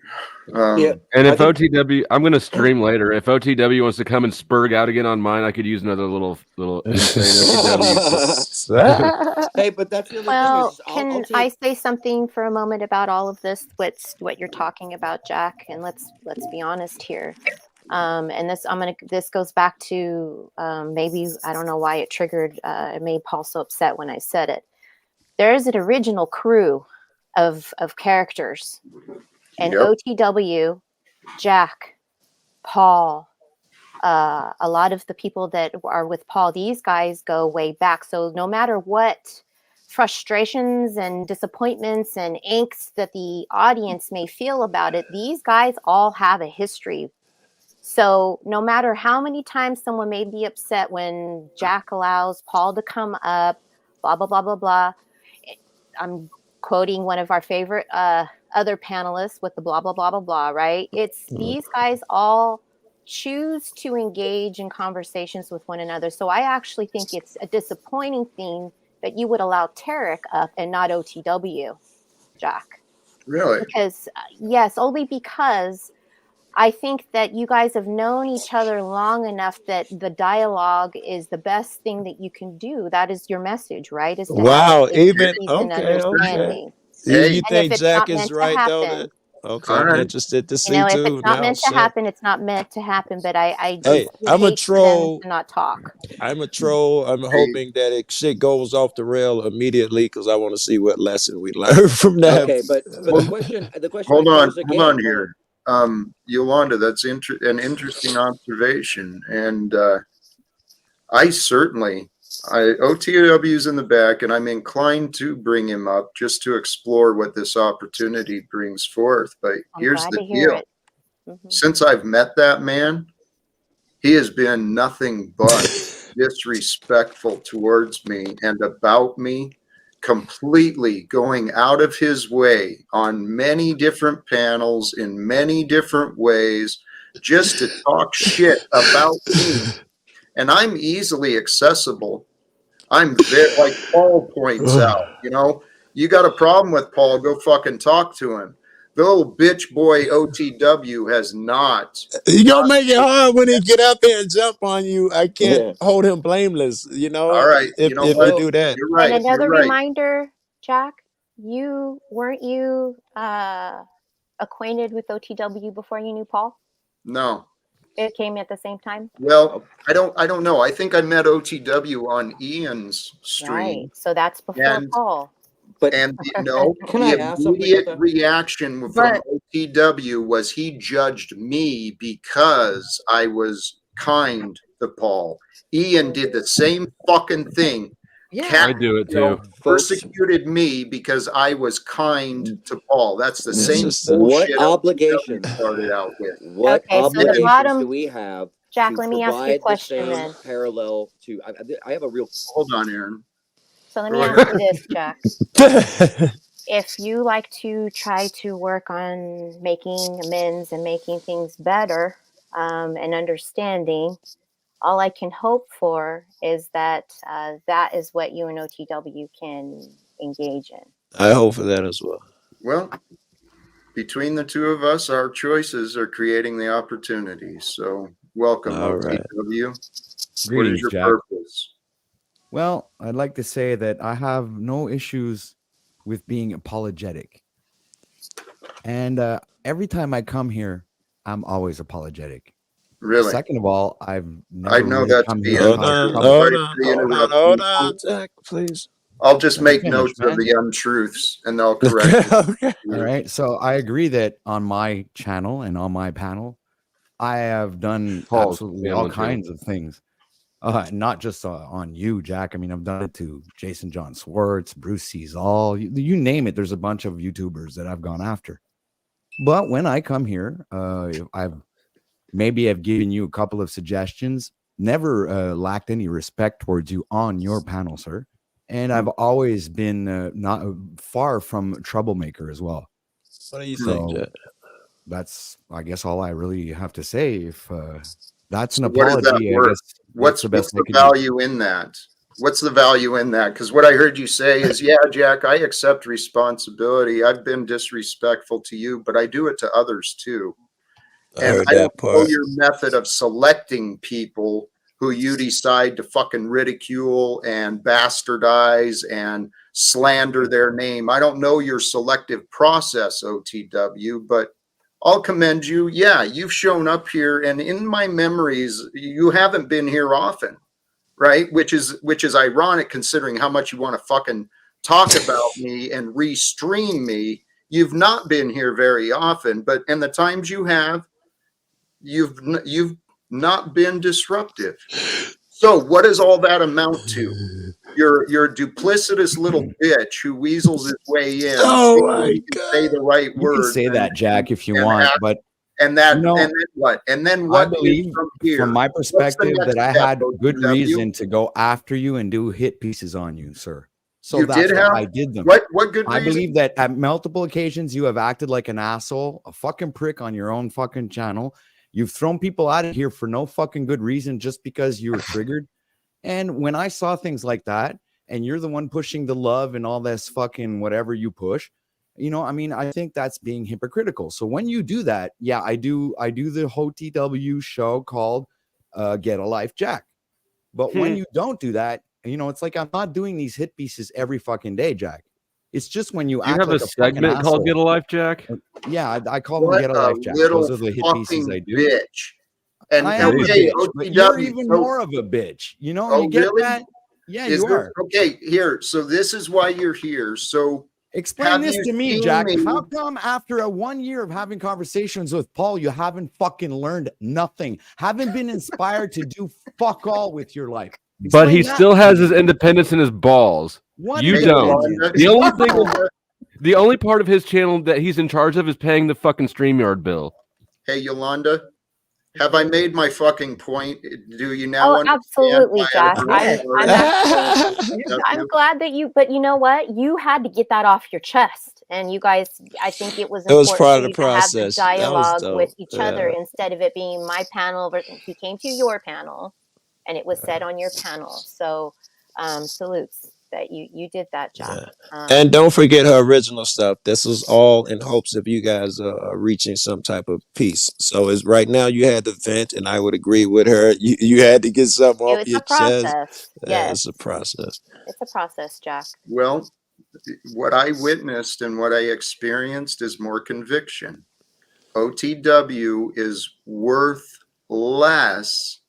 And if OTW, I'm going to stream later. If OTW wants to come and spurg out again on mine, I could use another little insane OTW. Hey, but that's the other thing. Can I say something for a moment about all of this? What you're talking about, Jack? And let's be honest here. And this goes back to maybe, I don't know why it triggered. It made Paul so upset when I said it. There is an original crew of characters. And OTW, Jack, Paul, a lot of the people that are with Paul, these guys go way back. So no matter what frustrations and disappointments and angst that the audience may feel about it, these guys all have a history. So no matter how many times someone may be upset when Jack allows Paul to come up, blah, blah, blah, blah, blah. I'm quoting one of our favorite other panelists with the blah, blah, blah, blah, blah, right? It's these guys all choose to engage in conversations with one another. So I actually think it's a disappointing thing that you would allow Tarek up and not OTW, Jack. Really? Because, yes, only because I think that you guys have known each other long enough that the dialogue is the best thing that you can do. That is your message, right? Is to wow, even okay. Hey, you think Jack is right though? Okay, I'm interested to see if too. it's not meant to happen, it's not meant to happen. But I just I'm a troll. To not talk. I'm a troll. I'm hoping that shit goes off the rail immediately because I want to see what lesson we learn from that. Okay, but the question. Hold on here. Yolanda, that's an interesting observation, and OTW's in the back, and I'm inclined to bring him up just to explore what this opportunity brings forth. But here's the deal: since I've met that man, he has been nothing but disrespectful towards me and about me, completely going out of his way on many different panels in many different ways just to talk shit about me and I'm easily accessible. I'm very, like Paul points out, you know, you got a problem with Paul, go fucking talk to him. The little bitch boy OTW has not. You gonna make it hard when he get up there and jump on you. I can't hold him blameless, you know. All right, if you know if what? you do that. You're right. And another You're right. reminder, Jack, weren't you acquainted with OTW before you knew Paul? No. It came at the same time? Well, I don't know. I think I met OTW on Ian's stream. Right. So that's before Paul. But and you know, can I the ask something immediate about that? reaction from OTW was he judged me because I was kind to Paul. Ian did the same fucking thing. Yeah, I do it too. Persecuted me because I was kind to Paul. That's the same What bullshit obligations started out with. What Okay, so the obligations bottom- do we have Jack, to let me ask you a provide question the same then. parallel to? I have a real. Hold on, Aaron. So let me ask you this, Jack. If you like to try to work on making amends and making things better and understanding, all I can hope for is that that is what you and OTW can engage in. I hope for that as well. Well, between the two of us, our choices are creating the opportunities. So welcome, All right. OTW. What is Greetings, your Jack. purpose? Well, I'd like to say that I have no issues with being apologetic. And every time I come here, I'm always apologetic. Really? Second of all, I've never I know really that to come be here. untrue. about trouble. Hold on, Jack, please. I'll just Let me make finish, notes man. of the untruths and they'll correct it. All right. So I agree that on my channel and on my panel, I have done Paul's absolutely family all channel. kinds of things. Not just on you, Jack. I mean, I've done it to Jason John Swartz, Bruce Sees All. You name it. There's a bunch of YouTubers that I've gone after. But when I come here, I've given you a couple of suggestions. Never lacked any respect towards you on your panel, sir. And I've always been not far from a troublemaker as well. What do you think, Jack? That's, I guess, all I really have to say. If that's an So what is that apology, I worth? guess What's the best the I can do. value in that? What's the value in that? Because what I heard you say is, yeah, Jack, I accept responsibility. I've been disrespectful to you, but I do it to others too. I And heard I don't that know part. your method of selecting people who you decide to fucking ridicule and bastardize and slander their name. I don't know your selective process, OTW, but I'll commend you. Yeah, you've shown up here, and in my memories, you haven't been here often, right? Which is ironic considering how much you want to fucking talk about me and restream me. You've not been here very often, but in the times you have, you've not been disruptive. So what does all that amount to? You're a duplicitous little bitch who weasels his way in. Oh my You can say the right You can words. say and- that, Jack, if you and want, act- but and that you know, and then what? And then I what? believe, from here? from my What's the perspective, next that I step, had good OTW? reason to go after you and do hit pieces on you, sir. So You that's did why have? I did them. What good I reason? believe that at multiple occasions you have acted like an asshole, a fucking prick on your own fucking channel. You've thrown people out of here for no fucking good reason just because you were triggered. And when I saw things like that, and you're the one pushing the love and all this fucking whatever you push, you know, I mean, I think that's being hypocritical. So when you do that, yeah, I do the OTW show called Get a Life, Jack. But when you don't do that, you know, it's like I'm not doing these hit pieces every fucking day, Jack. It's just when you Do you act have like a a fucking segment called asshole. Get a Life, Jack? Yeah, I call them What Get a a Life, Jack. little Those are the hit pieces fucking I do. bitch. And I am a okay, bitch, but you're OTW, even so- more of a bitch. You know, Oh, you get really? that? Yeah, Is you there- are. Okay, here. So this is why you're here. So Explain have this you to me, seen Jack. me- How come after a 1 year of having conversations with Paul, you haven't fucking learned nothing? Haven't been inspired to do fuck all with your life? But he Explain that still to has me. his independence in his balls. What You independence? don't. The only thing, the only part of his channel that he's in charge of is paying the fucking StreamYard bill. Hey, Yolanda, have I made my fucking point? Do you now Oh, understand absolutely, why Jack. I I'm glad that you, but you know what? You had to get that off your chest. And you guys, I think it was It was important part for of the you to have the process. That was dialogue dope. with each other Yeah. instead of it being my panel versus he came to your panel. and it was said on your panel. So salutes that you did that job. And don't forget her original stuff. This was all in hopes of you guys reaching some type of peace. So as right now you had to vent, and I would agree with her. You had to get something off your chest. Yes. It's a process. It's a process, Jack. Well, what I witnessed and what I experienced is more conviction. OTW is worth less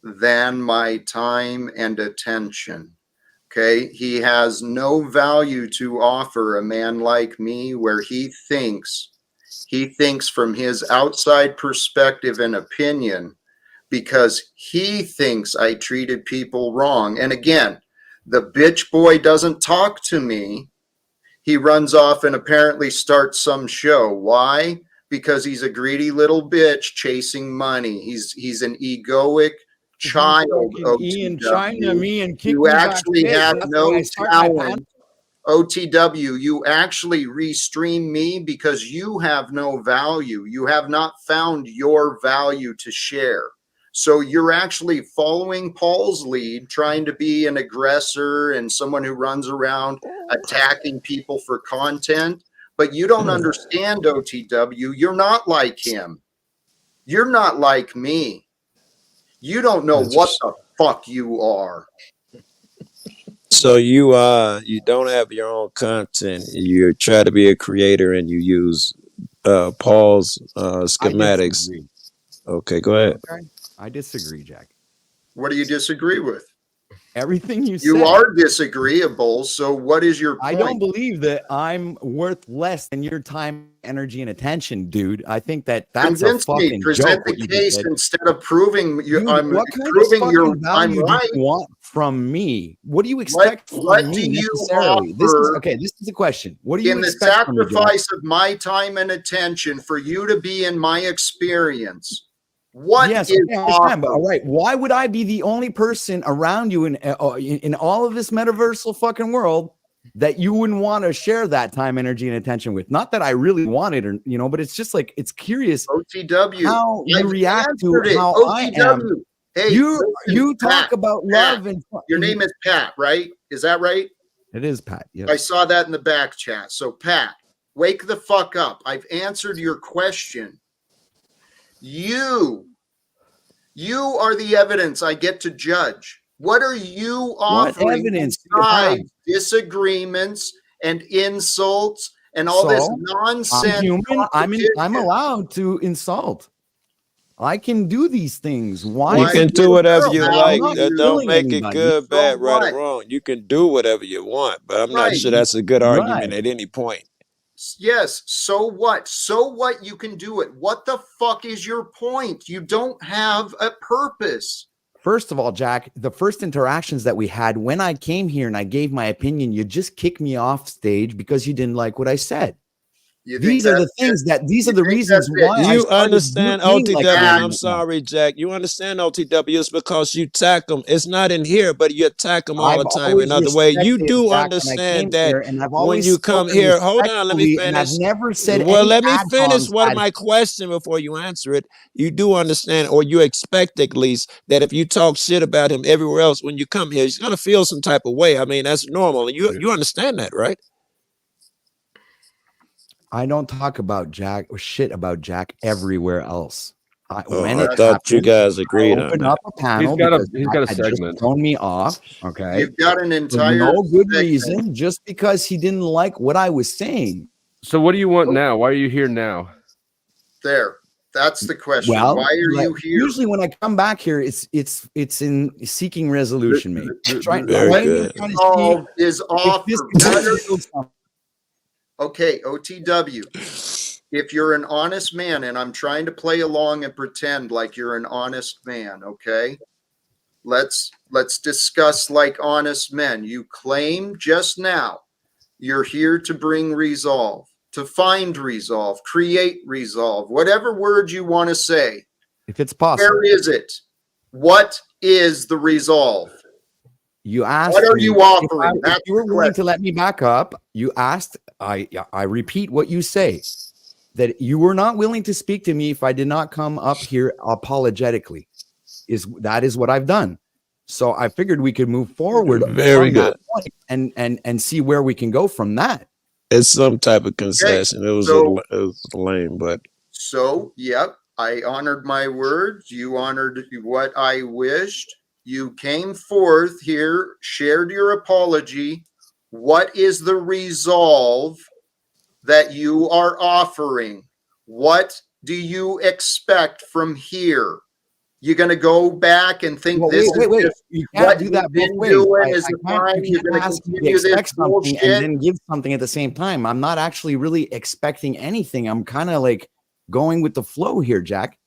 than my time and attention. Okay, he has no value to offer a man like me, where he thinks from his outside perspective and opinion, because he thinks I treated people wrong. And again, the bitch boy doesn't talk to me. He runs off and apparently starts some show. Why? Because he's a greedy little bitch chasing money. He's an egoic child. Ian China me and kick you me actually backstage. have That's no when I start my talent. OTW, you actually restream me because you have no value. You have not found your value to share. So you're actually following Paul's lead, trying to be an aggressor and someone who runs around attacking people for content. But you don't understand, OTW. You're not like him. You're not like me. You don't know what the fuck you are. So you don't have your own content. You try to be a creator and you use Paul's schematics. Okay, go ahead. Okay. I disagree, Jack. What do you disagree with? Everything you said. You are disagreeable. So what is your point? I don't believe that I'm worth less than your time, energy, and attention, dude. I think that's Convince a fucking me. Present joke. the case instead of proving you. Dude, I'm what kind proving of you're. fucking I'm value right. do you want from me? What do you expect What from do me you necessarily? offer This is the question. What do you in the expect from me, Jack? sacrifice of my time and attention for you to be in my experience? What yes, is okay, I understand, but all right. Why would I be the only person around you in all of this metaversal fucking world that you wouldn't want to share that time, energy, and attention with? Not that I really want it, or but it's just like it's curious OTW how you I've react to answered it. how I am. OTW. Hey, you listen, talk Pat, about Pat. love and Your name is Pat, right? Is that right? It is Pat. Yes. I saw that in the back chat. So Pat, wake the fuck up. I've answered your question. You are the evidence I get to judge. What are you offering? What evidence besides disagreements and insults and all this nonsense? I'm human. I'm allowed to insult. I can do these things. Why? You can do whatever you like. Don't make it anybody. good, bad, So right, what? or wrong. You can do whatever you want, but I'm not Right. sure that's a good Right. argument at any point. Yes. So what? So what? You can do it. What the fuck is your point? You don't have a purpose. First of all, Jack, the first interactions that we had when I came here and I gave my opinion, you just kicked me off stage because you didn't like what I said. These are the things these are the reasons why You understand OTW, like and that. I'm sorry, Jack. You understand OTW is because you attack them. It's not in here, but you attack them all the time. always Another way, you respected do Jack when I understand came that here, and I've when always you come spoken here, hold on, let me respectfully, and I've finish. never said Well, any let me ad finish homs what at- my question before you answer it. You do understand, or you expect at least, that if you talk shit about him everywhere else, when you come here, he's gonna feel some type of way. I mean, that's normal, and you understand that, right? I don't talk about Jack or shit about Jack everywhere else. When I it thought you happens, guys I agreed on open that. up a panel He's got because a Jack had just segment. thrown me off. Okay, You've got an for entire no good segment. reason, just because he didn't like what I was saying. So what do you want now? Why are you here now? There. That's the question. Well, why are you here? Usually when I come back here, it's in seeking resolution, mate. Very good. Resolve is off. This Okay, OTW. If you're an honest man, and I'm trying to play along and pretend like you're an honest man, okay? Let's discuss like honest men. You claim just now you're here to bring resolve, to find resolve, create resolve, whatever word you want to say. if it's possible. Where is it? What is the resolve? You asked. What are me you if offering? if you were willing to let me back up, you asked. I repeat what you say, that you were not willing to speak to me if I did not come up here apologetically. That is what I've done. So I figured we could move forward Very from that good. point and see where we can go from that. It's some type of concession. It was lame, but so yep, I honored my words. You honored what I wished. You came forth here, shared your apology. What is the resolve that you are offering? What do you expect from here? You're going to go back and think Well, this is wait. just You can't what do that you've been both ways. doing is You fine. You're can't going to ask me to continue this expect something bullshit. and then give something at the same time. I'm not actually really expecting anything. I'm kind of like going with the flow here, Jack.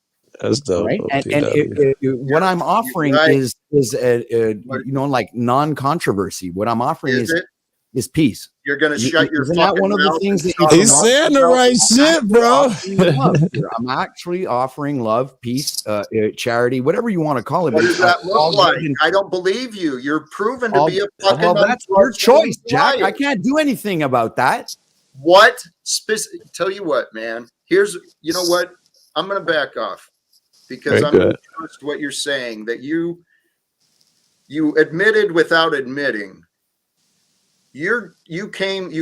that's dope. Right. And what I'm offering is like non-controversy. What I'm offering is peace. You're going to shut your Isn't fucking that one of the mouth things and that talk you He's about saying the yourself? right shit, bro. I'm actually offering love, peace, charity, whatever you want to call it. What does that look like? I don't believe you. You're proven to be a fucking well, that's your choice, Jack. liar. I can't do anything about that. What tell you what, man. Here's, you know what? I'm going to back off because Very I'm going to good. trust what you're saying, that you admitted without admitting. You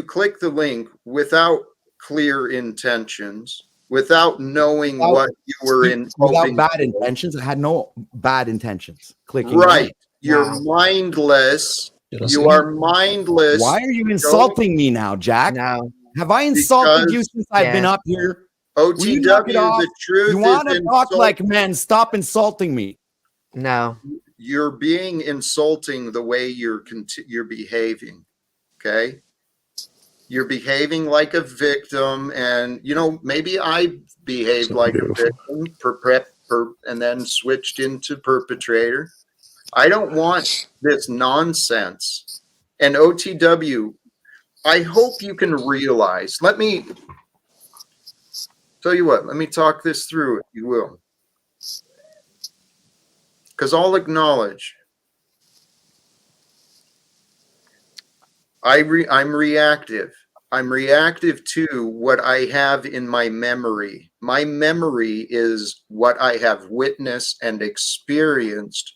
clicked the link without clear intentions, without knowing what you were in. Without bad intentions. I had no bad intentions. Clicking the right. link. You're mindless. You are mindless. Why are you insulting me now, Jack? No. Have I insulted you Because- since I've been up here? Will you OTW, knock it off? the truth You want is to talk insult- like men? Stop insulting me. No. You're being insulting the way you're behaving. Okay. You're behaving like a victim, and maybe I behaved So like beautiful. a victim, and then switched into perpetrator. I don't want this nonsense. And OTW, I hope you can realize. Let me tell you what. Let me talk this through, if you will, because I'll acknowledge. I'm reactive. I'm reactive to what I have in my memory. My memory is what I have witnessed and experienced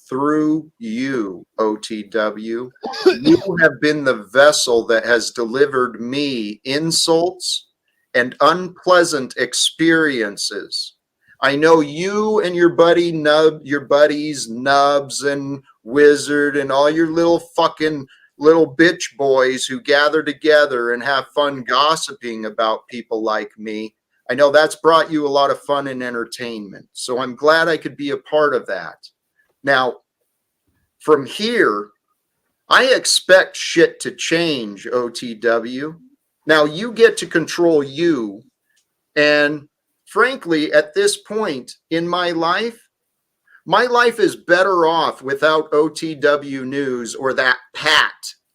through you, OTW. You have been the vessel that has delivered me insults and unpleasant experiences. I know you and your buddies, Nubs and Wizard, and all your little bitch boys who gather together and have fun gossiping about people like me. I know that's brought you a lot of fun and entertainment. So I'm glad I could be a part of that. Now, from here, I expect shit to change, OTW. Now you get to control you. And frankly, at this point in my life is better off without OTW News or that Pat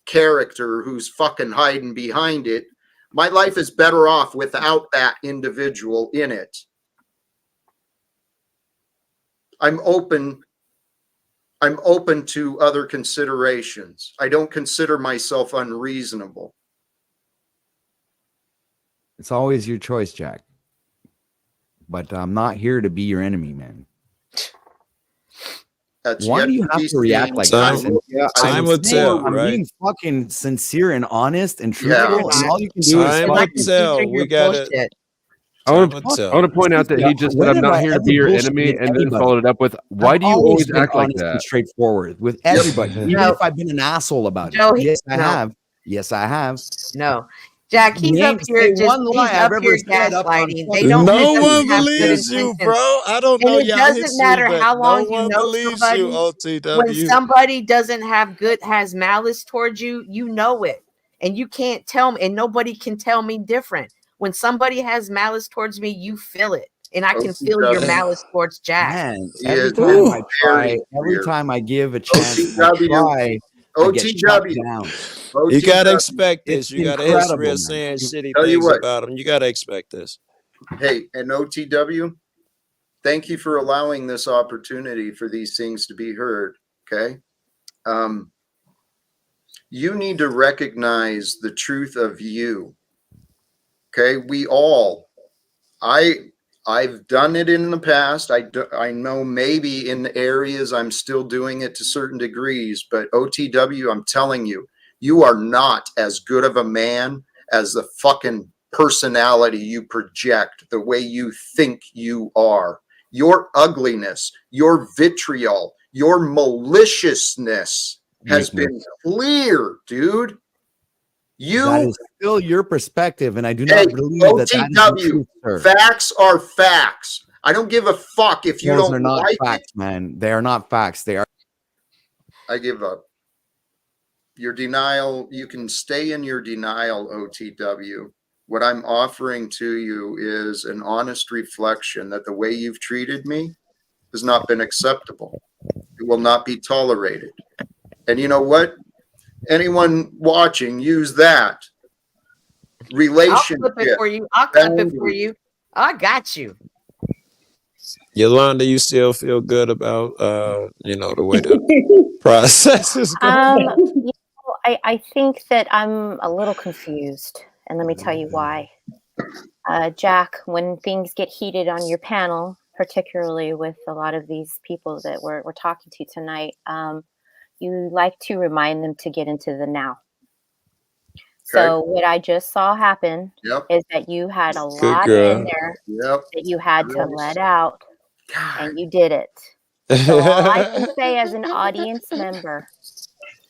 character who's fucking hiding behind it. My life is better off without that individual in it. I'm open to other considerations. I don't consider myself unreasonable. It's always your choice, Jack. But I'm not here to be your enemy, man. Why do you have to react like this? Time will tell, I'm right? being fucking sincere and honest and truthful, and all you can do Time will tell. We gotta. I want to point out that he just said, "I'm not here to be your enemy," and then followed it up with, "Why do you always act like that?" And straightforward with everybody, even if I've been an asshole about it. No, Yes, I have. Yes, I have. No. Jack, he's up here just he's up here gaslighting. They don't. No one believes you, bro. I don't know. And it doesn't matter how long you know somebody. OTW. When somebody doesn't has malice towards you, you know it, and you can't tell me, and nobody can tell me different. When somebody has malice towards me, you feel it, and I can feel your malice towards Jack. Man, every time I give a chance, I try. OTW. You gotta expect this. It's You got a incredible, history of man. saying shitty Tell you things what. about them. You gotta expect this. Hey, and OTW, thank you for allowing this opportunity for these things to be heard. Okay. You need to recognize the truth of you. Okay. I've done it in the past. I know maybe in areas I'm still doing it to certain degrees, but OTW, I'm telling you, you are not as good of a man as the fucking personality you project, the way you think you are. Your ugliness, your vitriol, your maliciousness has been clear, dude. That is still your perspective, and I do not believe that that is the truth, sir. Facts are facts. I don't give a fuck if you Those don't are not like facts, man. They are not facts. They are. I give up. Your denial, you can stay in your denial, OTW. What I'm offering to you is an honest reflection that the way you've treated me has not been acceptable. It will not be tolerated. And you know what? Anyone watching, use that relationship. I'll clip it for you. I'll clip it for you. I got you. Yolanda, you still feel good about the way the process is going? I think that I'm a little confused, and let me tell you why. Jack, when things get heated on your panel, particularly with a lot of these people that we're talking to tonight, you like to remind them to get into the now. So what I just saw happen is that you had a lot in there that you had to let out, and you did it. So all I can say as an audience member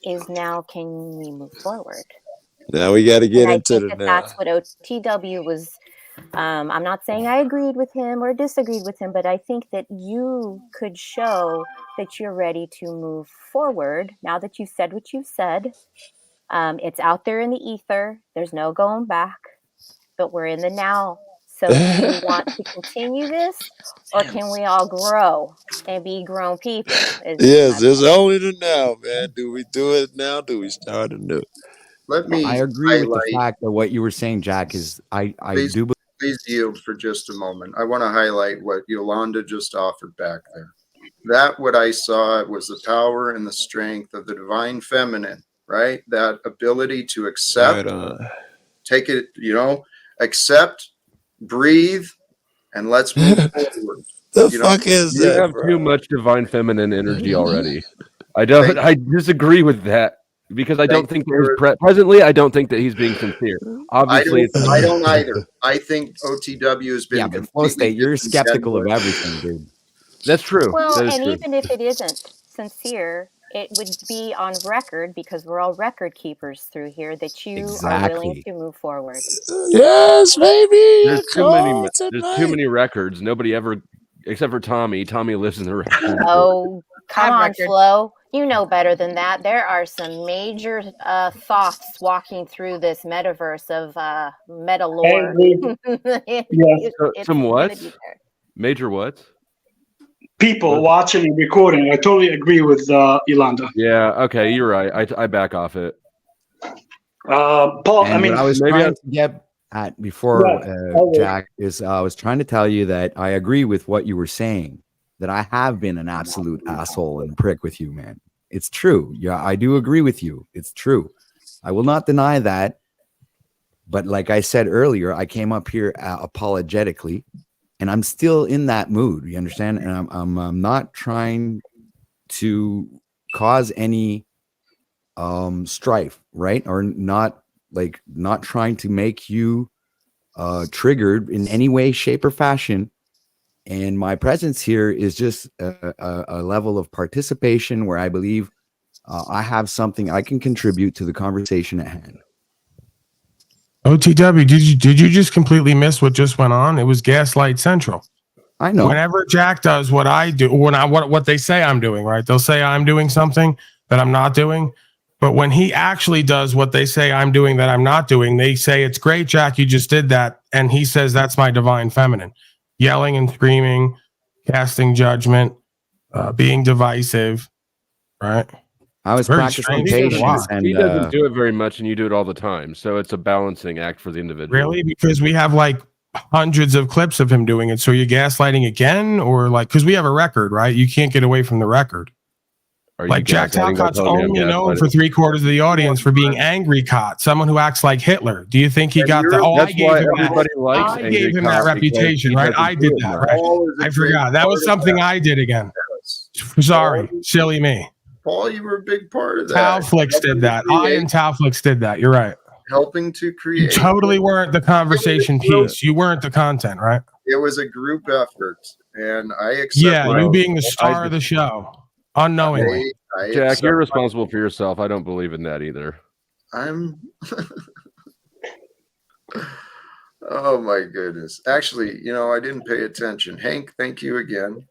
is now can we move forward? Now we got to get into the now. That's what OTW was. I'm not saying I agreed with him or disagreed with him, but I think that you could show that you're ready to move forward now that you've said what you've said. It's out there in the ether. There's no going back, but we're in the now. So do you want to continue this, or can we all grow and be grown people? Yes, it's only the now, man. Do we do it now? Do we start anew? I agree with the fact that what you were saying, Jack, is I do. Please yield for just a moment. I want to highlight what Yolanda just offered back there. That what I saw was the power and the strength of the divine feminine, right? That ability to accept, take it, accept, breathe, and let's move forward. Fuck is that? You have too much divine feminine energy already. I disagree with that. Because I don't think that presently, I don't think that he's being sincere. Obviously, I don't either. I think OTW has been. Yeah, but Flow State, you're skeptical of everything, dude. That's true. Well, that is and true. even if it isn't sincere, it would be on record because we're all record keepers through here that you are willing to move forward. Yes, baby. There's too many records. Nobody ever, except for Tommy. Tommy lives in the record. Oh, come on, Flo. You know better than that. There are some major thoughts walking through this metaverse of meta lore. Some what? Major what? People watching and recording. I totally agree with Yolanda. Yeah. Okay. You're right. I back off it. Paul, And what I was trying to get at before, Jack, is I was trying to tell you that I agree with what you were saying. That I have been an absolute asshole and prick with you, man. It's true. Yeah, I do agree with you. It's true. I will not deny that. But like I said earlier, I came up here apologetically, and I'm still in that mood. You understand? And I'm not trying to cause any strife, right? Or not trying to make you triggered in any way, shape, or fashion. And my presence here is just a level of participation where I believe I have something I can contribute to the conversation at hand. OTW, did you just completely miss what just went on? It was Gaslight Central. I know. Whenever Jack does what I do, what they say I'm doing, right? They'll say I'm doing something that I'm not doing. But when he actually does what they say I'm doing that I'm not doing, they say, it's great, Jack, you just did that. And he says, that's my divine feminine. Yelling and screaming, casting judgment, being divisive, right? I was practicing patience, and he doesn't do it very much, and you do it all the time. So it's a balancing act for the individual. Really? Because we have like hundreds of clips of him doing it. So you're gaslighting again, or like, because we have a record, right? You can't get away from the record. Like Jack Talcott's only known for 3/4 of the audience for being angry cot, someone who acts like Hitler. Do you think he got the? I gave him that reputation, right? I did that, right? I forgot. That was something I did again. Sorry, silly me. Paul, you were a big part of that. Talflix did that. I and Talflix did that. You're right. Helping to create. You totally weren't the conversation piece. You weren't the content, right? It was a group effort, and I accept. Yeah, you being the star of the show, unknowingly. Jack, you're responsible for yourself. I don't believe in that either. I'm. Oh my goodness! Actually, I didn't pay attention. Hank, thank you again.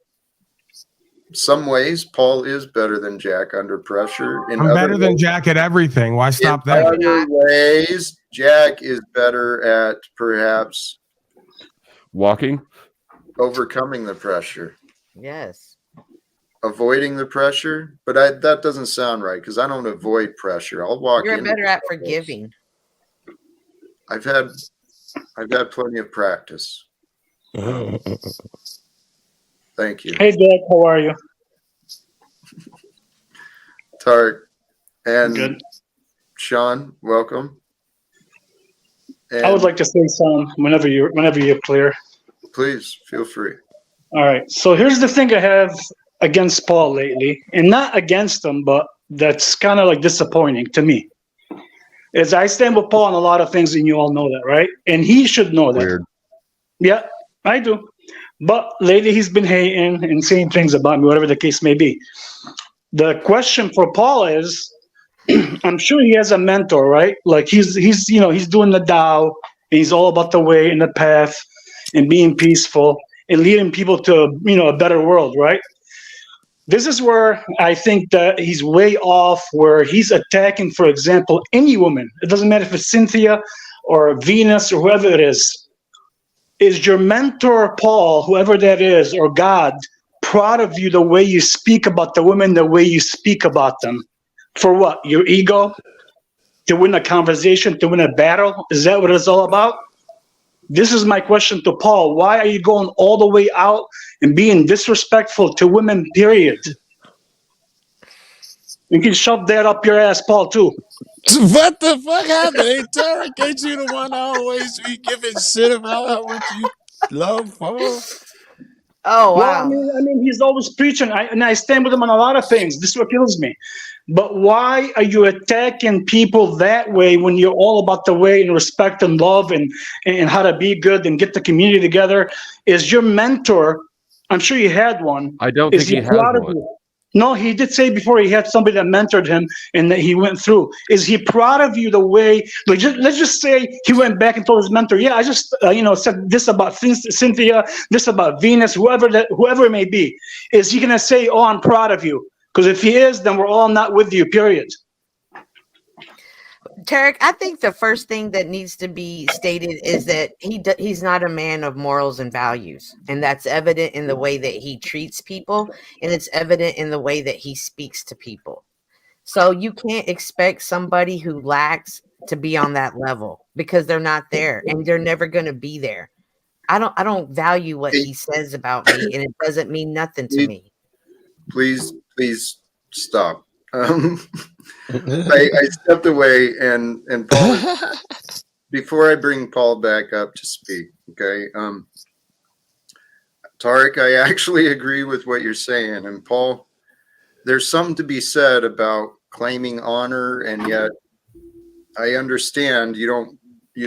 Some ways, Paul is better than Jack under pressure. I'm better than Jack at everything. Why stop in there? other ways, Jack is better at perhaps walking, overcoming the pressure. Yes. Avoiding the pressure, but that doesn't sound right because I don't avoid pressure. I'll walk. You're better at forgiving. I've had plenty of practice. Thank you. Hey, Jack, how are you? Tarek and Good. Sean, welcome. And I would like to say some whenever you're clear. Please feel free. All right. So here's the thing I have against Paul lately, and not against him, but that's kind of like disappointing to me. Is I stand with Paul on a lot of things, and you all know that, right? And he should know that. Weird. Yeah, I do. But lately he's been hating and saying things about me, whatever the case may be. The question for Paul is, I'm sure he has a mentor, right? Like he's doing the Tao, and he's all about the way and the path and being peaceful and leading people to a better world, right? This is where I think that he's way off, where he's attacking, for example, any woman. It doesn't matter if it's Cynthia or Venus or whoever it is. Is your mentor, Paul, whoever that is, or God, proud of you the way you speak about the women, the way you speak about them? For what? Your ego? To win a conversation, to win a battle? Is that what it's all about? This is my question to Paul. Why are you going all the way out and being disrespectful to women, period? You can shove that up your ass, Paul, too. What the fuck happened? Hey, Tarek, ain't you the one always be giving shit about how much you love Paul? Oh, wow. Well, I mean, he's always preaching, and I stand with him on a lot of things. This is what kills me. But why are you attacking people that way when you're all about the way and respect and love and how to be good and get the community together? Is your mentor, I'm sure you had one. I don't think he has one. No, he did say before he had somebody that mentored him and that he went through. Is he proud of you the way, like, let's just say he went back and told his mentor, yeah, I just, said this about Cynthia, this about Venus, whoever it may be. Is he going to say, oh, I'm proud of you? Because if he is, then we're all not with you, period. Tarek, I think the first thing that needs to be stated is that he's not a man of morals and values. And that's evident in the way that he treats people. And it's evident in the way that he speaks to people. So you can't expect somebody who lacks to be on that level because they're not there and they're never going to be there. I don't value what he says about me, and it doesn't mean nothing to me. Please stop. I stepped away and Paul, before I bring Paul back up to speak, okay? Tarek, I actually agree with what you're saying. And Paul, there's something to be said about claiming honor, and yet I understand you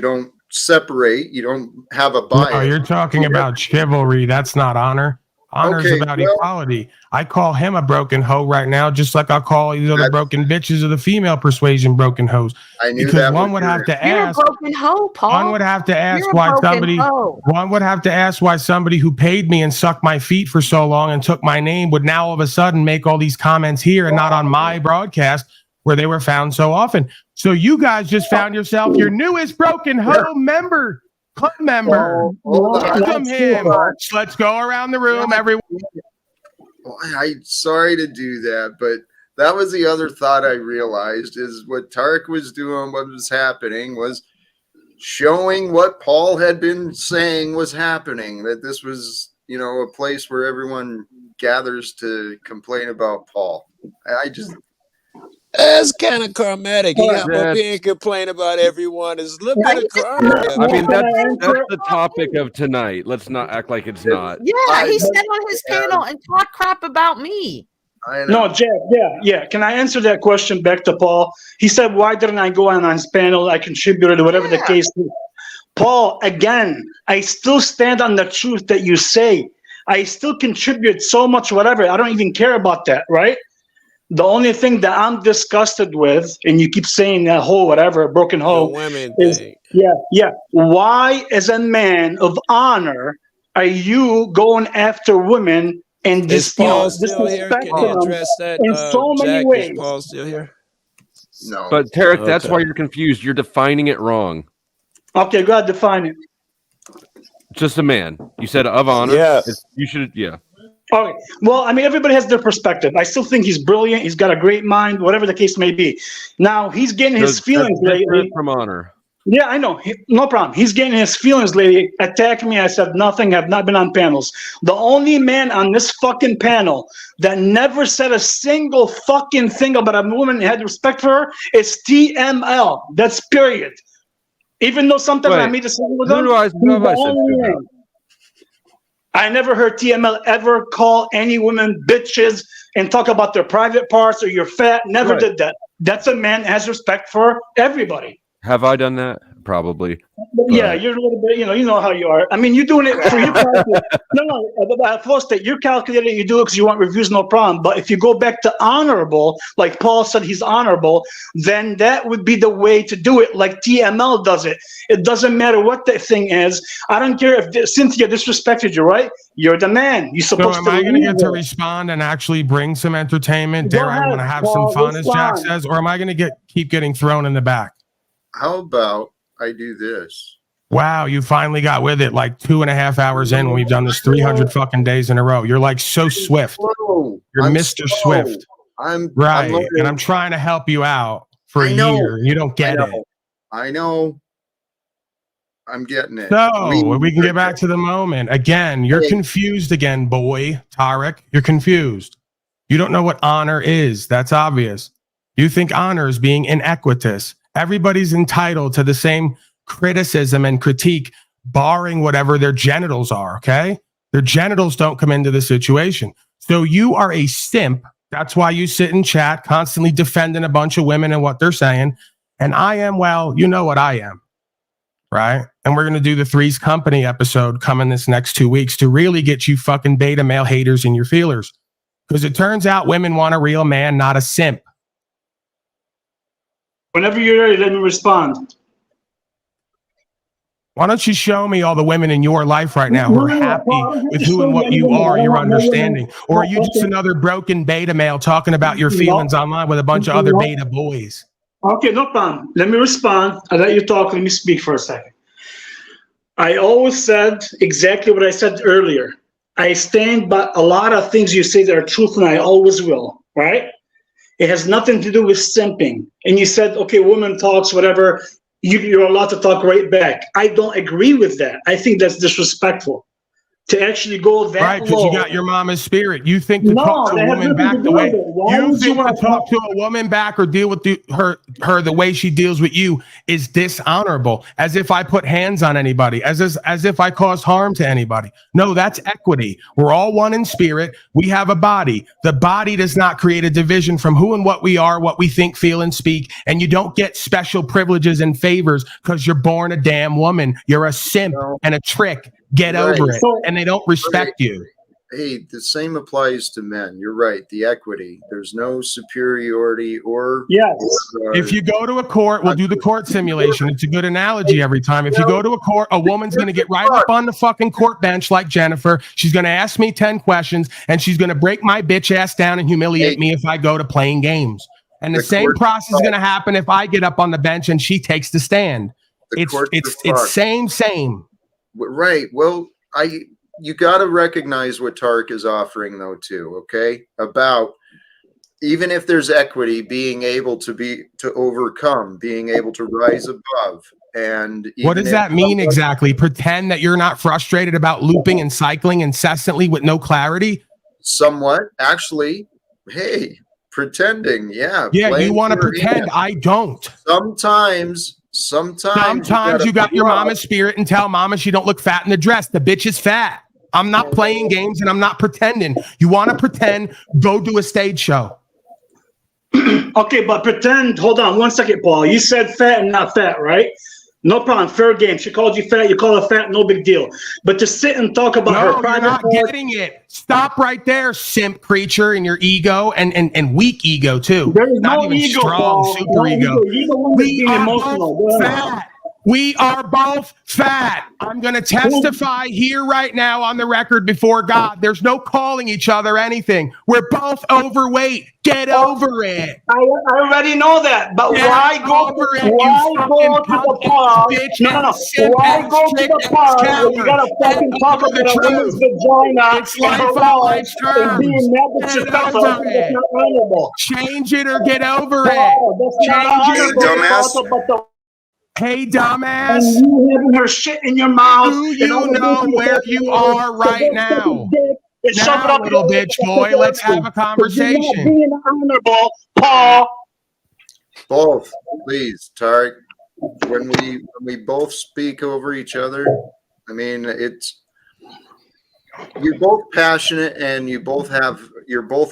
don't separate, you don't have a bias. No, you're talking about chivalry. That's not honor. Honor is about equality. I call him a broken hoe right now, just like I call these other broken bitches of the female persuasion broken hoes. I knew because that one would have to You're ask. a broken hoe, Paul. One would have to ask You're a why broken somebody. hoe. One would have to ask why somebody who paid me and sucked my feet for so long and took my name would now all of a sudden make all these comments here and not on my broadcast where they were found so often. So you guys just found yourself your newest broken hoe member. Club member. Welcome him. Let's go around the room, everyone. I'm sorry to do that, but that was the other thought I realized is what Tarek was doing, what was happening was showing what Paul had been saying was happening, that this was, a place where everyone gathers to complain about Paul. I just. That's kind of karmatic. He hop up That's- here and complain about everyone. It's a little bit of karma. I mean, that's the topic of tonight. Let's not act like it's not. Yeah, he said on his panel and talk crap about me. No, Jack, yeah. Can I answer that question back to Paul? He said, why didn't I go on his panel? I contributed, whatever the case is. Paul, again, I still stand on the truth that you say. I still contribute so much, whatever. I don't even care about that, right? The only thing that I'm disgusted with, and you keep saying that whole whatever, broken hole, is yeah. Why, as a man of honor, are you going after women and disrespecting them in so many ways? Is Paul still here? No. But Tarek, that's why you're confused. You're defining it wrong. Okay, go ahead, define it. Just a man. You said of honor. Yeah. You should. Yeah. Okay. Well, I mean, everybody has their perspective. I still think he's brilliant. He's got a great mind, whatever the case may be. Now, he's getting his feelings lately. From honor. Yeah, I know. No problem. He's getting his feelings lately. Attacked me. I said nothing. Have not been on panels. The only man on this fucking panel that never said a single fucking thing about a woman and had respect for her is TML. That's period. Even though sometimes I meet a single with him, I never heard TML ever call any women bitches and talk about their private parts or you're fat. Never did that. That's a man that has respect for everybody. Have I done that? Probably. Yeah, you're a little bit, you know how you are. I mean, you're doing it for your you're calculated, you do it because you want reviews, no problem. But if you go back to honorable, like Paul said he's honorable, then that would be the way to do it, like TML does it. It doesn't matter what the thing is. I don't care if Cynthia disrespected you, right? You're the man. You're supposed so to. Am I going to get to respond and actually bring some entertainment? Dare I want to have some fun, as Jack says? Or am I going to keep getting thrown in the back? How about I do this? Wow, you finally got with it like 2.5 hours in when we've done this 300 fucking days in a row. You're like so swift. You're Mr. Swift. I'm and I'm trying to help you out for a year. And you don't get it. I know. I'm getting it. So we can get back to the moment. Again, you're confused again, boy. Tarek, you're confused. You don't know what honor is. That's obvious. You think honor is being inequitous. Everybody's entitled to the same criticism and critique, barring whatever their genitals are, okay? Their genitals don't come into the situation. So you are a simp. That's why you sit in chat constantly defending a bunch of women and what they're saying. And I am, well, you know what I am, right? And we're going to do the Three's Company episode coming this next 2 weeks to really get you fucking beta male haters in your feelers. Because it turns out women want a real man, not a simp. Whenever you're ready, let me respond. Why don't you show me all the women in your life right now who are happy with who and what you are, your understanding? Or are you just another broken beta male talking about your feelings online with a bunch of other beta boys? Okay, no problem. Let me respond. I'll let you talk. Let me speak for a second. I always said exactly what I said earlier. I stand by a lot of things you say that are truthful, and I always will, right? It has nothing to do with simping. And you said, okay, woman talks, whatever, you're allowed to talk right back. I don't agree with that. I think that's disrespectful. To actually go that right, because you got your mama's spirit. You think to talk to a woman back the way you think to talk to a woman back or deal with her the way she deals with you is dishonorable. As if I put hands on anybody, as if I caused harm to anybody. No, that's equity. We're all one in spirit. We have a body. The body does not create a division from who and what we are, what we think, feel, and speak. And you don't get special privileges and favors because you're born a damn woman. You're a simp and a trick. Get over it. And they don't respect you. Hey, the same applies to men. You're right. The equity. There's no superiority or... Yes. If you go to a court, we'll do the court simulation. It's a good analogy every time. If you go to a court, a woman's going to get right up on the fucking court bench like Jennifer. She's going to ask me 10 questions, and she's going to break my bitch ass down and humiliate me if I go to playing games. And the same process is going to happen if I get up on the bench and she takes the stand. It's same. Right. Well, you got to recognize what Tarek is offering, though, too. Okay, about even if there's equity, being able to overcome, being able to rise above, and what does that mean exactly? Pretend that you're not frustrated about looping and cycling incessantly with no clarity. somewhat actually, hey, pretending. Yeah. Yeah, you want to for pretend. hand. I don't. Sometimes you got your mama's spirit and tell mama she don't look fat in the dress. The bitch is fat. I'm not playing games and I'm not pretending. You want to pretend, go do a stage show. Okay, but pretend, hold on 1 second, Paul. You said fat and not fat, right? No problem, fair game. She called you fat, you call her fat, no big deal. But to sit and talk about her private you're not getting it. Stop right there, simp creature, and your ego and weak ego too. There is not no even ego, strong, Paul. super No ego. ego. You're the one that's being emotional. Fat. We are both fat. I'm going to testify here right now on the record before God. There's no calling each other anything. We're both overweight. Get over it. I already know that, but why go to the park? No. Why go to the park where you gotta fucking talk about a woman's vagina and her balls and being mad disrespectful? That's not honorable. Change it or get over it. That's not honorable. Hey, dumbass. And you having her shit in your mouth. Do you know where you are right now? Now, little bitch boy, let's have a conversation. You're not being honorable, Paul. Both, please, Tarek. When we both speak over each other, I mean, you're both passionate and you're both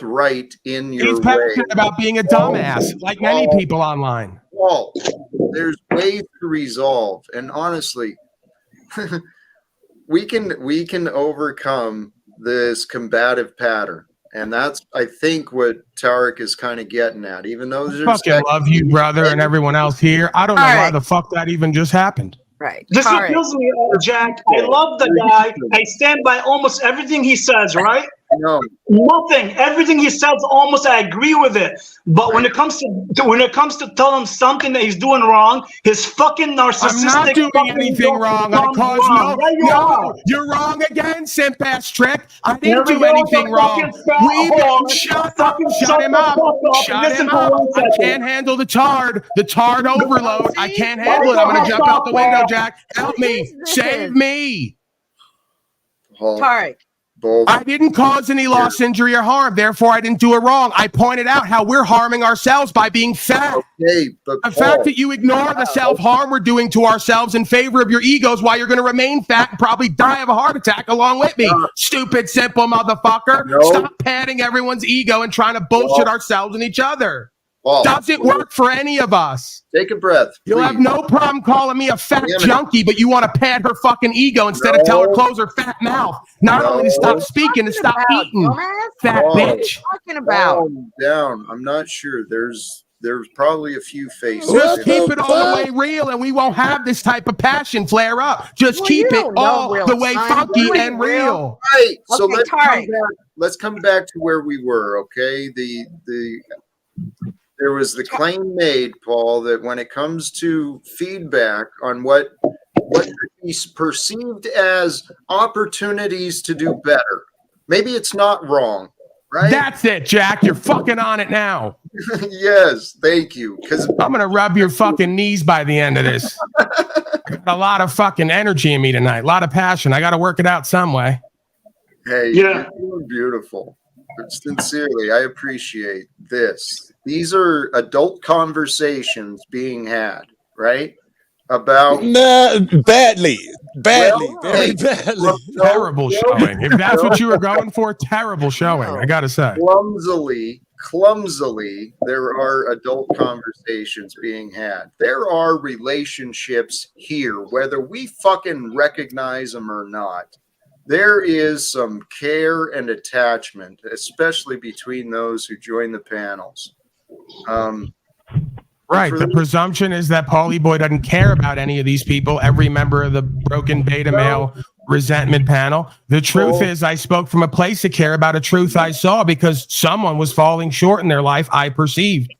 right in your way. He's passionate about being a dumbass, like many people online. Paul, there's ways to resolve, and honestly, we can overcome this combative pattern, and that's, I think, what Tarek is kind of getting at. Even though I fucking love you, brother, and everyone else here. I don't know why the fuck that even just happened. Right. This kills me, Jack. I love the guy. I stand by almost everything he says, right? No. Nothing. Everything he says, almost I agree with it. But when it comes to tell him something that he's doing wrong, his fucking narcissistic. I'm not doing anything wrong. You're wrong again, simp ass trick. I didn't do anything wrong. Shut him up. I can't handle the tard. The tard overload. I can't handle it. I'm gonna jump out the window, Jack. Help me. Save me. Tarek. I didn't cause any loss, injury, or harm. Therefore, I didn't do it wrong. I pointed out how we're harming ourselves by being fat. Okay, but the fact that you ignore the self-harm we're doing to ourselves in favor of your egos, why you're going to remain fat and probably die of a heart attack along with me. Stupid, simple motherfucker. No. Stop padding everyone's ego and trying to bullshit ourselves and each other. Doesn't work for any of us. Take a breath. You'll have no problem calling me a fat junkie, but you want to pad her fucking ego instead of tell her close her fat mouth. Not only to stop speaking, to stop eating. Fat bitch. Talking about. Calm down. I'm not sure. There's probably a few faces. Just keep it all the way real, and we won't have this type of passion flare up. Just keep it all the way funky and real. Right. So Okay, let's come back to where we were. Okay. There was the claim made, Paul, that when it comes to feedback on what he's perceived as opportunities to do better, maybe it's not wrong, right? That's it, Jack. You're fucking on it now. Yes, thank you. Because I'm gonna rub your fucking knees by the end of this. I got a lot of fucking energy in me tonight, a lot of passion. I got to work it out some way. Hey, you're doing beautiful. Sincerely, I appreciate this. These are adult conversations being had, right? About badly, very badly. Terrible showing. If that's what you were going for, terrible showing. I gotta say, clumsily, there are adult conversations being had. There are relationships here, whether we fucking recognize them or not. There is some care and attachment, especially between those who join the panels. Right. The presumption is that Paulie Boy doesn't care about any of these people, every member of the broken beta male resentment panel. The truth is I spoke from a place of care about a truth I saw because someone was falling short in their life, I perceived.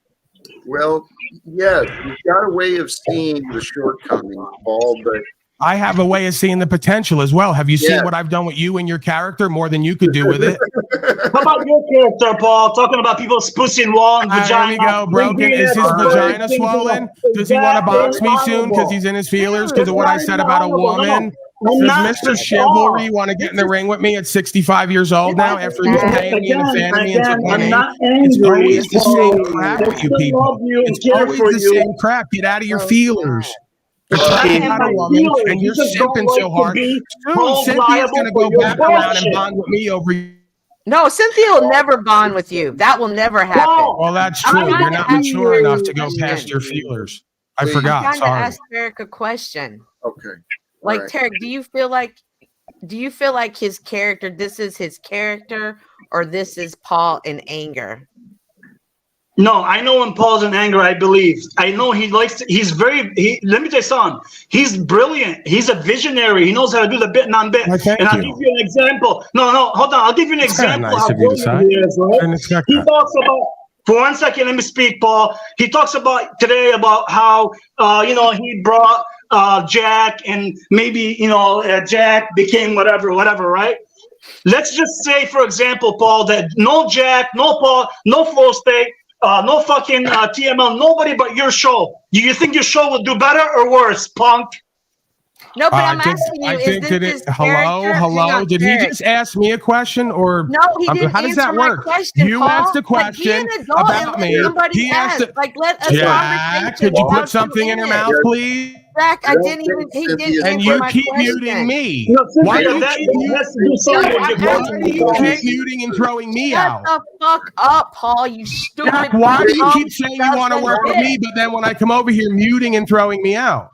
Well, yeah, you've got a way of seeing the shortcomings, Paul, but I have a way of seeing the potential as well. Have you seen what I've done with you and your character more than you could do with it? How about your character, Paul? Talking about people's pussy and wall and vagina. There we go, broken. Is his vagina swollen? Does he want to box me soon because he's in his feelers because of what I said about a woman? Does Mr. Chivalry want to get in the ring with me at 65 years old now after he's paying me and the family and took my name? It's always the same crap with you people. It's always the same crap. Get out of your feelers. You're talking about a woman and you're simping so hard. Soon, Cynthia's going to go back around and bond with me over you. No, Cynthia will never bond with you. That will never happen. Well, that's true. You're not mature enough to go past your feelers. I forgot. I'm trying Sorry. to ask Tarek a question. Okay. Like, right. Tarek, do you feel like his character, this is his character, or this is Paul in anger? No, I know when Paul's in anger, I believe. I know he likes to, let me tell you something. He's brilliant. He's a visionary. He knows how to do the bit non-bit. And I'll give you an example. No, hold on. I'll give you an example. Nice of you to say. He talks about, for 1 second, let me speak, Paul. He talks about today about how, he brought Jack and maybe, Jack became whatever, right? Let's just say, for example, Paul, that no Jack, no Paul, no Flow State, no fucking TML, nobody but your show. Do you think your show will do better or worse, punk? No, but I'm asking you, is this his character? Hello. Did he just ask me a question, or no? He didn't how does answer that my work? question, You Paul. asked a question about me. He asked, let us Jack, could you put something in your mouth, please? Jack, I didn't even. He didn't and answer you my keep question. muting me. Why do you keep muting and throwing me out? Shut the fuck up, Paul. You stupid. Jack, why do you keep saying you want to work with me, but then when I come over here, muting and throwing me out?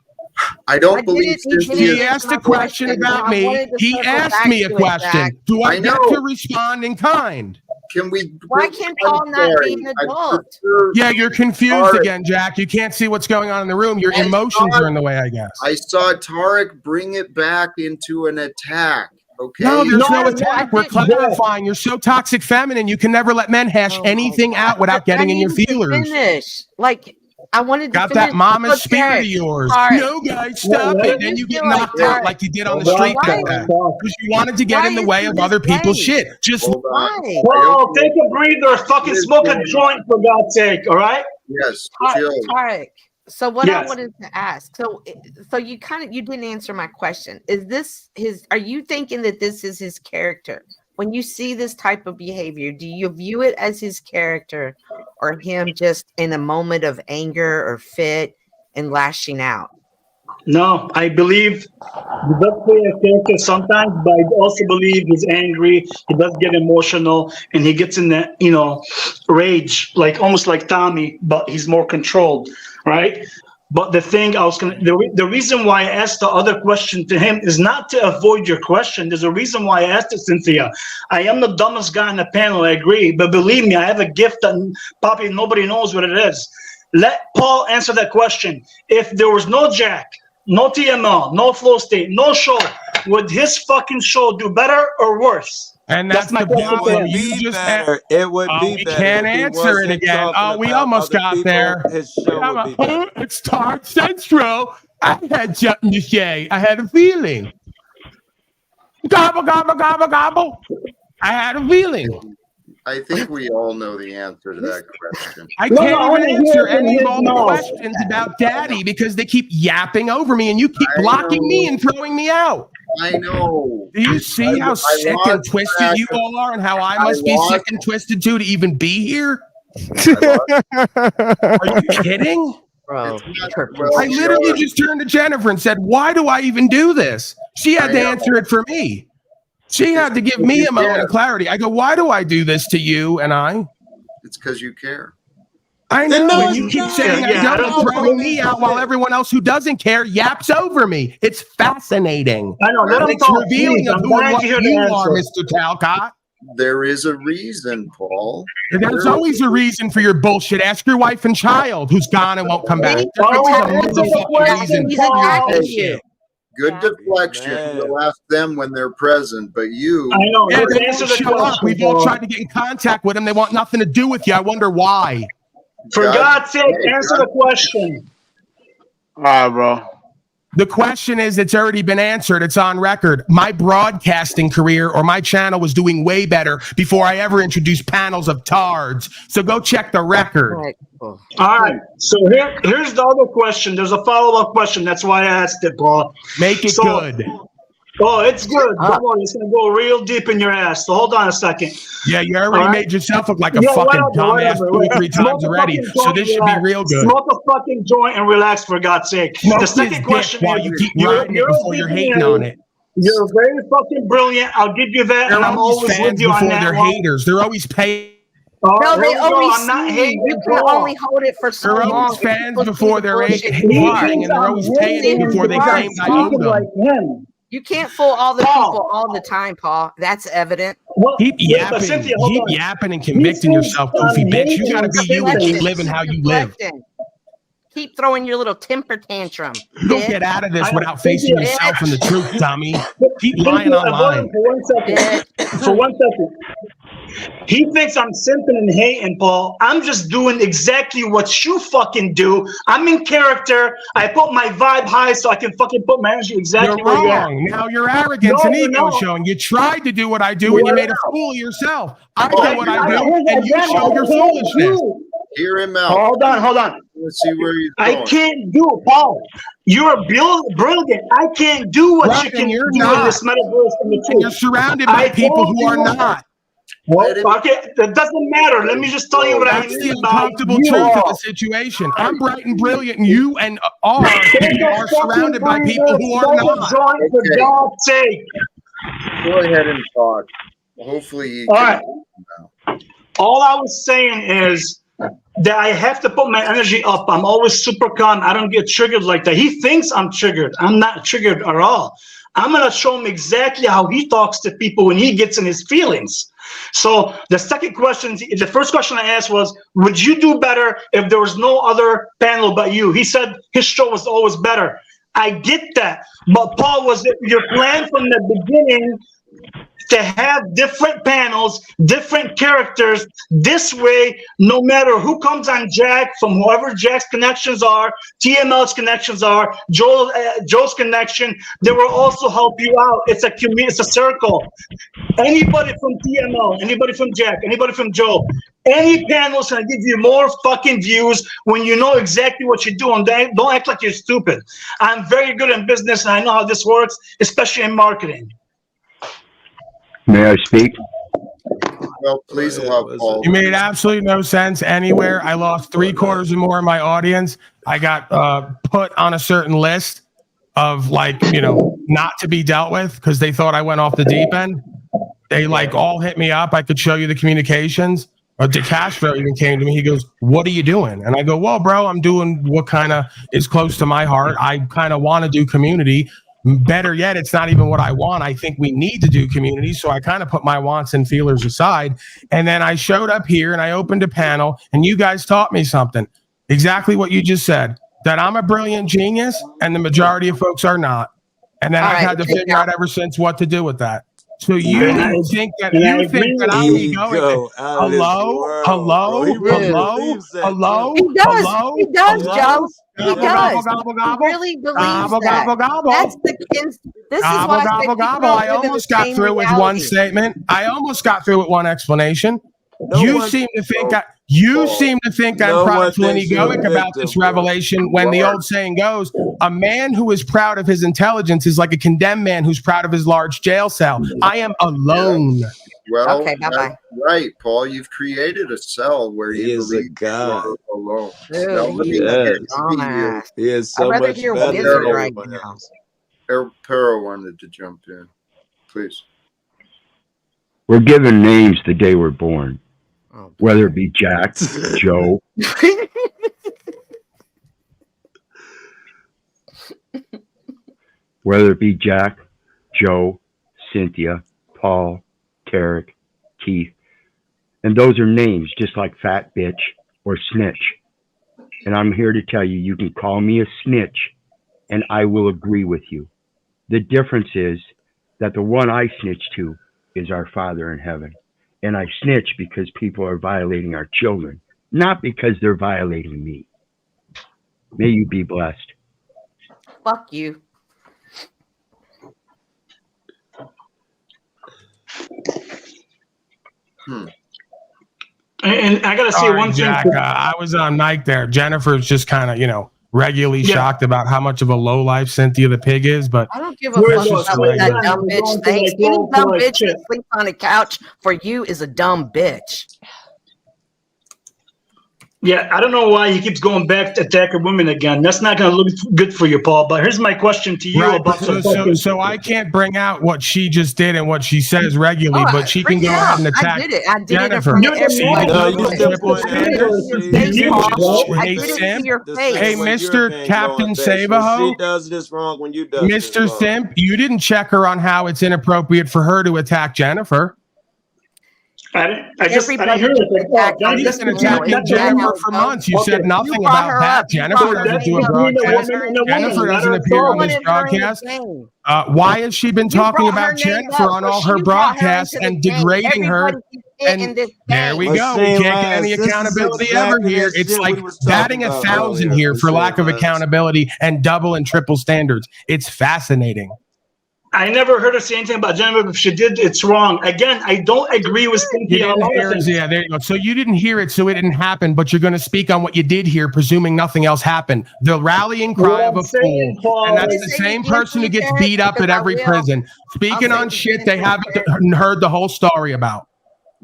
I don't believe he asked a question about me. He asked me a question. Do I get to respond in kind? Can we? Why can't Paul not be an adult? Yeah, you're confused again, Jack. You can't see what's going on in the room. Your emotions are in the way, I guess. I saw Tarek bring it back into an attack. Okay. No, there's no attack. We're clarifying. You're so toxic feminine. You can never let men hash anything out without getting in your feelers. Finish. Like, I wanted to got that mama spirit of yours. No, guys, stop it. Then you get knocked out like you did on the street that day. Because you wanted to get in the way of other people's shit. Just why? Well, take a breather. Fucking smoke a joint, for God's sake. All right? Yes. Tarek. So what I wanted to ask, so you didn't answer my question. Is this are you thinking that this is his character? When you see this type of behavior, do you view it as his character or him just in a moment of anger or fit and lashing out? No, I believe he does play a character sometimes, but I also believe he's angry. He does get emotional and he gets in that, rage, like almost like Tommy, but he's more controlled, right? But the reason why I asked the other question to him is not to avoid your question. There's a reason why I asked it, Cynthia. I am the dumbest guy on the panel, I agree. But believe me, I have a gift that probably nobody knows what it is. Let Paul answer that question. If there was no Jack, no TML, no Flow State, no show, would his fucking show do better or worse? And that's my problem. You just it would be we better. Can't answer it again. Oh, we almost got there. It's Tart Central. I had something to say. I had a feeling. Gobble, gobble, gobble, gobble. I had a feeling. I think we all know the answer to that question. I can't even answer any of all the questions about Daddy because they keep yapping over me and you keep blocking me and throwing me out. I know. Do you see how sick and twisted you all are and how I must be sick and twisted too to even be here? Are you kidding? Bro, I literally just turned to Jennifer and said, why do I even do this? She had to answer it for me. She had to give me a moment of clarity. I go, why do I do this to you and I? It's because you care. I know, and you keep saying I don't, throwing me out while everyone else who doesn't care yaps over me. It's fascinating. I know. Let it's revealing of who and what you are, Mr. Talcott. There is a reason, Paul. There's always a reason for your bullshit. Ask your wife and child who's gone and won't come back. There's always a motherfucking reason. He's attacking you. Good deflection. You'll ask them when they're present, but you. I know. Yeah, they won't show up. We've all tried to get in contact with them. They want nothing to do with you. I wonder why. For God's sake, answer the question. All right, bro. The question is, it's already been answered. It's on record. My broadcasting career or my channel was doing way better before I ever introduced panels of tards. So go check the record. All right. So here's the other question. There's a follow-up question. That's why I asked it, Paul. Make it good. Oh, it's good. Don't worry, it's gonna go real deep in your ass. So hold on a second. Yeah, you already made yourself look like a fucking dumbass 2 or 3 times already. So this should be real good. Smoke a fucking joint and relax, for God's sake. The second question while is, you keep riding it before you're hating on it. You're very fucking brilliant. I'll give you that, and I'm always with you on that. They're haters. They're always paying. No, they always I'm not see hating. you can only hold it for so They're long. always fans before they're bullshit. hating, and they're always paying before they claim I owe them. You can't fool all the people all the time, Paul. That's evident. Keep yapping and convicting yourself, goofy bitch. You gotta be you and keep living how you live. Keep throwing your little temper tantrum. You don't get out of this without facing yourself and the truth, dummy. Keep lying online. For 1 second. He thinks I'm simping and hating, Paul. I'm just doing exactly what you fucking do. I'm in character. I put my vibe high so I can fucking put my energy exactly You're where you're at. wrong. Now your arrogance and ego is showing. You tried to do what I do and you made a fool of yourself. I do what I do and you show your foolishness. Hear him out. Hold on. Let's see where he's going. I can't do it, Paul. You're brilliant. I can't do what you can do in this metaverse. And you're surrounded by people who are not. Well, okay, that doesn't matter. Let me just tell you what I mean. That's the uncomfortable truth of the situation. I'm bright and brilliant, and you and are surrounded by people who are not. For God's sake. Go ahead and talk. Hopefully you All right. All I was saying is that I have to put my energy up. I'm always super calm. I don't get triggered like that. He thinks I'm triggered. I'm not triggered at all. I'm going to show him exactly how he talks to people when he gets in his feelings. So the first question I asked was, would you do better if there was no other panel but you? He said his show was always better. I get that. But Paul, was it your plan from the beginning to have different panels, different characters? This way, no matter who comes on Jack, from whoever Jack's connections are, TML's connections are, Joe's connection, they will also help you out. It's a community, it's a circle. Anybody from TML, anybody from Jack, anybody from Joe, any panel's gonna give you more fucking views when you know exactly what you're doing. Don't act like you're stupid. I'm very good in business and I know how this works, especially in marketing. May I speak? Well, please allow Paul. You made absolutely no sense anywhere. I lost 3/4 and more of my audience. I got put on a certain list of not to be dealt with because they thought I went off the deep end. They all hit me up. I could show you the communications. DeCastro even came to me. He goes, "What are you doing?" And I go, "Well, bro, I'm doing what kind of is close to my heart. I kind of want to do community. Better yet, it's not even what I want. I think we need to do community." So I kind of put my wants and feelers aside. And then I showed up here and I opened a panel and you guys taught me something. Exactly what you just said, that I'm a brilliant genius and the majority of folks are not. And then I've had to figure out ever since what to do with that. So you think that I'm egoic? Hello? He does, Joe. He does. He really believes that. That's this is why I almost got through with one statement. I almost got through with one explanation. You seem to think I'm prideful and egoic about this revelation when the old saying goes, a man who is proud of his intelligence is like a condemned man who's proud of his large jail cell. I am alone. Well, okay, bye-bye. Right, Paul. You've created a cell where you believe you are alone. He is so much better than everyone else. Pero wanted to jump in. Please. We're given names the day we're born, whether it be Jack, Joe. Whether it be Jack, Joe, Cynthia, Paul, Tarek, Keith. And those are names just like fat bitch or snitch. And I'm here to tell you, you can call me a snitch and I will agree with you. The difference is that the one I snitch to is our Father in heaven. And I snitch because people are violating our children, not because they're violating me. May you be blessed. Fuck you. And I gotta say one thing. Jack, I was on mic there. Jennifer's just kind of, regularly shocked about how much of a lowlife Cynthia the pig is, but I don't give a fuck about what that dumb We're bitch going to, thinks. like, Any roll dumb for, like, bitch shit. that sleeps on a couch for you is a dumb bitch. Yeah, I don't know why he keeps going back to attacking women again. That's not going to look good for you, Paul. But here's my question to you right. about So I can't bring out what she just did and what she says regularly, but she can go ahead and attack. I did it. I did it in Jennifer. front of everybody. See, I double did and triple it standards. to your face, Paul. I Hey, did it Simp. to your The face. Hey, same way Mr. Europeans Captain going base. When Savaho. she does this wrong, when you does this Mr. wrong. Simp, you didn't check her on how it's inappropriate for her to attack Jennifer. I didn't hear it. You've been attacking Jennifer for months. You said nothing brought about her that. up. You Jennifer brought her doesn't up. do a broadcast. Jennifer doesn't appear on this broadcast. Why has she been talking about Jennifer on all her broadcasts and degrading her? And there we go. We can't get any accountability ever here. It's like batting 1,000 here for lack of accountability and double and triple standards. It's fascinating. I never heard her say anything about Jennifer. If she did, it's wrong. Again, I don't agree with You Cynthia. didn't hear it. Yeah, there you go. So you didn't hear it, so it didn't happen, but you're going to speak on what you did hear, presuming nothing else happened. The rallying cry of a fool. And that's the same person who gets beat up at every prison. Speaking on shit they haven't heard the whole story about.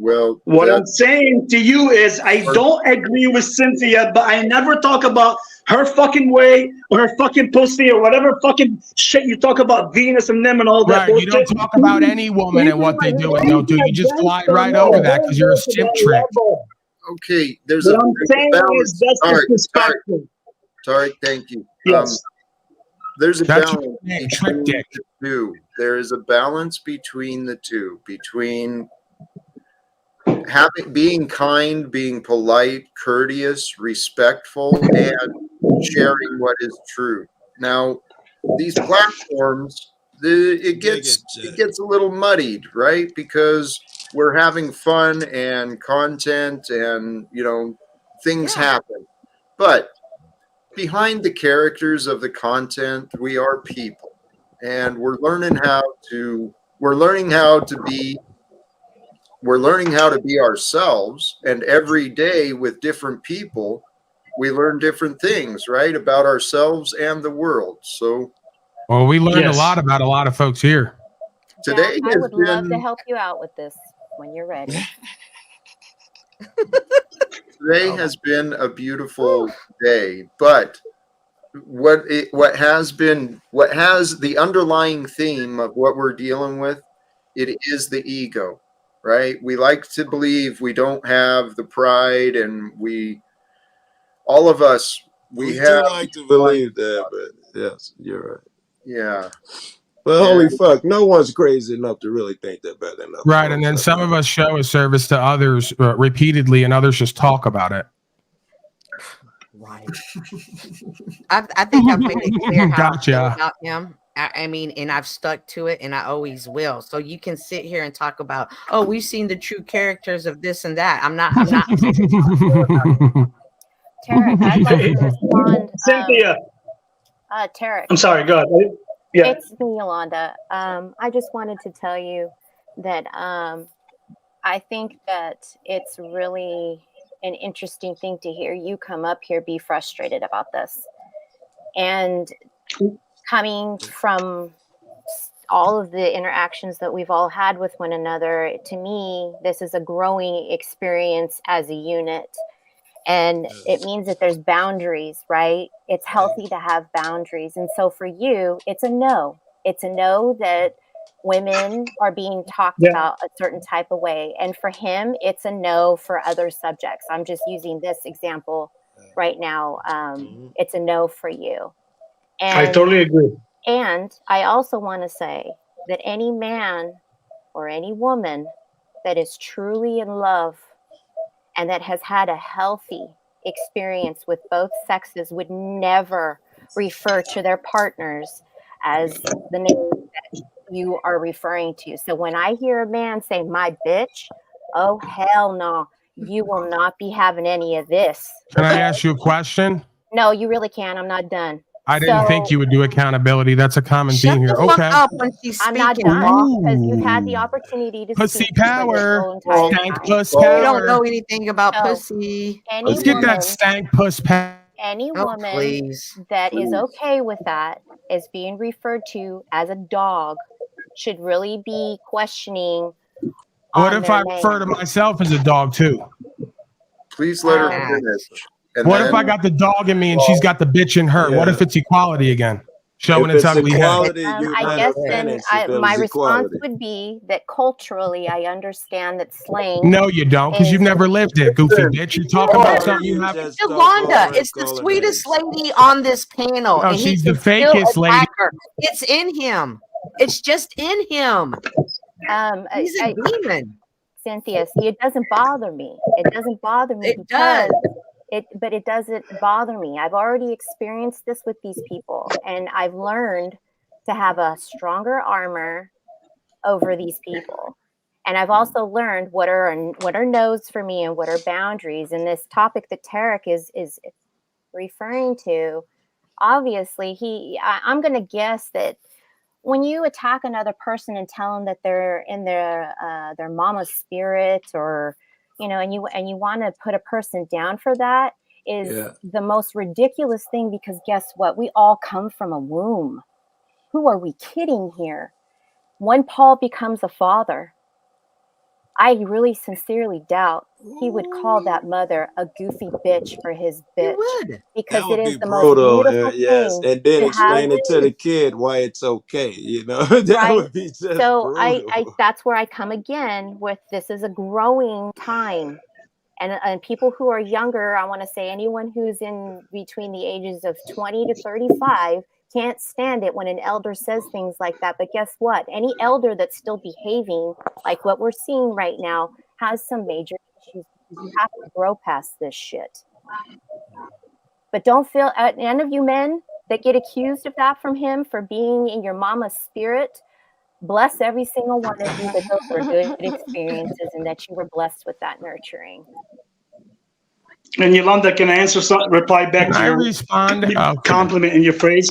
Well, what I'm saying to you is I don't agree with Cynthia, but I never talk about her fucking way or her fucking pussy or whatever fucking shit you talk about Venus and them and all that Right, bullshit. you don't talk about any woman and what they do and don't do. You just glide right over that because you're a simp trick. Okay, there's What a I'm saying balance. is that's disrespectful. Tarek, thank you. Yes. There's a That's balance between the two. There is a balance between the two, between being kind, being polite, courteous, respectful, and sharing what is true. Now, these platforms, it gets a little muddied, right? Because we're having fun and content, and things happen. But behind the characters of the content, we are people, and we're learning how to be ourselves. And every day with different people, we learn different things, right, about ourselves and the world. So, well, we learned a lot about a lot of folks here. Today I would love to help you out with this when you're ready. Today has been a beautiful day, but what has the underlying theme of what we're dealing with, it is the ego, right? We like to believe we don't have the pride, and all of us, we have like to believe that, but yes, you're right. Yeah. But holy fuck, no one's crazy enough to really think that better than others. Right, and then some of us show a service to others repeatedly, and others just talk about it. Right. I think I've made it clear how I feel Gotcha. about him. I mean, and I've stuck to it, and I always will. So you can sit here and talk about, oh, we've seen the true characters of this and that. I'm not. Tarek, I'd like to respond. Cynthia. Tarek. I'm sorry, go ahead. Yeah. It's me, Yolanda. I just wanted to tell you that I think that it's really an interesting thing to hear you come up here, be frustrated about this. And coming from all of the interactions that we've all had with one another, to me, this is a growing experience as a unit. And it means that there's boundaries, right? It's healthy to have boundaries. And so for you, it's a no. It's a no that women are being talked about a certain type of way. And for him, it's a no for other subjects. I'm just using this example right now. It's a no for you. And I totally agree. And I also want to say that any man or any woman that is truly in love and that has had a healthy experience with both sexes would never refer to their partners as the name that you are referring to. So when I hear a man say, my bitch, oh, hell no, you will not be having any of this. Can I ask you a question? No, you really can't. I'm not done. I didn't think you would do accountability. That's a common theme here. Okay. I'm not done because you've had the opportunity to Pussy speak this power. whole entire Stank time. puss You power. don't know anything about pussy. Any Let's get that woman- stank puss power. any woman that is okay with that as being referred to as a dog should really be questioning. What if I refer to myself as a dog too? Please let her finish. What if I got the dog in me and she's got the bitch in her? What if it's equality again? Showing its ugly head. I guess then my response would be that culturally I understand that slang. No, you don't, because you've never lived it, goofy bitch. You're talking about something you have. Yolanda, it's the sweetest lady on this panel. No, and she's he the can still fakest lady. attack her. It's in him. It's just in him. He's a demon. Cynthia, see, it doesn't bother me. It doesn't bother me. It does. But it doesn't bother me. I've already experienced this with these people, and I've learned to have a stronger armor over these people. And I've also learned what are no's for me and what are boundaries. And this topic that Tarek is referring to, obviously, I'm going to guess that when you attack another person and tell them that they're in their mama's spirit, or and you want to put a person down for that, is the most ridiculous thing, because guess what? We all come from a womb. Who are we kidding here? When Paul becomes a father, I really sincerely doubt he would call that mother a goofy bitch for his bitch. Because it is the most beautiful thing. And then explain it to the kid why it's okay. That would be just so brutal. that's where I come again with, this is a growing time. And people who are younger, I want to say anyone who's in between the ages of 20 to 35 can't stand it when an elder says things like that. But guess what? Any elder that's still behaving like what we're seeing right now has some major issues. You have to grow past this shit. But don't feel, none of you men that get accused of that from him for being in your mama's spirit, bless every single one of you that those were good experiences and that you were blessed with that nurturing. And Yolanda, can I answer something? Reply back to your compliment in your phrase.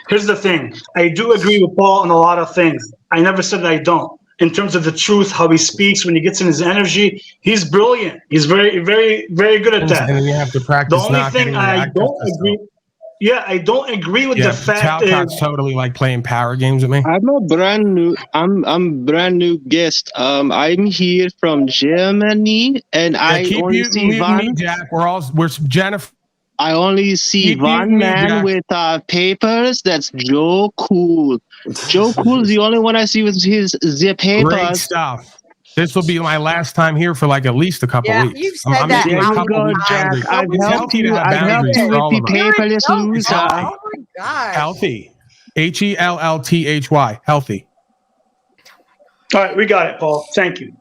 Here's the thing. I do agree with Paul on a lot of things. I never said that I don't. In terms of the truth, how he speaks, when he gets in his energy, he's brilliant. He's very, very, very good at that. And then you have to practice. The only thing I don't agree. Yeah, I don't agree with the fact Talcott's totally like playing power games with me. I'm a brand new guest. I'm here from Germany, and I only see one. Jack. We're Jennifer. I only see one man with papers. That's Joe Cool. Joe Cool's the only one I see with the papers. Great stuff. This will be my last time here for like at least a couple weeks. You've said that. There you go, Jack. I've helped you with the paperless loser. Oh my gosh. Healthy. HELLTHY. Healthy. All right, we got it, Paul. Thank you.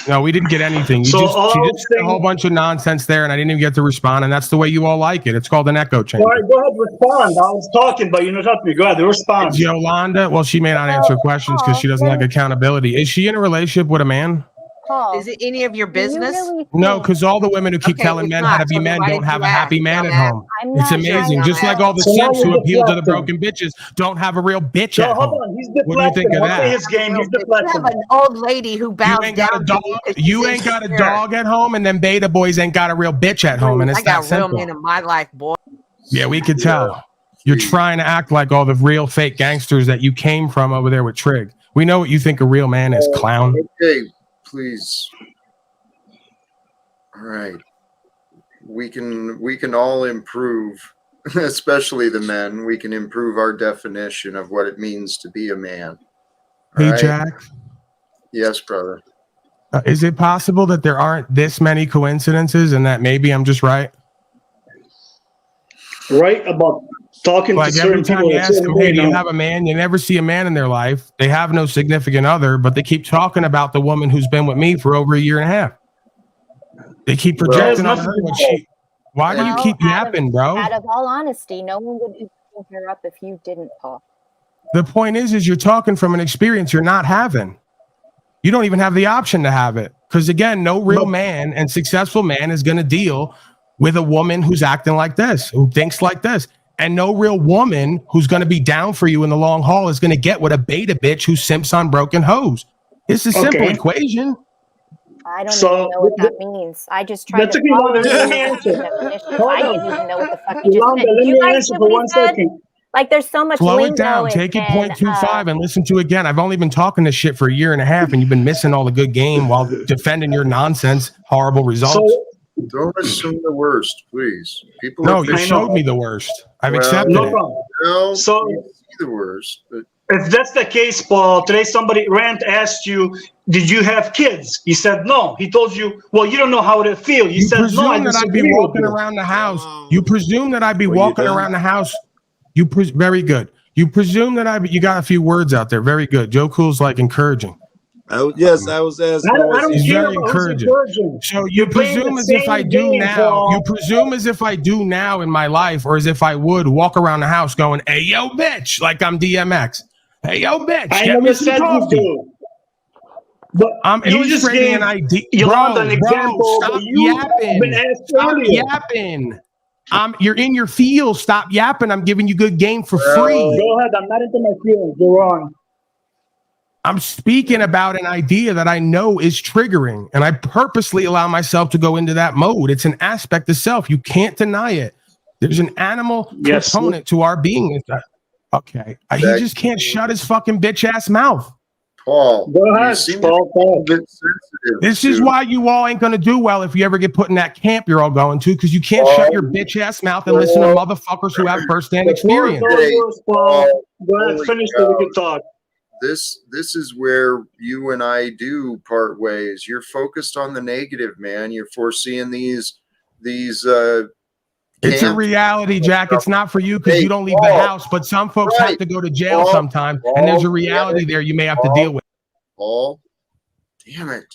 No, we didn't get anything. She just said a whole bunch of nonsense there, and I didn't even get to respond. And that's the way you all like it. It's called an echo chamber. All right, go ahead, respond. I was talking, but you're not talking to me. Go ahead, respond. Yolanda, well, she may not answer questions because she doesn't like accountability. Is she in a relationship with a man? Paul, is it any of your business? No, because all the women who keep telling men how to be men don't have a happy man at home. It's amazing. Just like all the simps who appeal to the broken bitches don't have a real bitch at home. What do you think of that? You have an old lady who bows down. You ain't got a dog at home, and then beta boys ain't got a real bitch at home, and it's that simple. I got real men in my life, boy. Yeah, we could tell. You're trying to act like all the real fake gangsters that you came from over there with Trig. We know what you think a real man is, clown. Okay. Please. All right. We can all improve, especially the men. We can improve our definition of what it means to be a man. Hey, Jack. Yes, brother. Is it possible that there aren't this many coincidences and that maybe I'm just right? Right about talking like to every certain time people. you ask them, hey, do you have a man? You never see a man in their life. They have no significant other, but they keep talking about the woman who's been with me for over a year and a half. They keep projecting on her. Why do you keep yapping, bro? Out of all honesty, no one would be picking her up if you didn't, Paul. The point is you're talking from an experience you're not having. You don't even have the option to have it. Because again, no real man and successful man is going to deal with a woman who's acting like this, who thinks like this. And no real woman who's going to be down for you in the long haul is going to get with a beta bitch who simps on broken hoes. It's a simple equation. I don't even know what that means. I just tried to follow Yolanda, let me the answer. definitions. Hold I on. didn't even know what the fuck you just Yolanda, said. let You me guys answer hear for what he 1 said? second. Like there's so much Slow lingo it down. Take it and 0.25 and listen to it again. I've only been talking this shit for a year and a half, and you've been missing all the good game while defending your nonsense, horrible results. Don't assume the worst, please. People No, have you showed me the worst. I've accepted No it. problem. No, So you see the worst. But if that's the case, Paul, today somebody Rand asked you, "Did you have kids?" You said no. He told you, "Well, you don't know how it feels." You said no. I Presume that I'd be disagree with walking you. around the house. You presume that I'd be Were you walking done? around the house. Very good. You presume that you got a few words out there. Very good. Joe Cool's like encouraging. Yes, I was asking. I don't He's care very about who's encouraging. encouraging. So you You're playing presume the as if I same do game, now. Paul. You presume as if I do now in my life, or as if I would walk around the house going, "Hey yo, bitch!" Like I'm DMX. Hey yo, bitch! I Get me never some said you coffee. do. But I'm you just illustrating gave an idea, Yolanda an bro. example that Stop you have been yapping. asked Stop earlier. yapping. You're in your field. Stop yapping. I'm giving you good game for free. Go ahead. I'm not into my feelings. Go on. I'm speaking about an idea that I know is triggering, and I purposely allow myself to go into that mode. It's an aspect of self. You can't deny it. There's an animal component to our being. Okay. He just can't shut his fucking bitch ass mouth. Paul, go ahead, Paul. This is why you all ain't gonna do well if you ever get put in that camp you're all going to, because you can't shut your bitch ass mouth and listen to motherfuckers who have firsthand experience. Paul. Go ahead, finish so we can talk. This is where you and I do part ways. You're focused on the negative, man. You're foreseeing these It's a reality, Jack. It's not for you because you don't leave the house, but some folks have to go to jail sometime, and there's a reality there you may have to deal with. Paul, damn it.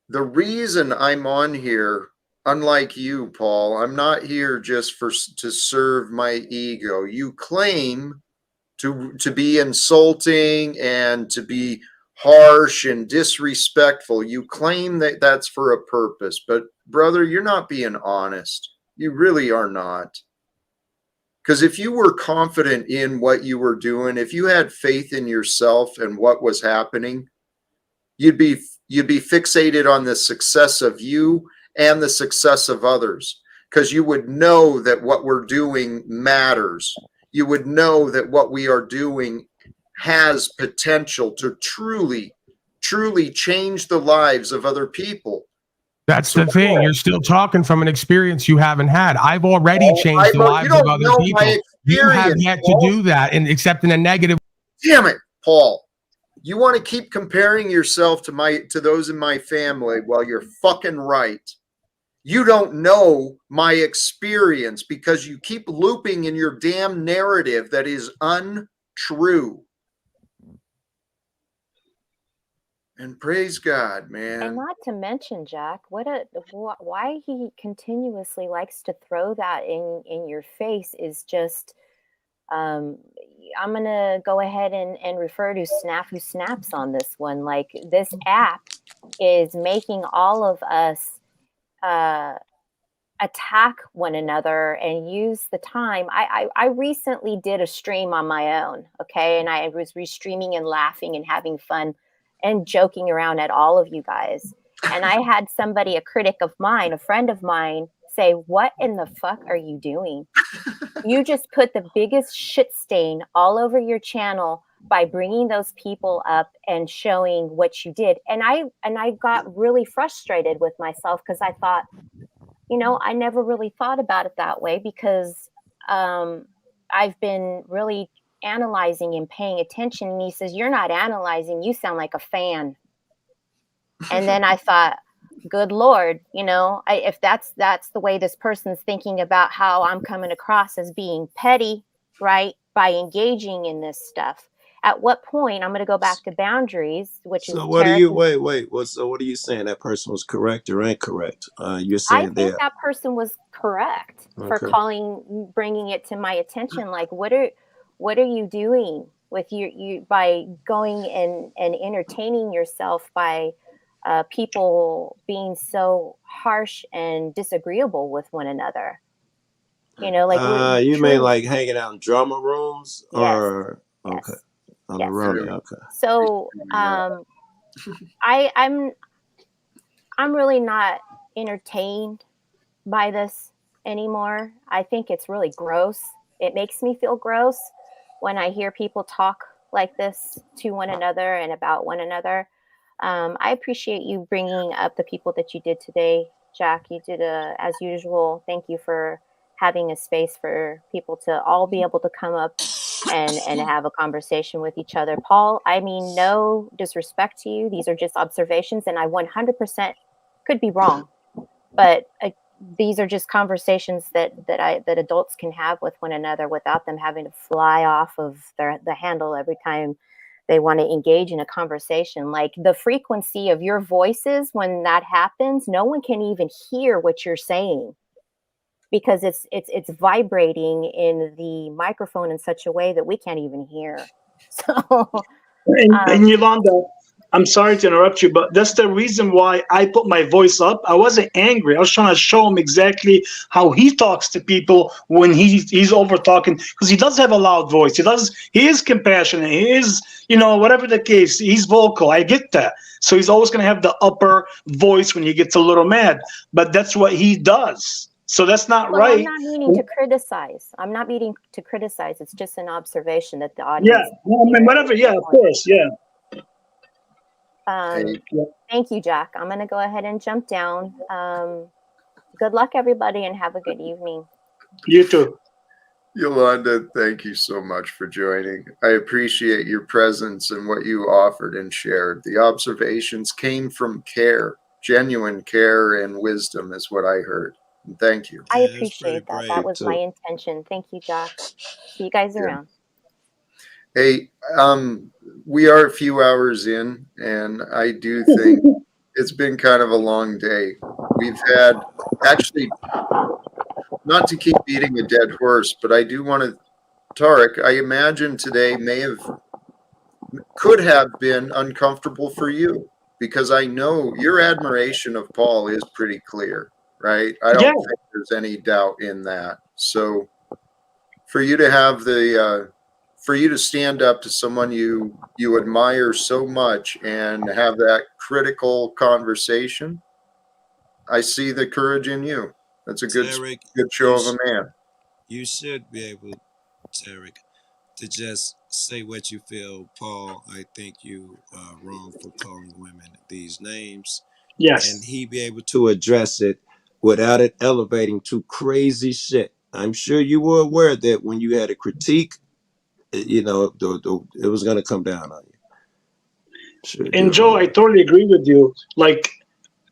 The reason I'm on here, unlike you, Paul, I'm not here just to serve my ego. You claim to be insulting and to be harsh and disrespectful. You claim that that's for a purpose, but brother, you're not being honest. You really are not. Because if you were confident in what you were doing, if you had faith in yourself and what was happening, you'd be fixated on the success of you and the success of others, because you would know that what we're doing matters. You would know that what we are doing has potential to truly change the lives of other people. That's the thing. You're still talking from an experience you haven't had. I've already changed the lives of other people. You have yet to do that, and except in a negative. Damn it, Paul. You want to keep comparing yourself to those in my family? Well, you're fucking right. You don't know my experience because you keep looping in your damn narrative that is untrue. And praise God, man. And not to mention, Jack, why he continuously likes to throw that in your face is just, I'm gonna go ahead and refer to Snafu Snaps on this one. Like, this app is making all of us attack one another and use the time. I recently did a stream on my own, okay, and I was restreaming and laughing and having fun and joking around at all of you guys. And I had somebody, a critic of mine, a friend of mine, say, "What in the fuck are you doing? You just put the biggest shit stain all over your channel by bringing those people up and showing what you did." And I got really frustrated with myself because I thought, I never really thought about it that way, because I've been really analyzing and paying attention. And he says, "You're not analyzing, you sound like a fan." And then I thought, good Lord, if that's the way this person's thinking about how I'm coming across as being petty, right, by engaging in this stuff, at what point I'm going to go back to boundaries, which is so what are you wait so what are you saying? That person was correct or incorrect? You're saying I think that person was correct for bringing it to my attention. Like, what are you doing with you by going and entertaining yourself by people being so harsh and disagreeable with one another? Like, you mean like hanging out in drama rooms? Yes. Or okay. Yes. Okay. So I'm really not entertained by this anymore. I think it's really gross. It makes me feel gross when I hear people talk like this to one another and about one another. I appreciate you bringing up the people that you did today, Jack. You did as usual. Thank you for having a space for people to all be able to come up and have a conversation with each other. Paul, I mean, no disrespect to you. These are just observations, and I 100% could be wrong, but these are just conversations that adults can have with one another without them having to fly off of the handle every time they want to engage in a conversation. Like the frequency of your voices when that happens, no one can even hear what you're saying because it's vibrating in the microphone in such a way that we can't even hear. So and Yolanda, I'm sorry to interrupt you, but that's the reason why I put my voice up. I wasn't angry. I was trying to show him exactly how he talks to people when he's over talking, because he does have a loud voice. He is compassionate. He is, whatever the case, he's vocal. I get that. So he's always going to have the upper voice when he gets a little mad, but that's what he does. So that's not right. I'm not meaning to criticize. It's just an observation that the audience. Yeah, well, I mean, whatever. Yeah, of course. Yeah. Thank you, Jack. I'm going to go ahead and jump down. Good luck, everybody, and have a good evening. You too. Yolanda, thank you so much for joining. I appreciate your presence and what you offered and shared. The observations came from care, genuine care and wisdom is what I heard. And thank you. I appreciate that. That was my intention. Thank you, Jack. See you guys around. Hey, we are a few hours in, and I do think it's been kind of a long day. We've had, actually, not to keep beating a dead horse, but I do want to, Tarek, I imagine today could have been uncomfortable for you, because I know your admiration of Paul is pretty clear, right? I don't think there's any doubt in that. So for you to have for you to stand up to someone you admire so much and have that critical conversation, I see the courage in you. That's a good show of a man. You should be able, Tarek, to just say what you feel. Paul, I think you are wrong for calling women these names. Yes. And he be able to address it without it elevating to crazy shit. I'm sure you were aware that when you had a critique, it was going to come down on you. Sure, and Joe, I totally agree with you. Like,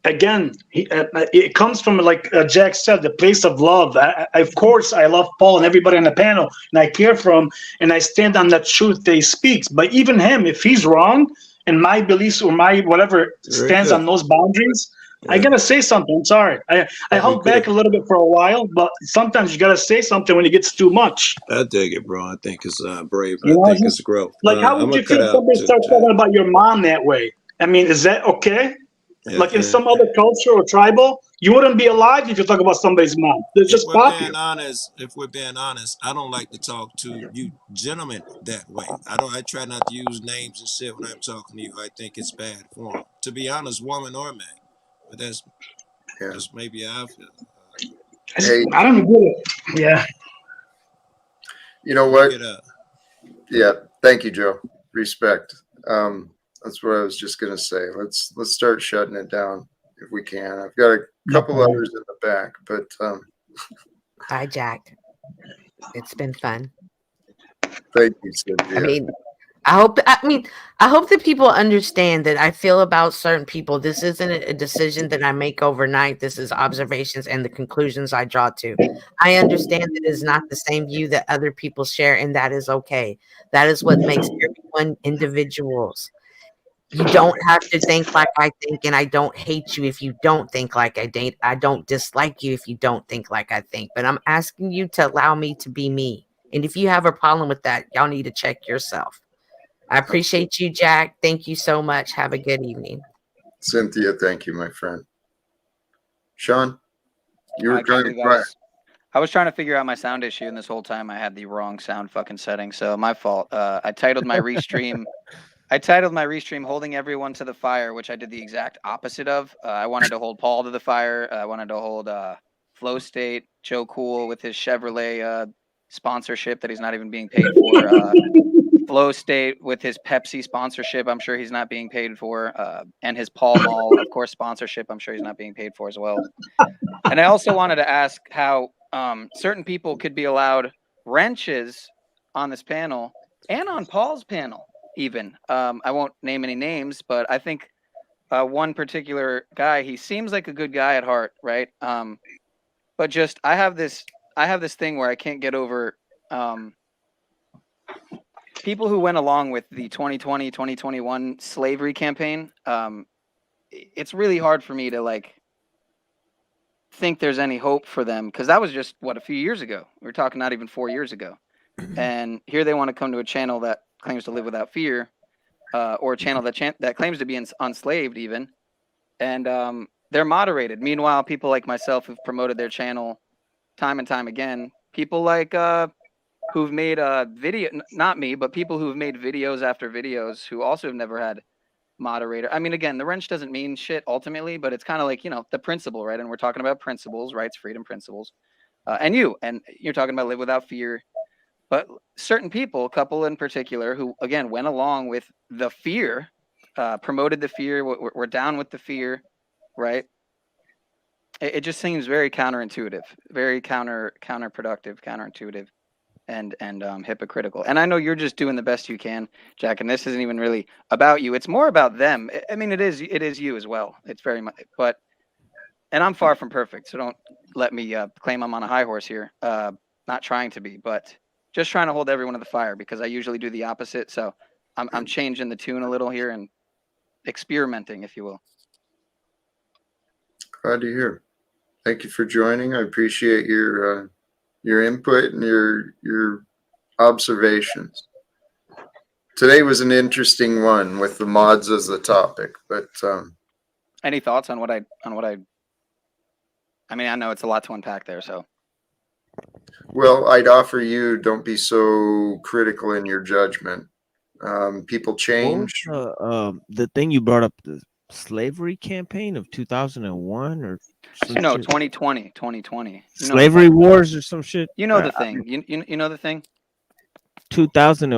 again, it comes from, like Jack said, the place of love. Of course, I love Paul and everybody on the panel, and I care for him, and I stand on the truth that he speaks. But even him, if he's wrong, and my beliefs or my whatever stands on those boundaries, I gotta say something. I'm sorry. I held back a little bit for a while, but sometimes you gotta say something when it gets too much. I dig it, bro. I think it's brave. I think it's growth. Like, how would you feel if somebody starts talking about your mom that way? I mean, is that okay? Like in some other culture or tribal, you wouldn't be alive if you talk about somebody's mom. They're just popular. If we're being honest, I don't like to talk to you gentlemen that way. I try not to use names and shit when I'm talking to you. I think it's bad form. To be honest, woman or man. But that's maybe I feel. Hey, I don't get it. Yeah. You know what? Yeah. Thank you, Joe. Respect. That's what I was just gonna say. Let's start shutting it down if we can. I've got a couple others in the back, but Bye, Jack. It's been fun. Thank you, Cynthia. I hope that people understand that I feel about certain people. This isn't a decision that I make overnight. This is observations and the conclusions I draw to. I understand that it is not the same view that other people share, and that is okay. That is what makes everyone individuals. You don't have to think like I think, and I don't hate you if you don't think like I think. I don't dislike you if you don't think like I think. But I'm asking you to allow me to be me. And if you have a problem with that, y'all need to check yourself. I appreciate you, Jack. Thank you so much. Have a good evening. Cynthia, thank you, my friend. Sean, you were kind of quiet. I was trying to figure out my sound issue, and this whole time I had the wrong sound fucking setting, so my fault. I titled my restream I titled my restream "Holding Everyone to the Fire," which I did the exact opposite of. I wanted to hold Paul to the fire. I wanted to hold Flow State, Joe Cool with his Chevrolet sponsorship that he's not even being paid for. Flow State with his Pepsi sponsorship, I'm sure he's not being paid for, and his Paul Mall, of course, sponsorship, I'm sure he's not being paid for as well. And I also wanted to ask how certain people could be allowed wrenches on this panel and on Paul's panel, even. I won't name any names, but I think one particular guy, he seems like a good guy at heart, right? But just I have this thing where I can't get over people who went along with the 2020, 2021 slavery campaign. It's really hard for me to like think there's any hope for them, because that was just a few years ago. We're talking not even 4 years ago. And here they want to come to a channel that claims to live without fear, or a channel that claims to be enslaved even. And they're moderated. Meanwhile, people like myself who've promoted their channel time and time again, people like who've made video, not me, but people who've made videos after videos who also have never had moderator. I mean, again, the wrench doesn't mean shit ultimately, but it's kind of like, the principle, right? And we're talking about principles, rights, freedom principles. And you're talking about live without fear. But certain people, a couple in particular, who, again, went along with the fear, promoted the fear, we're down with the fear, right? It just seems very counterintuitive, very counterproductive, counterintuitive, and hypocritical. And I know you're just doing the best you can, Jack, and this isn't even really about you. It's more about them. I mean, it is you as well. It's very much, and I'm far from perfect, so don't let me claim I'm on a high horse here. Not trying to be, but just trying to hold everyone to the fire, because I usually do the opposite. So I'm changing the tune a little here and experimenting, if you will. Glad to hear. Thank you for joining. I appreciate your input and your observations. Today was an interesting one with the mods as the topic, but any thoughts on what I mean, I know it's a lot to unpack there, so. Well, I'd offer you, don't be so critical in your judgment. People change. The thing you brought up, the slavery campaign of 2001 or no, 2020. Slavery wars or some shit. The thing. You know the thing? 2000.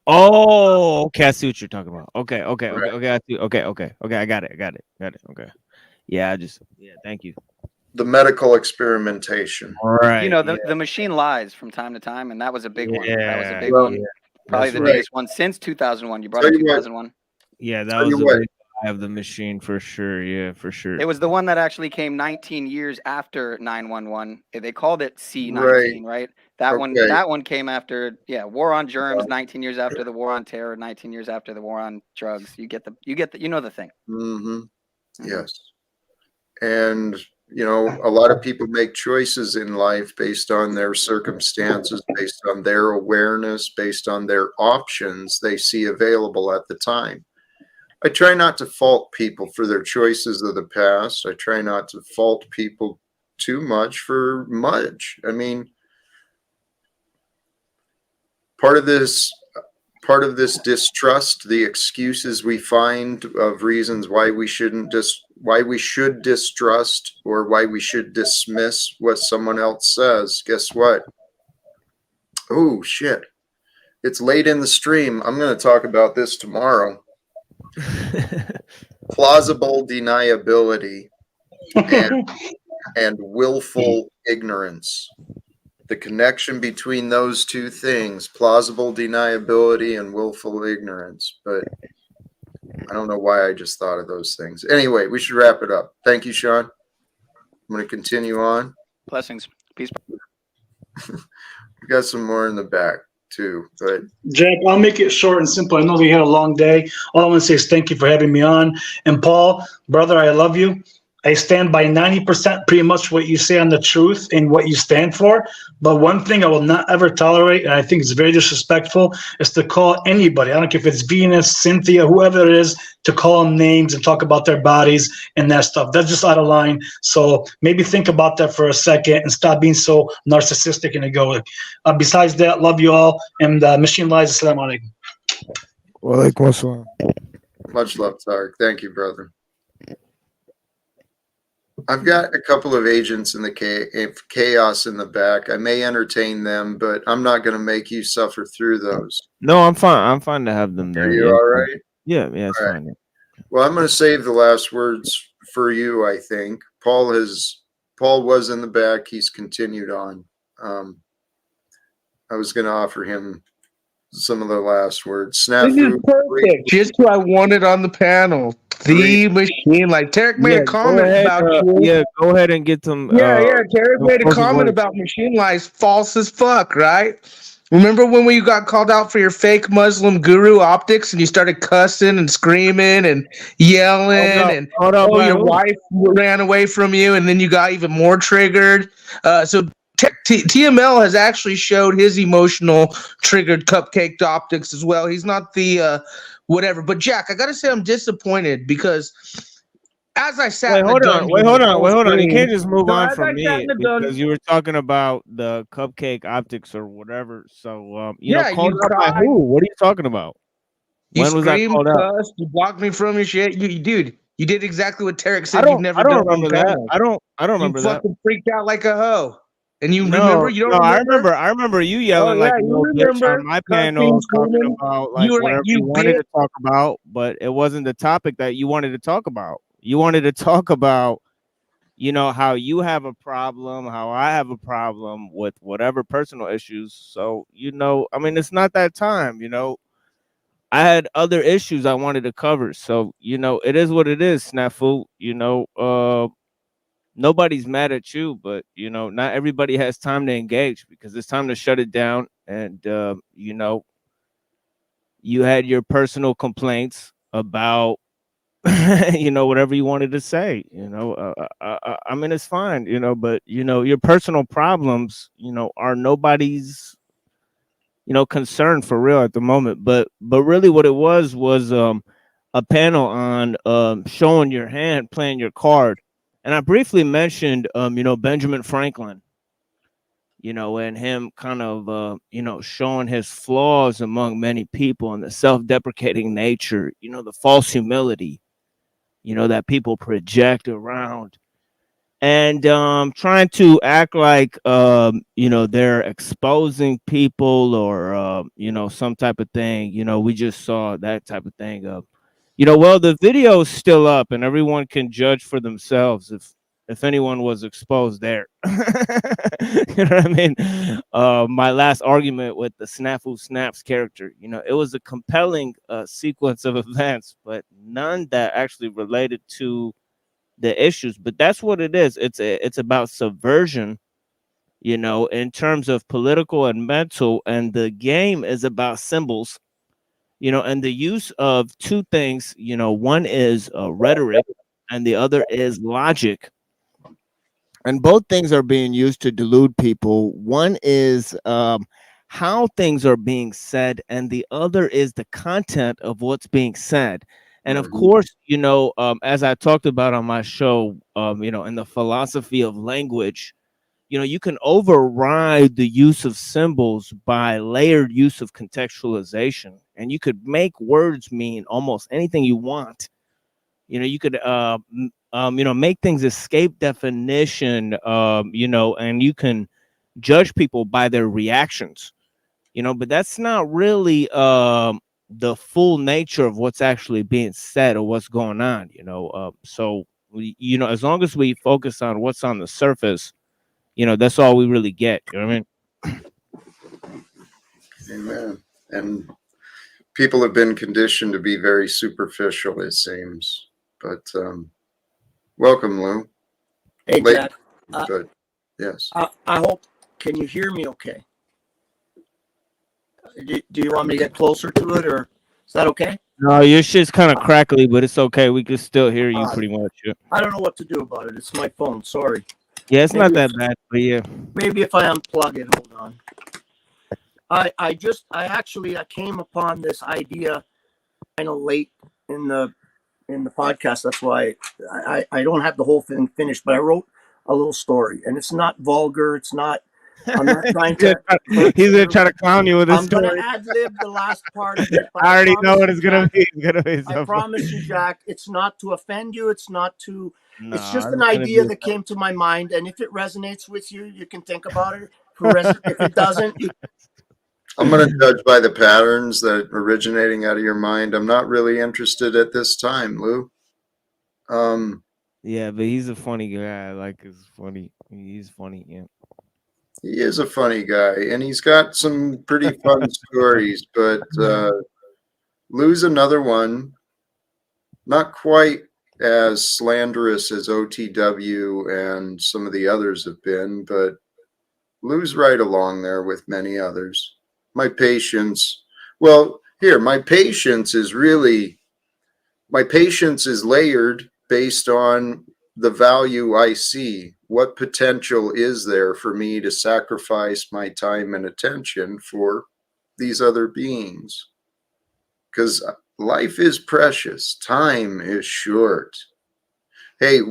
Oh, okay. I see what you're talking about. Okay. I see. Okay. I got it. Okay. Yeah, thank you. The medical experimentation. Right. The machine lies from time to time, and that was a big one. Yeah, that was a big one. Yeah. Probably the biggest one since 2001. You brought up 2001. Yeah, that was a big eye of the machine for sure. Yeah, for sure. It was the one that actually came 19 years after 9/11. They called it C-19, right? That one came after, war on germs, 19 years after the war on terror, 19 years after the war on drugs. You get the thing. Mm-hmm. Yes. And a lot of people make choices in life based on their circumstances, based on their awareness, based on their options they see available at the time. I try not to fault people for their choices of the past. I try not to fault people too much for much. I mean, part of this distrust, the excuses we find of reasons why we should distrust or why we should dismiss what someone else says. Guess what? Oh shit. It's late in the stream. I'm going to talk about this tomorrow. Plausible deniability and willful ignorance. The connection between those two things, plausible deniability and willful ignorance. But I don't know why I just thought of those things. Anyway, we should wrap it up. Thank you, Sean. I'm going to continue on. Blessings. Peace. We got some more in the back too, but Jack, I'll make it short and simple. I know we had a long day. All I want to say is thank you for having me on. And Paul, brother, I love you. I stand by 90% pretty much what you say on the truth and what you stand for. But one thing I will not ever tolerate, and I think it's very disrespectful, is to call anybody, I don't care if it's Venus, Cynthia, whoever it is, to call them names and talk about their bodies and that stuff. That's just out of line. So maybe think about that for a second and stop being so narcissistic and egoic. Besides that, love you all. And Machine Lies, assalamu alaikum. Walaikum assalam. Much love, Tarek. Thank you, brother. I've got a couple of agents in the chaos in the back. I may entertain them, but I'm not going to make you suffer through those. No, I'm fine. I'm fine to have them there. Are you Yeah, all right? yeah, it's All right. fine. Well, I'm going to save the last words for you, I think. Paul was in the back. He's continued on. I was going to offer him some of the last words. This is Snafu. perfect. Just who I wanted on the panel. The machine. Like Tarek made Yeah, a comment about you. Yeah, go ahead and get some. Tarek made a closing comment words. about machine lies false as fuck, right? Remember when we got called out for your fake Muslim guru optics and you started cussing and screaming and yelling and your wife ran away from you and then you got even more triggered. So TML has actually showed his emotional triggered cupcaked optics as well. He's not the whatever. But Jack, I gotta say I'm disappointed because as I sat Wait, in the hold dungeon, on. You can't just move on as from I sat me in the because dungeon, you were talking about the cupcake optics or whatever. So, Yeah, called you out by cried. who? What are you talking about? You When was I screamed, called out? cussed, you blocked me from your shit. Dude, you did exactly what Tarek I said you've never don't done on remember that. panel. I don't You remember that. fucking freaked out like a hoe. And you No, remember? You don't no, remember? I remember you Oh yelling yeah, like a you little bitch remember on my cussing, panel, talking screaming. about You like were like, whatever you you wanted bitch. to talk about, but it wasn't the topic that you wanted to talk about. You wanted to talk about, how you have a problem, how I have a problem with whatever personal issues. So, I mean, it's not that time, I had other issues I wanted to cover. So, it is what it is, Snafu. Nobody's mad at you, but not everybody has time to engage because it's time to shut it down. And you had your personal complaints about whatever you wanted to say. I mean, it's fine, but your personal problems, are nobody's concern for real at the moment. But really what it was a panel on showing your hand, playing your card. And I briefly mentioned Benjamin Franklin, and him kind of showing his flaws among many people and the self-deprecating nature, the false humility, that people project around, and trying to act like they're exposing people or some type of thing. We just saw that type of thing of well, the video is still up and everyone can judge for themselves if anyone was exposed there. You know what I mean? My last argument with the Snafu Snaps character, it was a compelling sequence of events, but none that actually related to the issues. But that's what it is. It's about subversion, in terms of political and mental, and the game is about symbols, and the use of two things. One is rhetoric and the other is logic, and both things are being used to delude people. One is how things are being said, and the other is the content of what's being said. And of course, as I talked about on my show, in the philosophy of language, you can override the use of symbols by layered use of contextualization, and you could make words mean almost anything you want. You could make things escape definition, and you can judge people by their reactions, but that's not really the full nature of what's actually being said or what's going on. So as long as we focus on what's on the surface, that's all we really get. You know what I mean? Amen. And people have been conditioned to be very superficial, it seems. But welcome, Lou. Hey, Late, Jack. but yes. I hope. Can you hear me okay? Do you want me to get closer to it, or is that okay? No, your shit's kind of crackly, but it's okay. We can still hear you pretty much. Yeah. I don't know what to do about it. It's my phone. Sorry. Yeah, it's not that bad, but yeah. Maybe if I unplug it, hold on. I came upon this idea kind of late in the podcast. That's why I don't have the whole thing finished, but I wrote a little story, and it's not vulgar. It's not I'm not trying He's to. gonna try to clown you with this I'm going to story. ad lib the last part of it. But I already know promise what you, it's gonna Jack, be. It's gonna be I so promise you, funny. Jack, it's not to offend you. It's not to. It's Nah, just an it's gonna be idea a that fun. came to my mind, and if it resonates with you, you can think about it. If it doesn't, you. I'm going to judge by the patterns that originating out of your mind. I'm not really interested at this time, Lou. Yeah, but he's a funny guy. I like his funny. He's funny. Yeah. He is a funny guy, and he's got some pretty fun stories. But Lou's another one, not quite as slanderous as OTW and some of the others have been, but Lou's right along there with many others. My patience, well, here, my patience is layered based on the value I see. What potential is there for me to sacrifice my time and attention for these other beings? Because life is precious, time is short. Hey,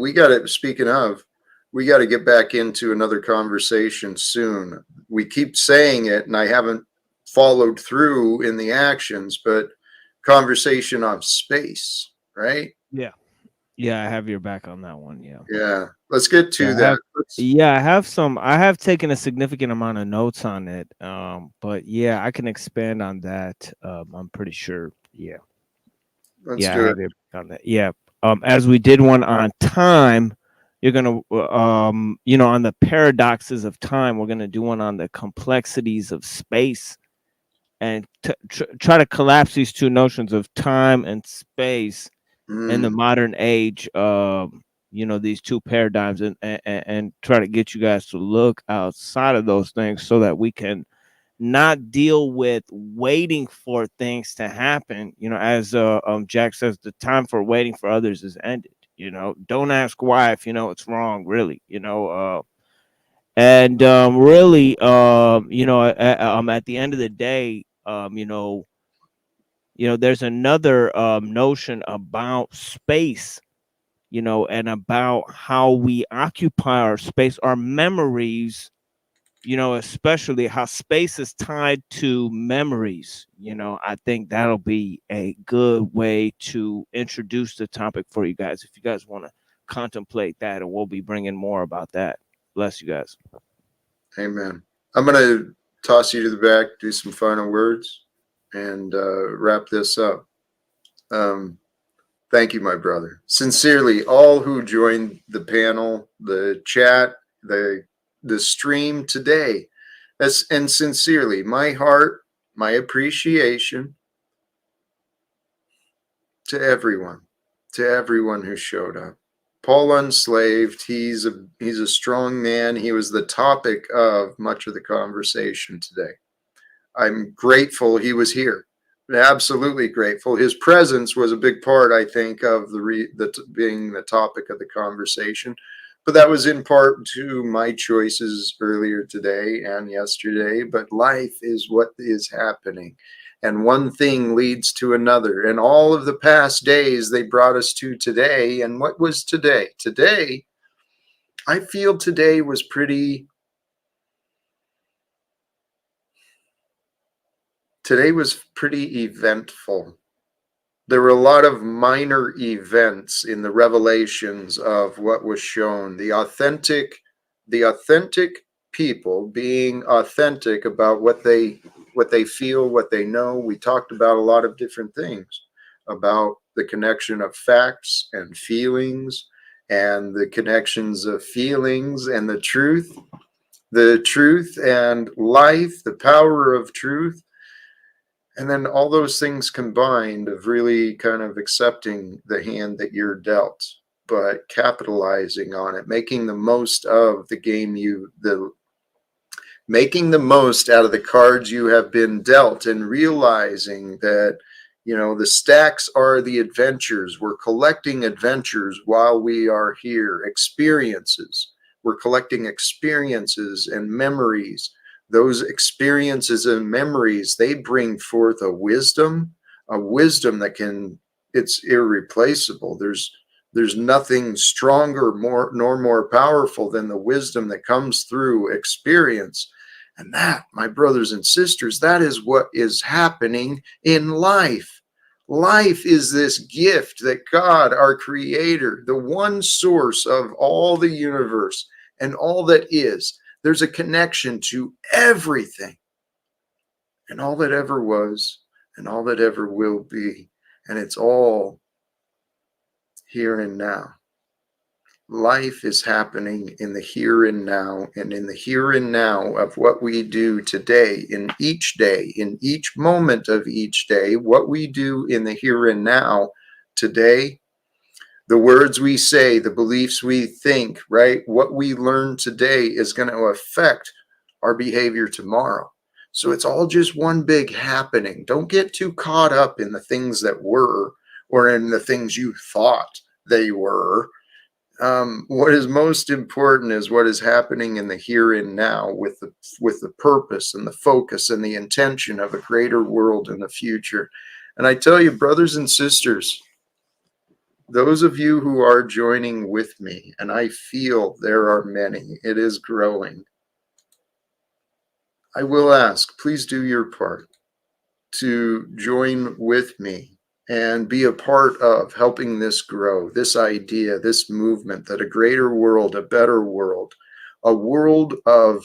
speaking of, we got to get back into another conversation soon. We keep saying it, and I haven't followed through in the actions, but conversation on space, right? Yeah. Yeah, I have your back on that one. Yeah. Yeah. Let's get to Yeah, that. I have some. I have taken a significant amount of notes on it. But yeah, I can expand on that. I'm pretty sure. Yeah. Let's Yeah, I do it. have your back on that. Yeah. As we did one on time, you're gonna on the paradoxes of time, we're gonna do one on the complexities of space, and try to collapse these two notions of time and space in the modern age. These two paradigms, and try to get you guys to look outside of those things so that we can not deal with waiting for things to happen. As Jack says, the time for waiting for others is ended. Don't ask why if you know it's wrong, really. And really, at the end of the day, there's another notion about space, and about how we occupy our space, our memories, especially how space is tied to memories. I think that'll be a good way to introduce the topic for you guys. If you guys want to contemplate that, and we'll be bringing more about that. Bless you guys. Amen. I'm going to toss you to the back, do some final words, and wrap this up. Thank you, my brother. Sincerely, all who joined the panel, the chat, the stream today, and sincerely, my heart, my appreciation to everyone who showed up. Paul Unslaved, he's a strong man. He was the topic of much of the conversation today. I'm grateful he was here. Absolutely grateful. His presence was a big part, I think, of being the topic of the conversation. But that was in part to my choices earlier today and yesterday. But life is what is happening. And one thing leads to another. And all of the past days, they brought us to today. And what was today? Today, I feel today was pretty eventful. There were a lot of minor events in the revelations of what was shown. The authentic people being authentic about what they feel, what they know. We talked about a lot of different things about the connection of facts and feelings, and the connections of feelings and the truth and life, the power of truth. And then all those things combined of really kind of accepting the hand that you're dealt, but capitalizing on it, making the most of the game making the most out of the cards you have been dealt, and realizing that, the stacks are the adventures. We're collecting adventures while we are here, experiences. We're collecting experiences and memories. Those experiences and memories, they bring forth a wisdom that it's irreplaceable. There's nothing stronger, more powerful than the wisdom that comes through experience. And that, my brothers and sisters, that is what is happening in life. Life is this gift that God, our creator, the one source of all the universe and all that is, there's a connection to everything and all that ever was and all that ever will be. And it's all here and now. Life is happening in the here and now, and in the here and now of what we do today, in each moment of each day, what we do in the here and now today, the words we say, the beliefs we think, right? What we learn today is going to affect our behavior tomorrow. So it's all just one big happening. Don't get too caught up in the things that were or in the things you thought they were. What is most important is what is happening in the here and now with the purpose and the focus and the intention of a greater world in the future. And I tell you, brothers and sisters, those of you who are joining with me, and I feel there are many, it is growing. I will ask, please do your part to join with me and be a part of helping this grow, this idea, this movement that a greater world, a better world, a world of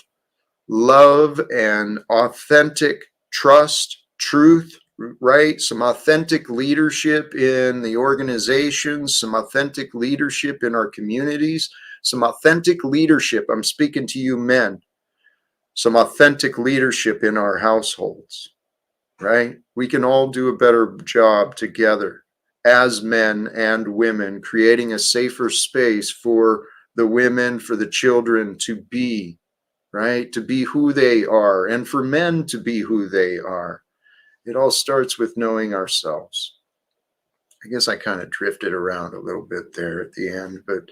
love and authentic trust, truth, right? Some authentic leadership in the organizations, some authentic leadership in our communities, some authentic leadership. I'm speaking to you men, some authentic leadership in our households. Right? We can all do a better job together as men and women, creating a safer space for the women, for the children to be, right? To be who they are, and for men to be who they are. It all starts with knowing ourselves. I guess I kind of drifted around a little bit there at the end, but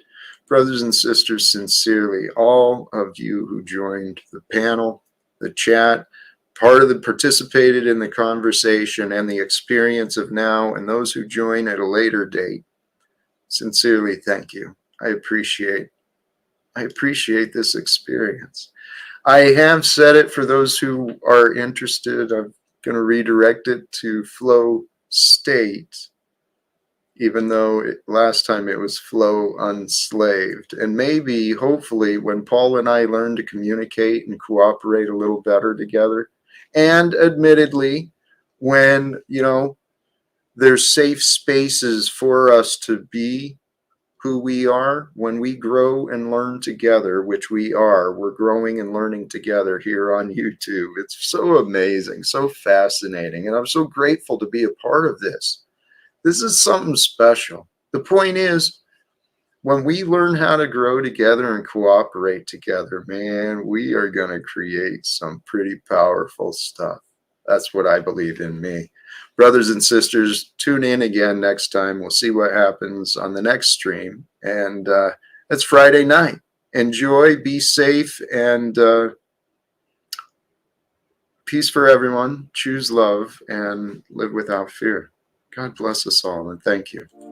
brothers and sisters, sincerely, all of you who joined the panel, the chat, part of the participated in the conversation and the experience of now, and those who join at a later date, sincerely thank you. I appreciate this experience. I have said it for those who are interested. I'm going to redirect it to flow state, even though last time it was flow unslaved. And maybe, hopefully, when Paul and I learn to communicate and cooperate a little better together, and admittedly, when, there's safe spaces for us to be who we are, when we grow and learn together, which we're growing and learning together here on YouTube. It's so amazing, so fascinating, and I'm so grateful to be a part of this. This is something special. The point is, when we learn how to grow together and cooperate together, man, we are going to create some pretty powerful stuff. That's what I believe in me. Brothers and sisters, tune in again next time. We'll see what happens on the next stream. And it's Friday night. Enjoy, be safe, and peace for everyone. Choose love and live without fear. God bless us all, and thank you.